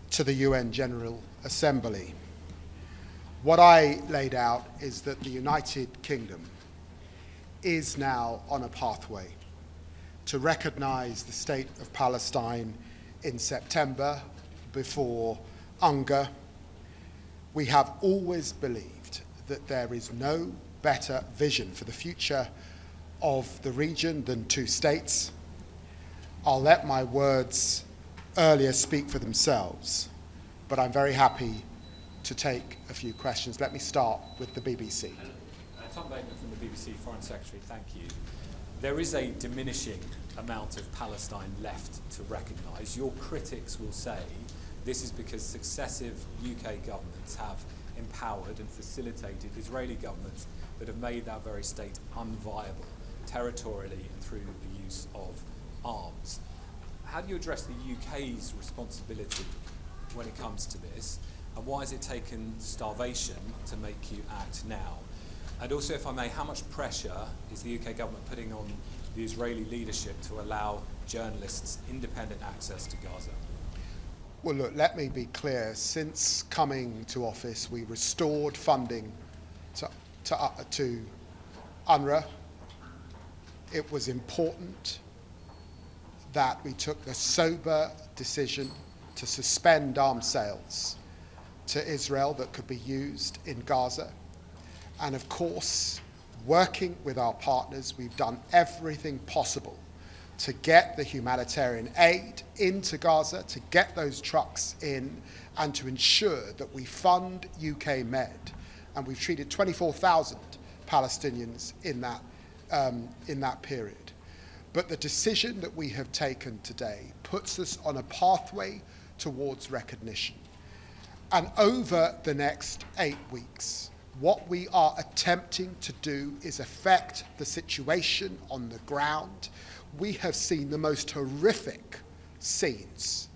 to the UN General Assembly. What I laid out is that the United Kingdom is now on a pathway to recognize the state of Palestine in September before UNGA. We have always believed that there is no better vision for the future of the region than two states. I'll let my words earlier speak for themselves, but I'm very happy to take a few questions. Let me start with the BBC. Tom Bateman from the BBC, Foreign Secretary, thank you. There is a diminishing amount of Palestine left to recognise. Your critics will say this is because successive UK governments have empowered and facilitated Israeli governments that have made that very state unviable territorially and through the use of arms. How do you address the UK's responsibility when it comes to this? And why has it taken starvation to make you act now? And also, if I may, how much pressure is the UK government putting on the Israeli leadership to allow journalists independent access to Gaza? Well, look, let me be clear. Since coming to office, we restored funding to UNRWA. It was important that we took a sober decision to suspend arms sales to Israel that could be used in Gaza. And of course, working with our partners, we've done everything possible to get the humanitarian aid into Gaza, to get those trucks in, and to ensure that we fund UK Med. And we've treated 24,000 Palestinians in that period. But the decision that we have taken today puts us on a pathway towards recognition. And over the next 8 weeks, what we are attempting to do is affect the situation on the ground. We have seen the most horrific scenes.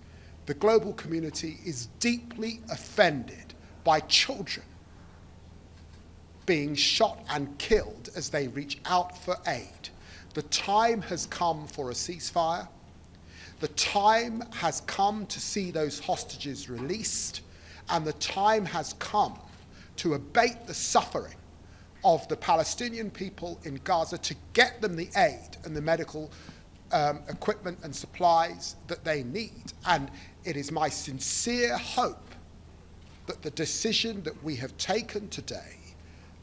The global community is deeply offended by children being shot and killed as they reach out for aid. The time has come for a ceasefire. The time has come to see those hostages released, and the time has come to abate the suffering of the Palestinian people in Gaza, to get them the aid and the medical equipment and supplies that they need. And it is my sincere hope that the decision that we have taken today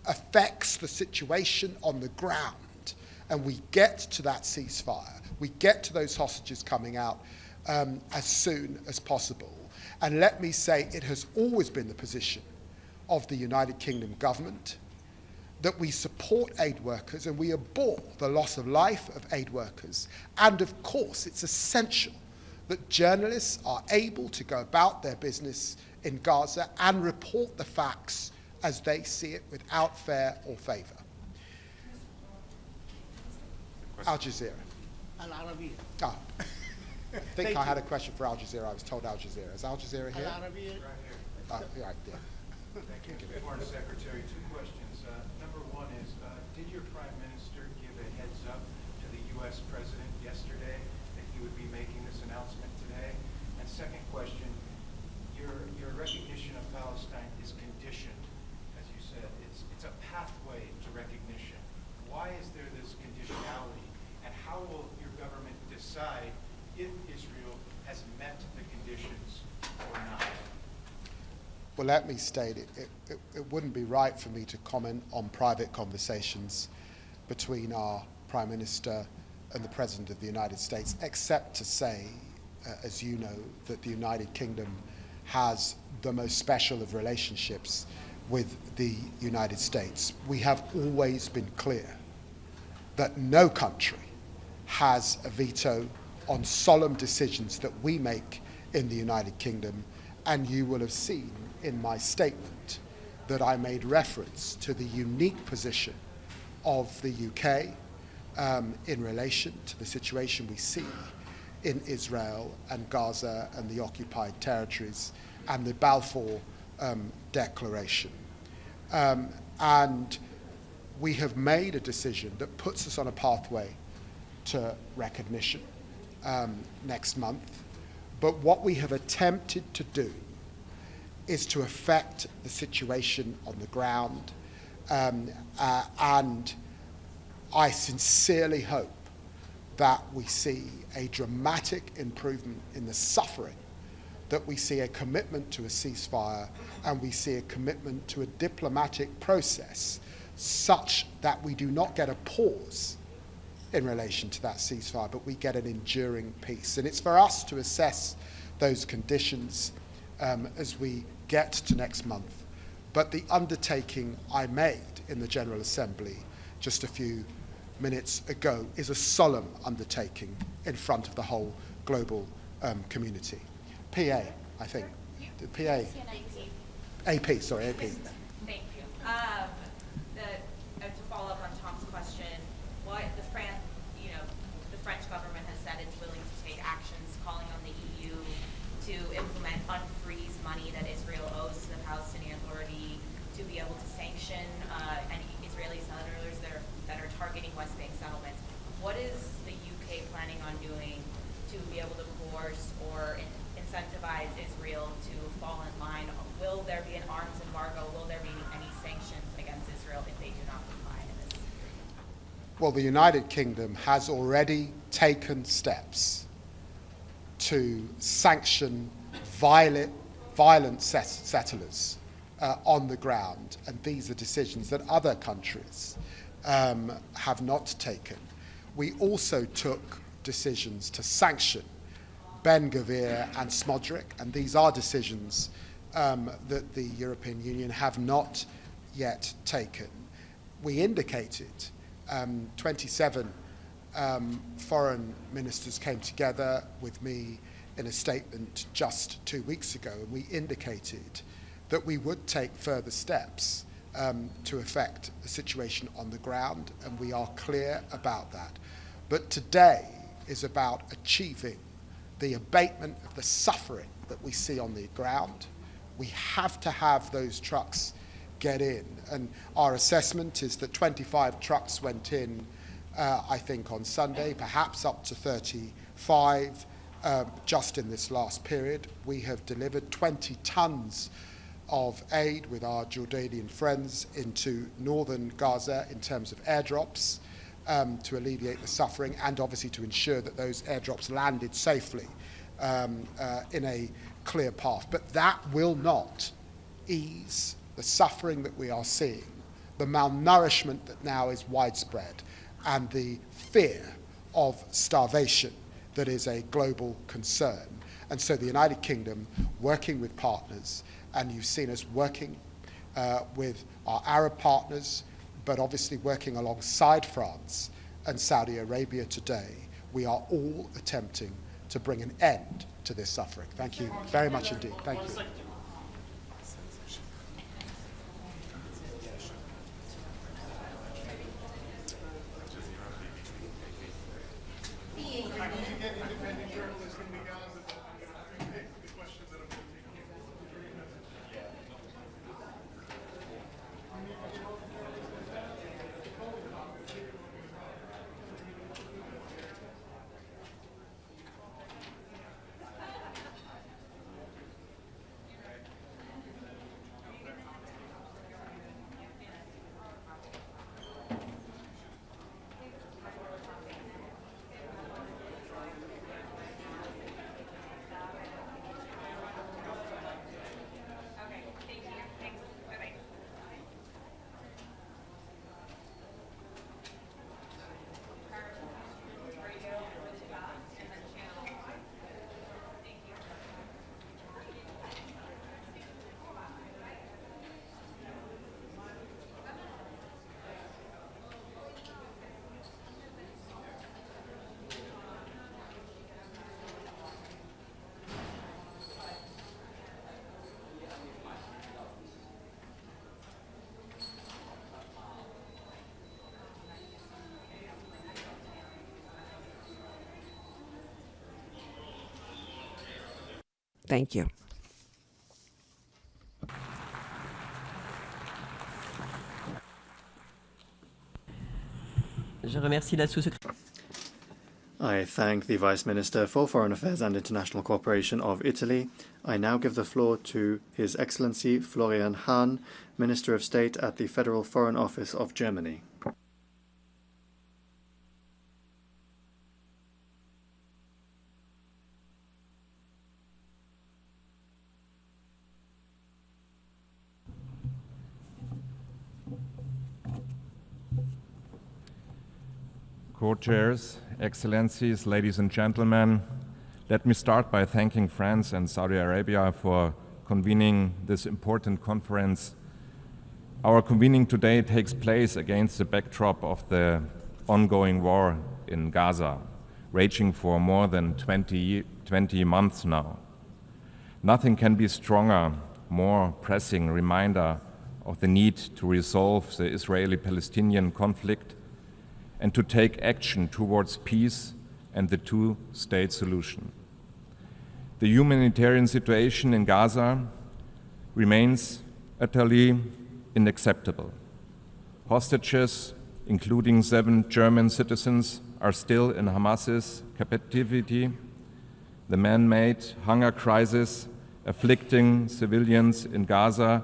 affects the situation on the ground, and we get to that ceasefire, we get to those hostages coming out as soon as possible. And let me say, it has always been the position of the United Kingdom government that we support aid workers, and we abhor the loss of life of aid workers. And of course, it's essential that journalists are able to go about their business in Gaza and report the facts as they see it without fear or favour. Al Jazeera. Al-Arabiya. Oh. I think I had a question for Al Jazeera. I was told Al Jazeera. Is Al Jazeera here? Al-Arabiya. Right here. Yeah. Thank you, Foreign Secretary. Two questions. Number one is, did your Prime Minister give a heads up to the U.S. President yesterday that he would be making this announcement today? And second question, your recognition of Palestine is conditioned, as you said. It's a pathway to recognition. Why is there this conditionality, and how will your government decide if Israel has met the conditions or not? Well, let me state it wouldn't be right for me to comment on private conversations between our Prime Minister and the President of the United States, except to say, as you know, that the United Kingdom has the most special of relationships with the United States. We have always been clear that no country has a veto on solemn decisions that we make in the United Kingdom, and you will have seen in my statement that I made reference to the unique position of the UK in relation to the situation we see in Israel and Gaza and the occupied territories and the Balfour Declaration. And we have made a decision that puts us on a pathway to recognition next month. But what we have attempted to do is to affect the situation on the ground. And I sincerely hope that we see a dramatic improvement in the suffering, that we see a commitment to a ceasefire, and we see a commitment to a diplomatic process such that we do not get a pause in relation to that ceasefire, but we get an enduring peace. And it's for us to assess those conditions as we get to next month. But the undertaking I made in the General Assembly just a few minutes ago is a solemn undertaking in front of the whole global community. PA, I think. The PA. AP, sorry, AP. Thank you. To follow up on Tom's question, what the French government has said it's willing to take actions, calling on the EU to implement unfreeze money that Israel owes to the Palestinian Authority, to be able to sanction any Israeli settlers that are targeting West Bank settlements. What is the UK planning on doing to be able to coerce or incentivize Israel to fall in line? Will there be an arms embargo? Will there be any sanctions against Israel if they do not comply in this? Well, the United Kingdom has already taken steps to sanction violent settlers on the ground, and these are decisions that other countries have not taken. We also took decisions to sanction Ben Gvir and Smodrik, and these are decisions that the European Union have not yet taken. We indicated 27 foreign ministers came together with me in a statement just 2 weeks ago, and we indicated that we would take further steps to affect the situation on the ground, and we are clear about that. But today is about achieving the abatement of the suffering that we see on the ground. We have to have those trucks get in, and our assessment is that 25 trucks went in, I think, on Sunday, perhaps up to 35 just in this last period. We have delivered 20 tons of aid with our Jordanian friends into northern Gaza in terms of airdrops to alleviate the suffering, and obviously to ensure that those airdrops landed safely in a clear path. But that will not ease the suffering that we are seeing, the malnourishment that now is widespread, and the fear of starvation that is a global concern. And so the United Kingdom, working with partners, and you've seen us working with our Arab partners, but obviously working alongside France and Saudi Arabia today, we are all attempting to bring an end to this suffering. Thank you very much indeed. Thank you. Thank you. I thank the Vice Minister for Foreign Affairs and International Cooperation of Italy. I now give the floor to His Excellency Florian Hahn, Minister of State at the Federal Foreign Office of Germany. Co-chairs, Excellencies, ladies and gentlemen, let me start by thanking France and Saudi Arabia for convening this important conference. Our convening today takes place against the backdrop of the ongoing war in Gaza, raging for more than 20 months now. Nothing can be stronger, more pressing reminder of the need to resolve the Israeli-Palestinian conflict and to take action towards peace and the two-state solution. The humanitarian situation in Gaza remains utterly unacceptable. Hostages, including 7 German citizens, are still in Hamas's captivity. The man-made hunger crisis afflicting civilians in Gaza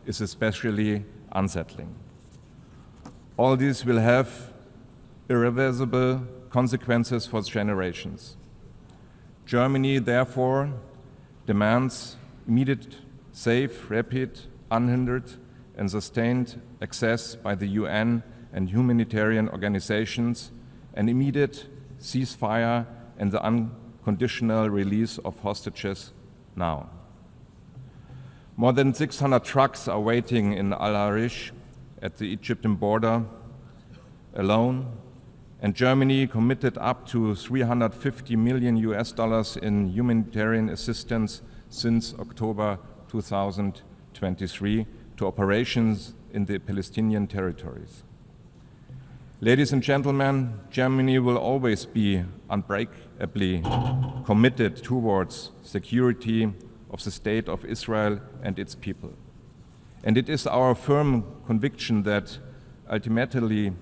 is especially unsettling. All this will have irreversible consequences for generations. Germany, therefore, demands immediate, safe, rapid, unhindered, and sustained access by the UN and humanitarian organizations, an immediate ceasefire, and the unconditional release of hostages now. More than 600 trucks are waiting in Al-Arish at the Egyptian border alone, and Germany committed up to $350 million in humanitarian assistance since October 2023 to operations in the Palestinian territories. Ladies and gentlemen, Germany will always be unbreakably committed towards security of the State of Israel and its people. And it is our firm conviction that ultimately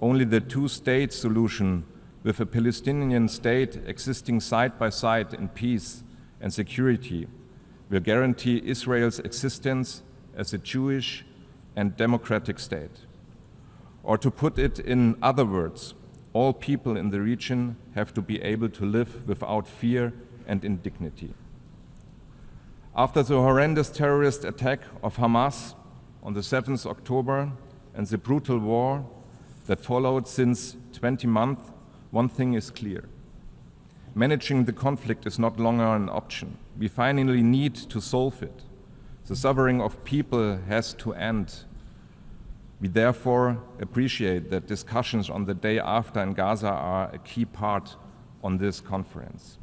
only the two-state solution with a Palestinian state existing side by side in peace and security will guarantee Israel's existence as a Jewish and democratic state. Or to put it in other words, all people in the region have to be able to live without fear and in dignity. After the horrendous terrorist attack of Hamas on the 7th October and the brutal war that followed since 20 months, one thing is clear. Managing the conflict is not longer an option. We finally need to solve it. The suffering of people has to end. We therefore appreciate that discussions on the day after in Gaza are a key part on this conference.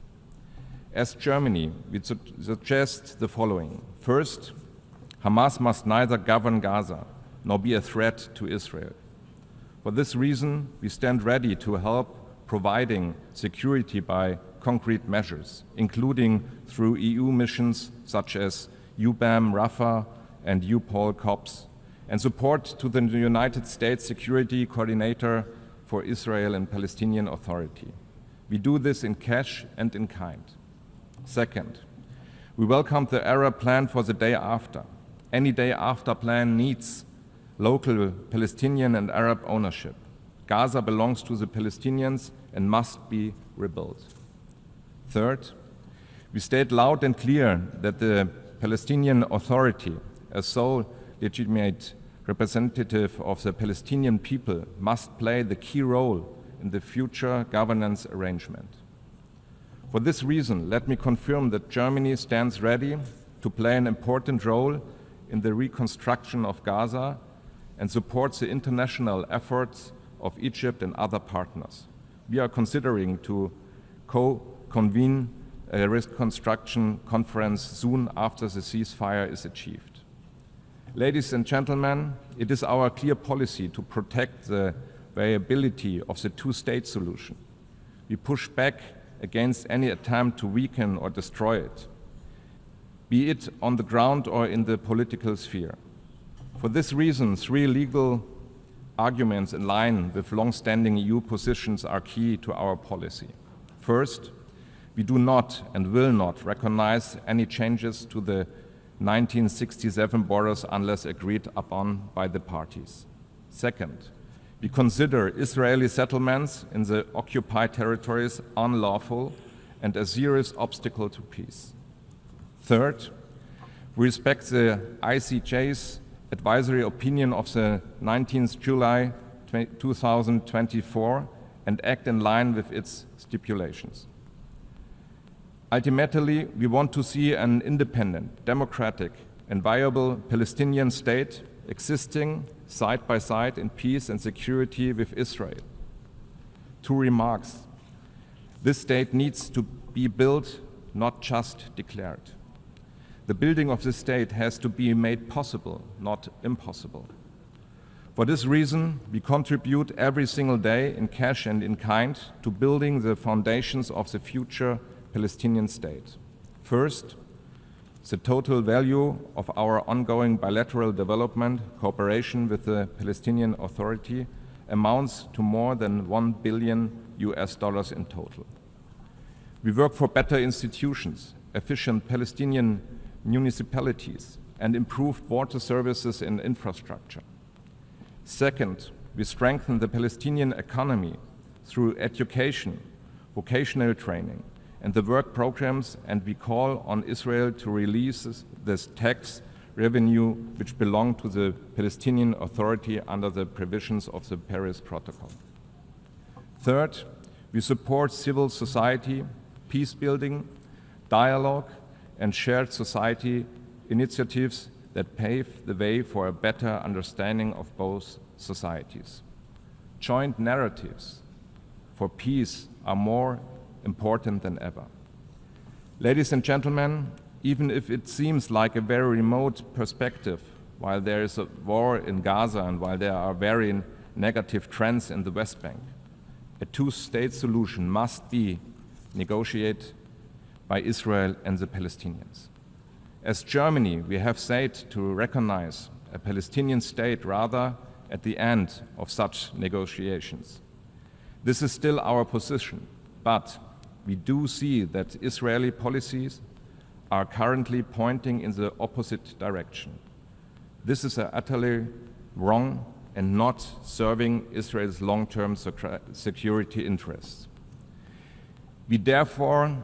As Germany, we suggest the following. First, Hamas must neither govern Gaza nor be a threat to Israel. For this reason, we stand ready to help providing security by concrete measures, including through EU missions such as UBAM, Rafah, and UPOL COPS, and support to the United States Security Coordinator for Israel and Palestinian Authority. We do this in cash and in kind. Second, we welcome the Arab plan for the day after. Any day after plan needs local Palestinian and Arab ownership. Gaza belongs to the Palestinians and must be rebuilt. Third, we state loud and clear that the Palestinian Authority, as sole legitimate representative of the Palestinian people, must play the key role in the future governance arrangement. For this reason, let me confirm that Germany stands ready to play an important role in the reconstruction of Gaza and supports the international efforts of Egypt and other partners. We are considering to co-convene a reconstruction conference soon after the ceasefire is achieved. Ladies and gentlemen, it is our clear policy to protect the viability of the two-state solution. We push back against any attempt to weaken or destroy it, be it on the ground or in the political sphere. For this reason, 3 legal arguments in line with long-standing EU positions are key to our policy. First, we do not and will not recognize any changes to the 1967 borders unless agreed upon by the parties. Second, we consider Israeli settlements in the occupied territories unlawful and a serious obstacle to peace. Third, we respect the ICJ's advisory opinion of the 19th July 2024 and act in line with its stipulations. Ultimately, we want to see an independent, democratic, and viable Palestinian state existing side by side in peace and security with Israel. 2 remarks. This state needs to be built, not just declared. The building of this state has to be made possible, not impossible. For this reason, we contribute every single day in cash and in kind to building the foundations of the future Palestinian state. First, the total value of our ongoing bilateral development cooperation with the Palestinian Authority amounts to more than $1 billion in total. We work for better institutions, efficient Palestinian municipalities, and improved water services and infrastructure. Second, we strengthen the Palestinian economy through education, vocational training, and the work programs, and we call on Israel to release this tax revenue which belong to the Palestinian Authority under the provisions of the Paris Protocol. Third, we support civil society, peace building, dialogue, and shared society initiatives that pave the way for a better understanding of both societies. Joint narratives for peace are more important than ever. Ladies and gentlemen, even if it seems like a very remote perspective, while there is a war in Gaza and while there are very negative trends in the West Bank, a two-state solution must be negotiated by Israel and the Palestinians. As Germany, we have said to recognize a Palestinian state rather at the end of such negotiations. This is still our position, but we do see that Israeli policies are currently pointing in the opposite direction. This is utterly wrong and not serving Israel's long-term security interests. We therefore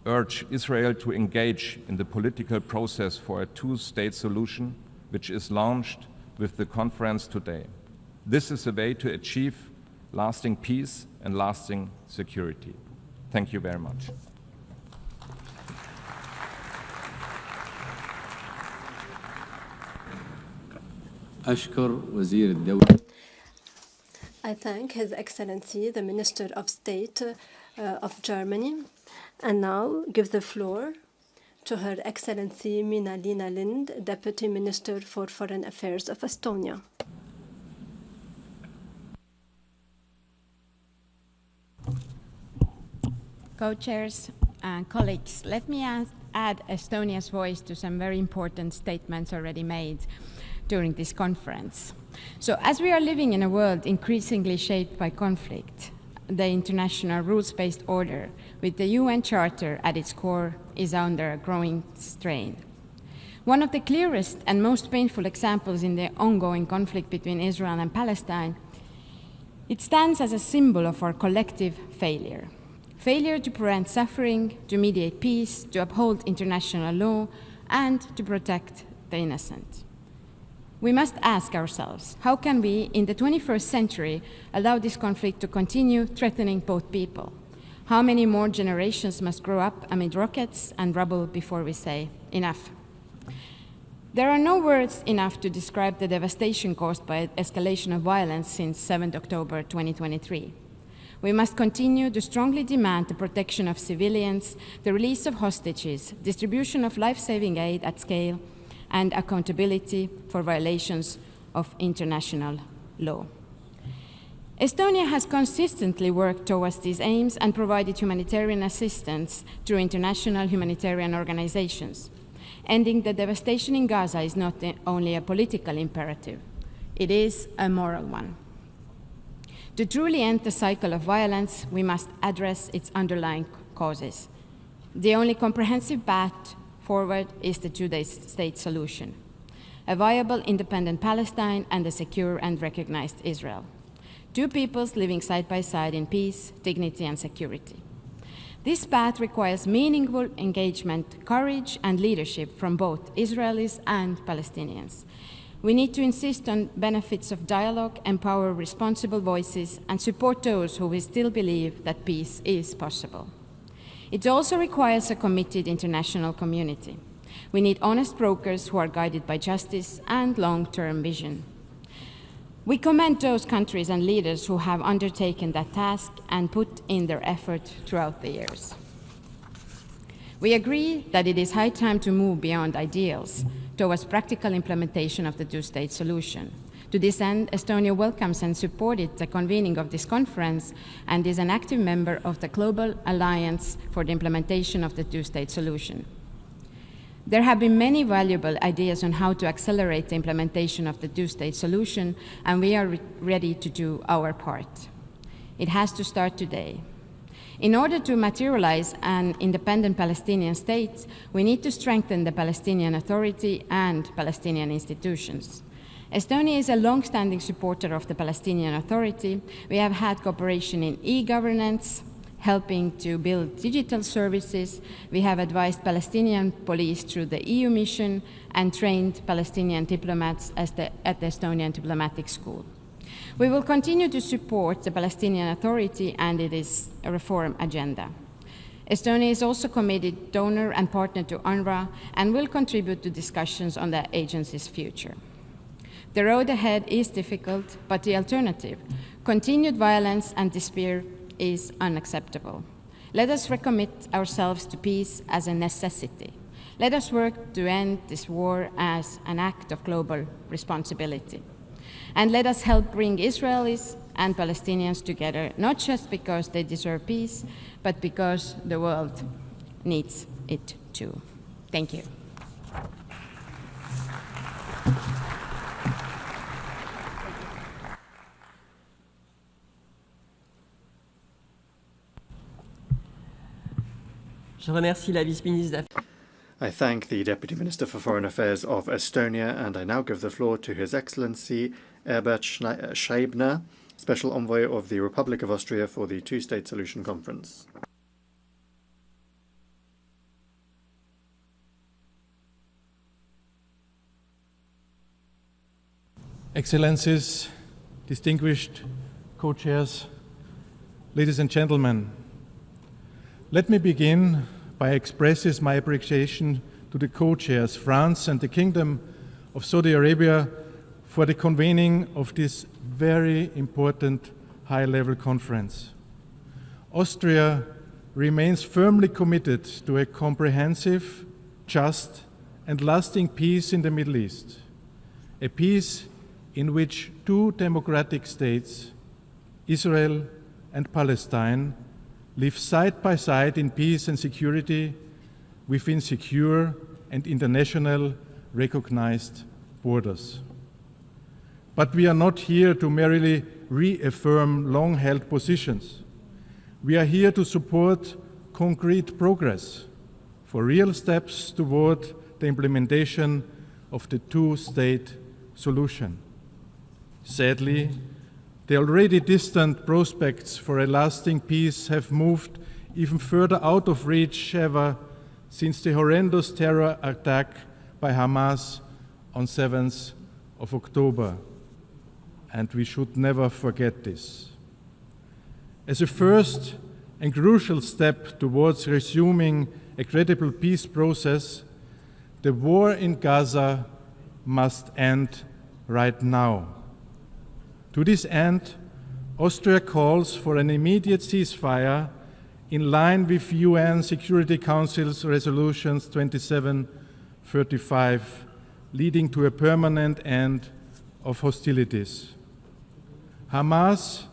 urge Israel to engage in the political process for a two-state solution, which is launched with the conference today. This is a way to achieve lasting peace and lasting security. Thank you very much. I thank His Excellency, the Minister of State of Germany, and now give the floor to Her Excellency Minna-Lina Lind, Deputy Minister for Foreign Affairs of Estonia. Co-chairs and colleagues, let me add Estonia's voice to some very important statements already made during this conference. So as we are living in a world increasingly shaped by conflict, the international rules-based order with the UN Charter at its core is under a growing strain. One of the clearest and most painful examples in the ongoing conflict between Israel and Palestine, it stands as a symbol of our collective failure. Failure to prevent suffering, to mediate peace, to uphold international law, and to protect the innocent. We must ask ourselves, how can we, in the 21st century, allow this conflict to continue threatening both people? How many more generations must grow up amid rockets and rubble before we say enough? There are no words enough to describe the devastation caused by escalation of violence since 7 October 2023. We must continue to strongly demand the protection of civilians, the release of hostages, distribution of life-saving aid at scale, and accountability for violations of international law. Estonia has consistently worked towards these aims and provided humanitarian assistance through international humanitarian organizations. Ending the devastation in Gaza is not only a political imperative, it is a moral one. To truly end the cycle of violence, we must address its underlying causes. The only comprehensive path forward is the two-state solution, a viable independent Palestine and a secure and recognized Israel. Two peoples living side by side in peace, dignity, and security. This path requires meaningful engagement, courage, and leadership from both Israelis and Palestinians. We need to insist on benefits of dialogue, empower responsible voices, and support those who still believe that peace is possible. It also requires a committed international community. We need honest brokers who are guided by justice and long-term vision. We commend those countries and leaders who have undertaken that task and put in their effort throughout the years. We agree that it is high time to move beyond ideals towards practical implementation of the two-state solution. To this end, Estonia welcomes and supported the convening of this conference and is an active member of the Global Alliance for the Implementation of the Two-State Solution. There have been many valuable ideas on how to accelerate the implementation of the two-state solution, and we are ready to do our part. It has to start today. In order to materialize an independent Palestinian state, we need to strengthen the Palestinian Authority and Palestinian institutions. Estonia is a long-standing supporter of the Palestinian Authority. We have had cooperation in e-governance, helping to build digital services. We have advised Palestinian police through the EU mission and trained Palestinian diplomats at the Estonian Diplomatic School. We will continue to support the Palestinian Authority and its reform agenda. Estonia is also committed donor and partner to UNRWA and will contribute to discussions on the agency's future. The road ahead is difficult, but the alternative, continued violence and despair, is unacceptable. Let us recommit ourselves to peace as a necessity. Let us work to end this war as an act of global responsibility. And let us help bring Israelis and Palestinians together, not just because they deserve peace, but because the world needs it too. Thank you. I thank the Deputy Minister for Foreign Affairs of Estonia, and I now give the floor to His Excellency Herbert Scheibner, Special Envoy of the Republic of Austria for the Two-State Solution Conference. Excellencies, distinguished co-chairs, ladies and gentlemen, let me begin by expressing my appreciation to the co-chairs, France and the Kingdom of Saudi Arabia, for the convening of this very important high-level conference. Austria remains firmly committed to a comprehensive, just, and lasting peace in the Middle East, a peace in which two democratic states, Israel and Palestine, live side by side in peace and security within secure and international recognized borders. But we are not here to merely reaffirm long-held positions. We are here to support concrete progress for real steps toward the implementation of the two-state solution. Sadly, the already distant prospects for a lasting peace have moved even further out of reach ever since the horrendous terror attack by Hamas on 7th of October. And we should never forget this. As a first and crucial step towards resuming a credible peace process, the war in Gaza must end right now. To this end, Austria calls for an immediate ceasefire in line with UN Security Council's resolutions 2735, leading to a permanent end of hostilities. Hamas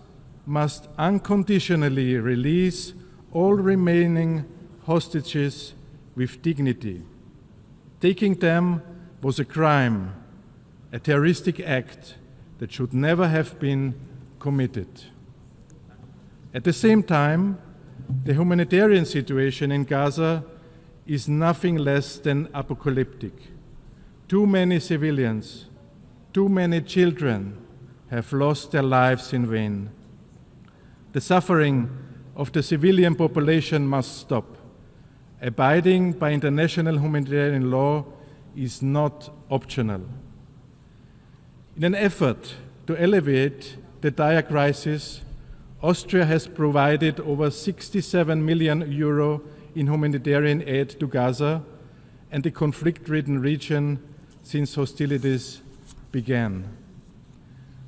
must unconditionally release all remaining hostages with dignity. Taking them was a crime, a terroristic act that should never have been committed. At the same time, the humanitarian situation in Gaza is nothing less than apocalyptic. Too many civilians, too many children have lost their lives in vain. The suffering of the civilian population must stop. Abiding by international humanitarian law is not optional. In an effort to alleviate the dire crisis, Austria has provided over 67 million euro in humanitarian aid to Gaza and the conflict-ridden region since hostilities began.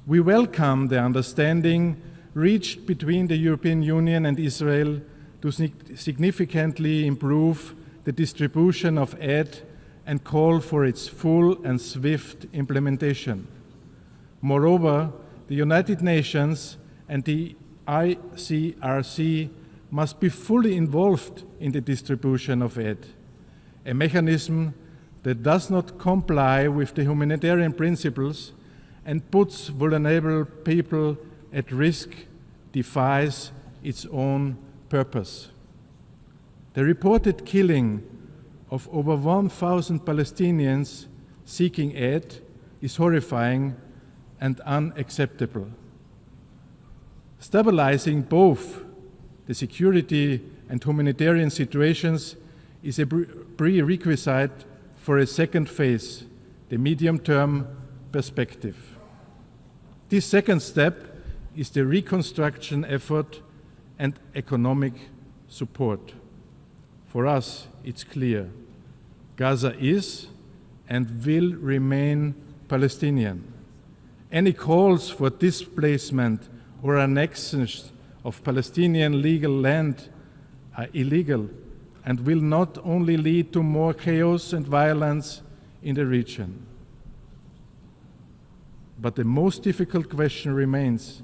We welcome the understanding reached between the European Union and Israel to significantly improve the distribution of aid and call for its full and swift implementation. Moreover, the United Nations and the ICRC must be fully involved in the distribution of aid. A mechanism that does not comply with the humanitarian principles and puts vulnerable people at risk defies its own purpose. The reported killing of over 1,000 Palestinians seeking aid is horrifying and unacceptable. Stabilizing both the security and humanitarian situations is a prerequisite for a second phase, the medium-term perspective. This second step is the reconstruction effort and economic support. For us, it's clear. Gaza is and will remain Palestinian. Any calls for displacement or annexation of Palestinian legal land are illegal and will not only lead to more chaos and violence in the region. But the most difficult question remains: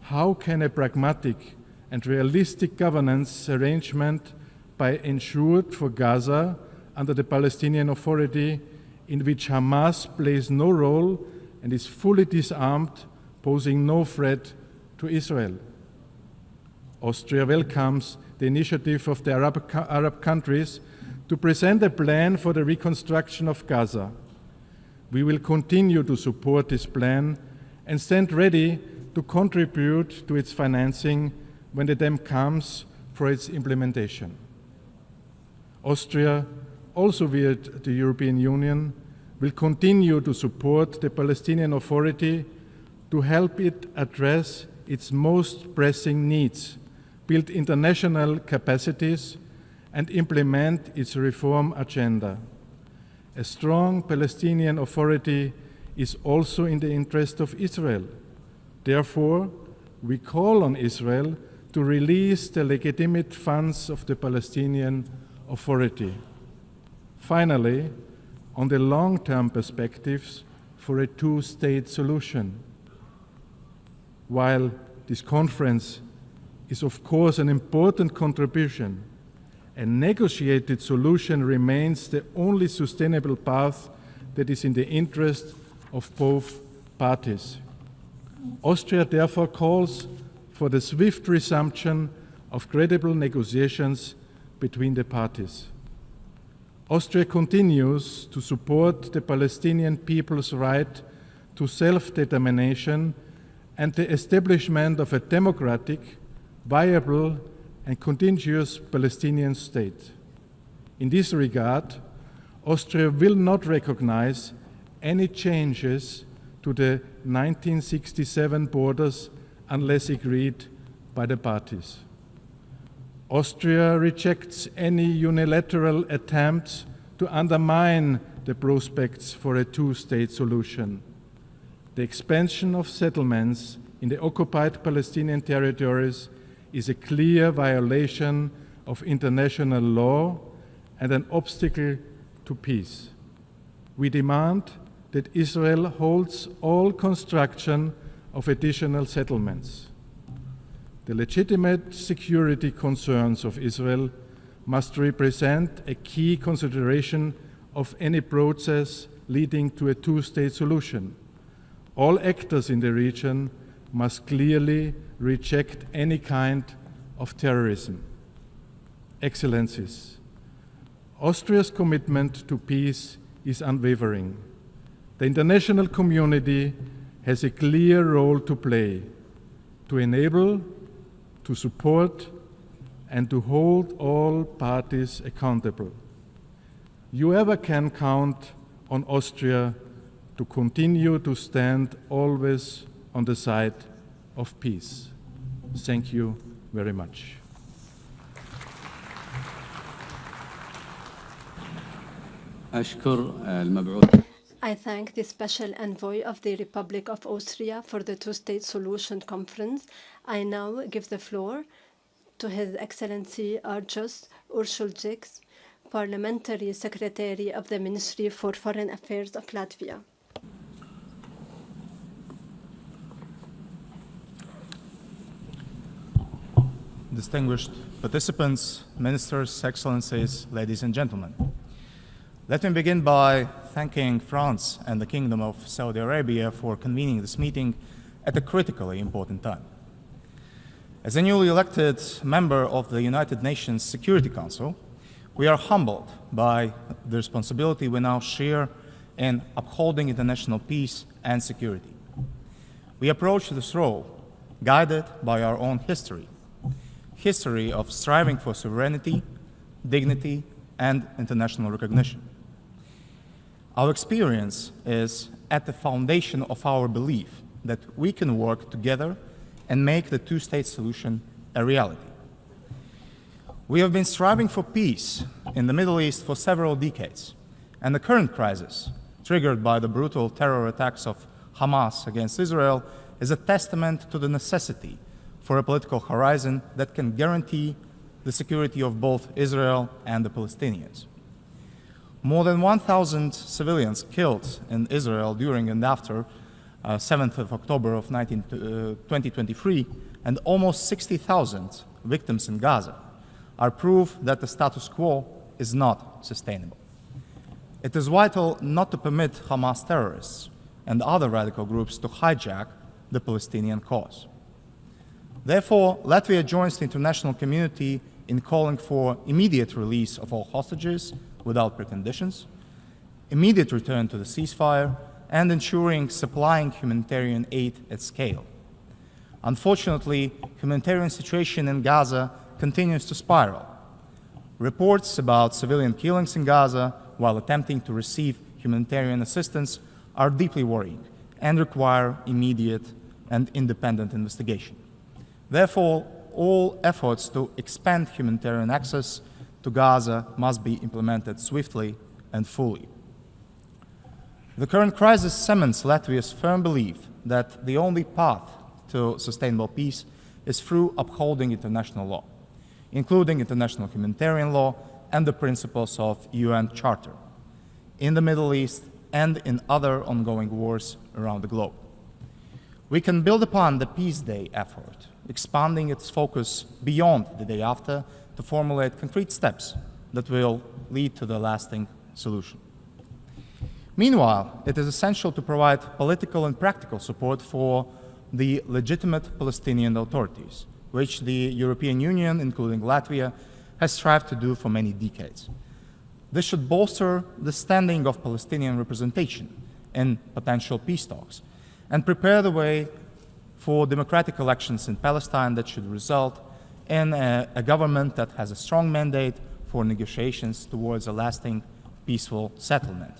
how can a pragmatic and realistic governance arrangement be ensured for Gaza under the Palestinian Authority, in which Hamas plays no role and is fully disarmed, posing no threat to Israel? Austria welcomes the initiative of the Arab countries to present a plan for the reconstruction of Gaza. We will continue to support this plan and stand ready to contribute to its financing when the time comes for its implementation. Austria, also via the European Union, will continue to support the Palestinian Authority to help it address its most pressing needs, build international capacities, and implement its reform agenda. A strong Palestinian Authority is also in the interest of Israel. Therefore, we call on Israel to release the legitimate funds of the Palestinian Authority. Finally, on the long-term perspectives for a two-state solution. While this conference is of course an important contribution, a negotiated solution remains the only sustainable path that is in the interest of both parties. Austria therefore calls for the swift resumption of credible negotiations between the parties. Austria continues to support the Palestinian people's right to self-determination and the establishment of a democratic, viable, and continuous Palestinian state. In this regard, Austria will not recognize any changes to the 1967 borders unless agreed by the parties. Austria rejects any unilateral attempts to undermine the prospects for a two-state solution. The expansion of settlements in the occupied Palestinian territories is a clear violation of international law and an obstacle to peace. We demand that Israel holds all construction of additional settlements. The legitimate security concerns of Israel must represent a key consideration of any process leading to a two-state solution. All actors in the region must clearly reject any kind of terrorism. Excellencies, Austria's commitment to peace is unwavering. The international community has a clear role to play to enable, to support, and to hold all parties accountable. You ever can count on Austria to continue to stand always on the side of peace. Thank you very much. I thank the Special Envoy of the Republic of Austria for the Two-State Solution Conference. I now give the floor to His Excellency Arjus Ursuljiks, Parliamentary Secretary of the Ministry for Foreign Affairs of Latvia. Distinguished participants, ministers, excellencies, ladies and gentlemen. Let me begin by thanking France and the Kingdom of Saudi Arabia for convening this meeting at a critically important time. As a newly elected member of the United Nations Security Council, we are humbled by the responsibility we now share in upholding international peace and security. We approach this role guided by our own history of striving for sovereignty, dignity, and international recognition. Our experience is at the foundation of our belief that we can work together and make the two-state solution a reality. We have been striving for peace in the Middle East for several decades, and the current crisis, triggered by the brutal terror attacks of Hamas against Israel, is a testament to the necessity for a political horizon that can guarantee the security of both Israel and the Palestinians. More than 1,000 civilians killed in Israel during and after 7th of October of 2023, and almost 60,000 victims in Gaza are proof that the status quo is not sustainable. It is vital not to permit Hamas terrorists and other radical groups to hijack the Palestinian cause. Therefore, Latvia joins the international community in calling for immediate release of all hostages without preconditions, immediate return to the ceasefire, and ensuring supplying humanitarian aid at scale. Unfortunately, humanitarian situation in Gaza continues to spiral. Reports about civilian killings in Gaza while attempting to receive humanitarian assistance are deeply worrying and require immediate and independent investigation. Therefore, all efforts to expand humanitarian access to Gaza must be implemented swiftly and fully. The current crisis cements Latvia's firm belief that the only path to sustainable peace is through upholding international law, including international humanitarian law and the principles of UN Charter, in the Middle East and in other ongoing wars around the globe. We can build upon the Peace Day effort, expanding its focus beyond the day after to formulate concrete steps that will lead to the lasting solution. Meanwhile, it is essential to provide political and practical support for the legitimate Palestinian authorities, which the European Union, including Latvia, has strived to do for many decades. This should bolster the standing of Palestinian representation in potential peace talks and prepare the way for democratic elections in Palestine that should result in a government that has a strong mandate for negotiations towards a lasting, peaceful settlement.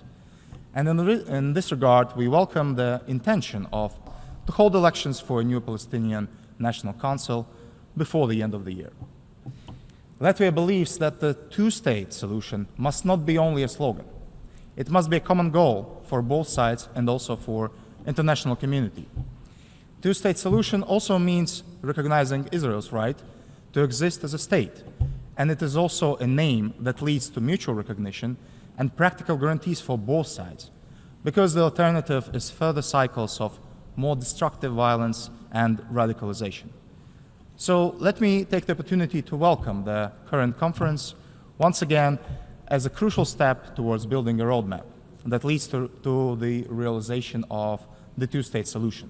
And in this regard, we welcome the intention to hold elections for a new Palestinian National Council before the end of the year. Latvia believes that the two-state solution must not be only a slogan. It must be a common goal for both sides and also for international community. Two-state solution also means recognizing Israel's right to exist as a state, and it is also a name that leads to mutual recognition and practical guarantees for both sides, because the alternative is further cycles of more destructive violence and radicalization. So let me take the opportunity to welcome the current conference once again as a crucial step towards building a roadmap that leads to the realization of the two-state solution.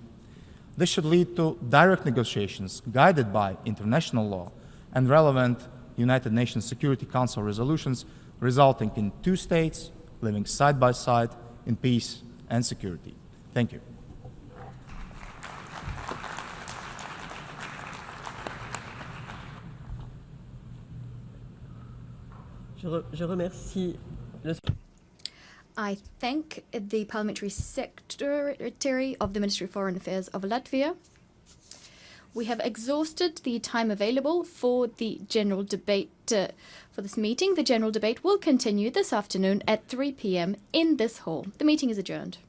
This should lead to direct negotiations guided by international law and relevant United Nations Security Council resolutions, resulting in two states living side by side in peace and security. Thank you. Je remercie le... I thank the Parliamentary Secretary of the Ministry of Foreign Affairs of Latvia. We have exhausted the time available for the general debate for this meeting. The general debate will continue this afternoon at 3 p.m. in this hall. The meeting is adjourned.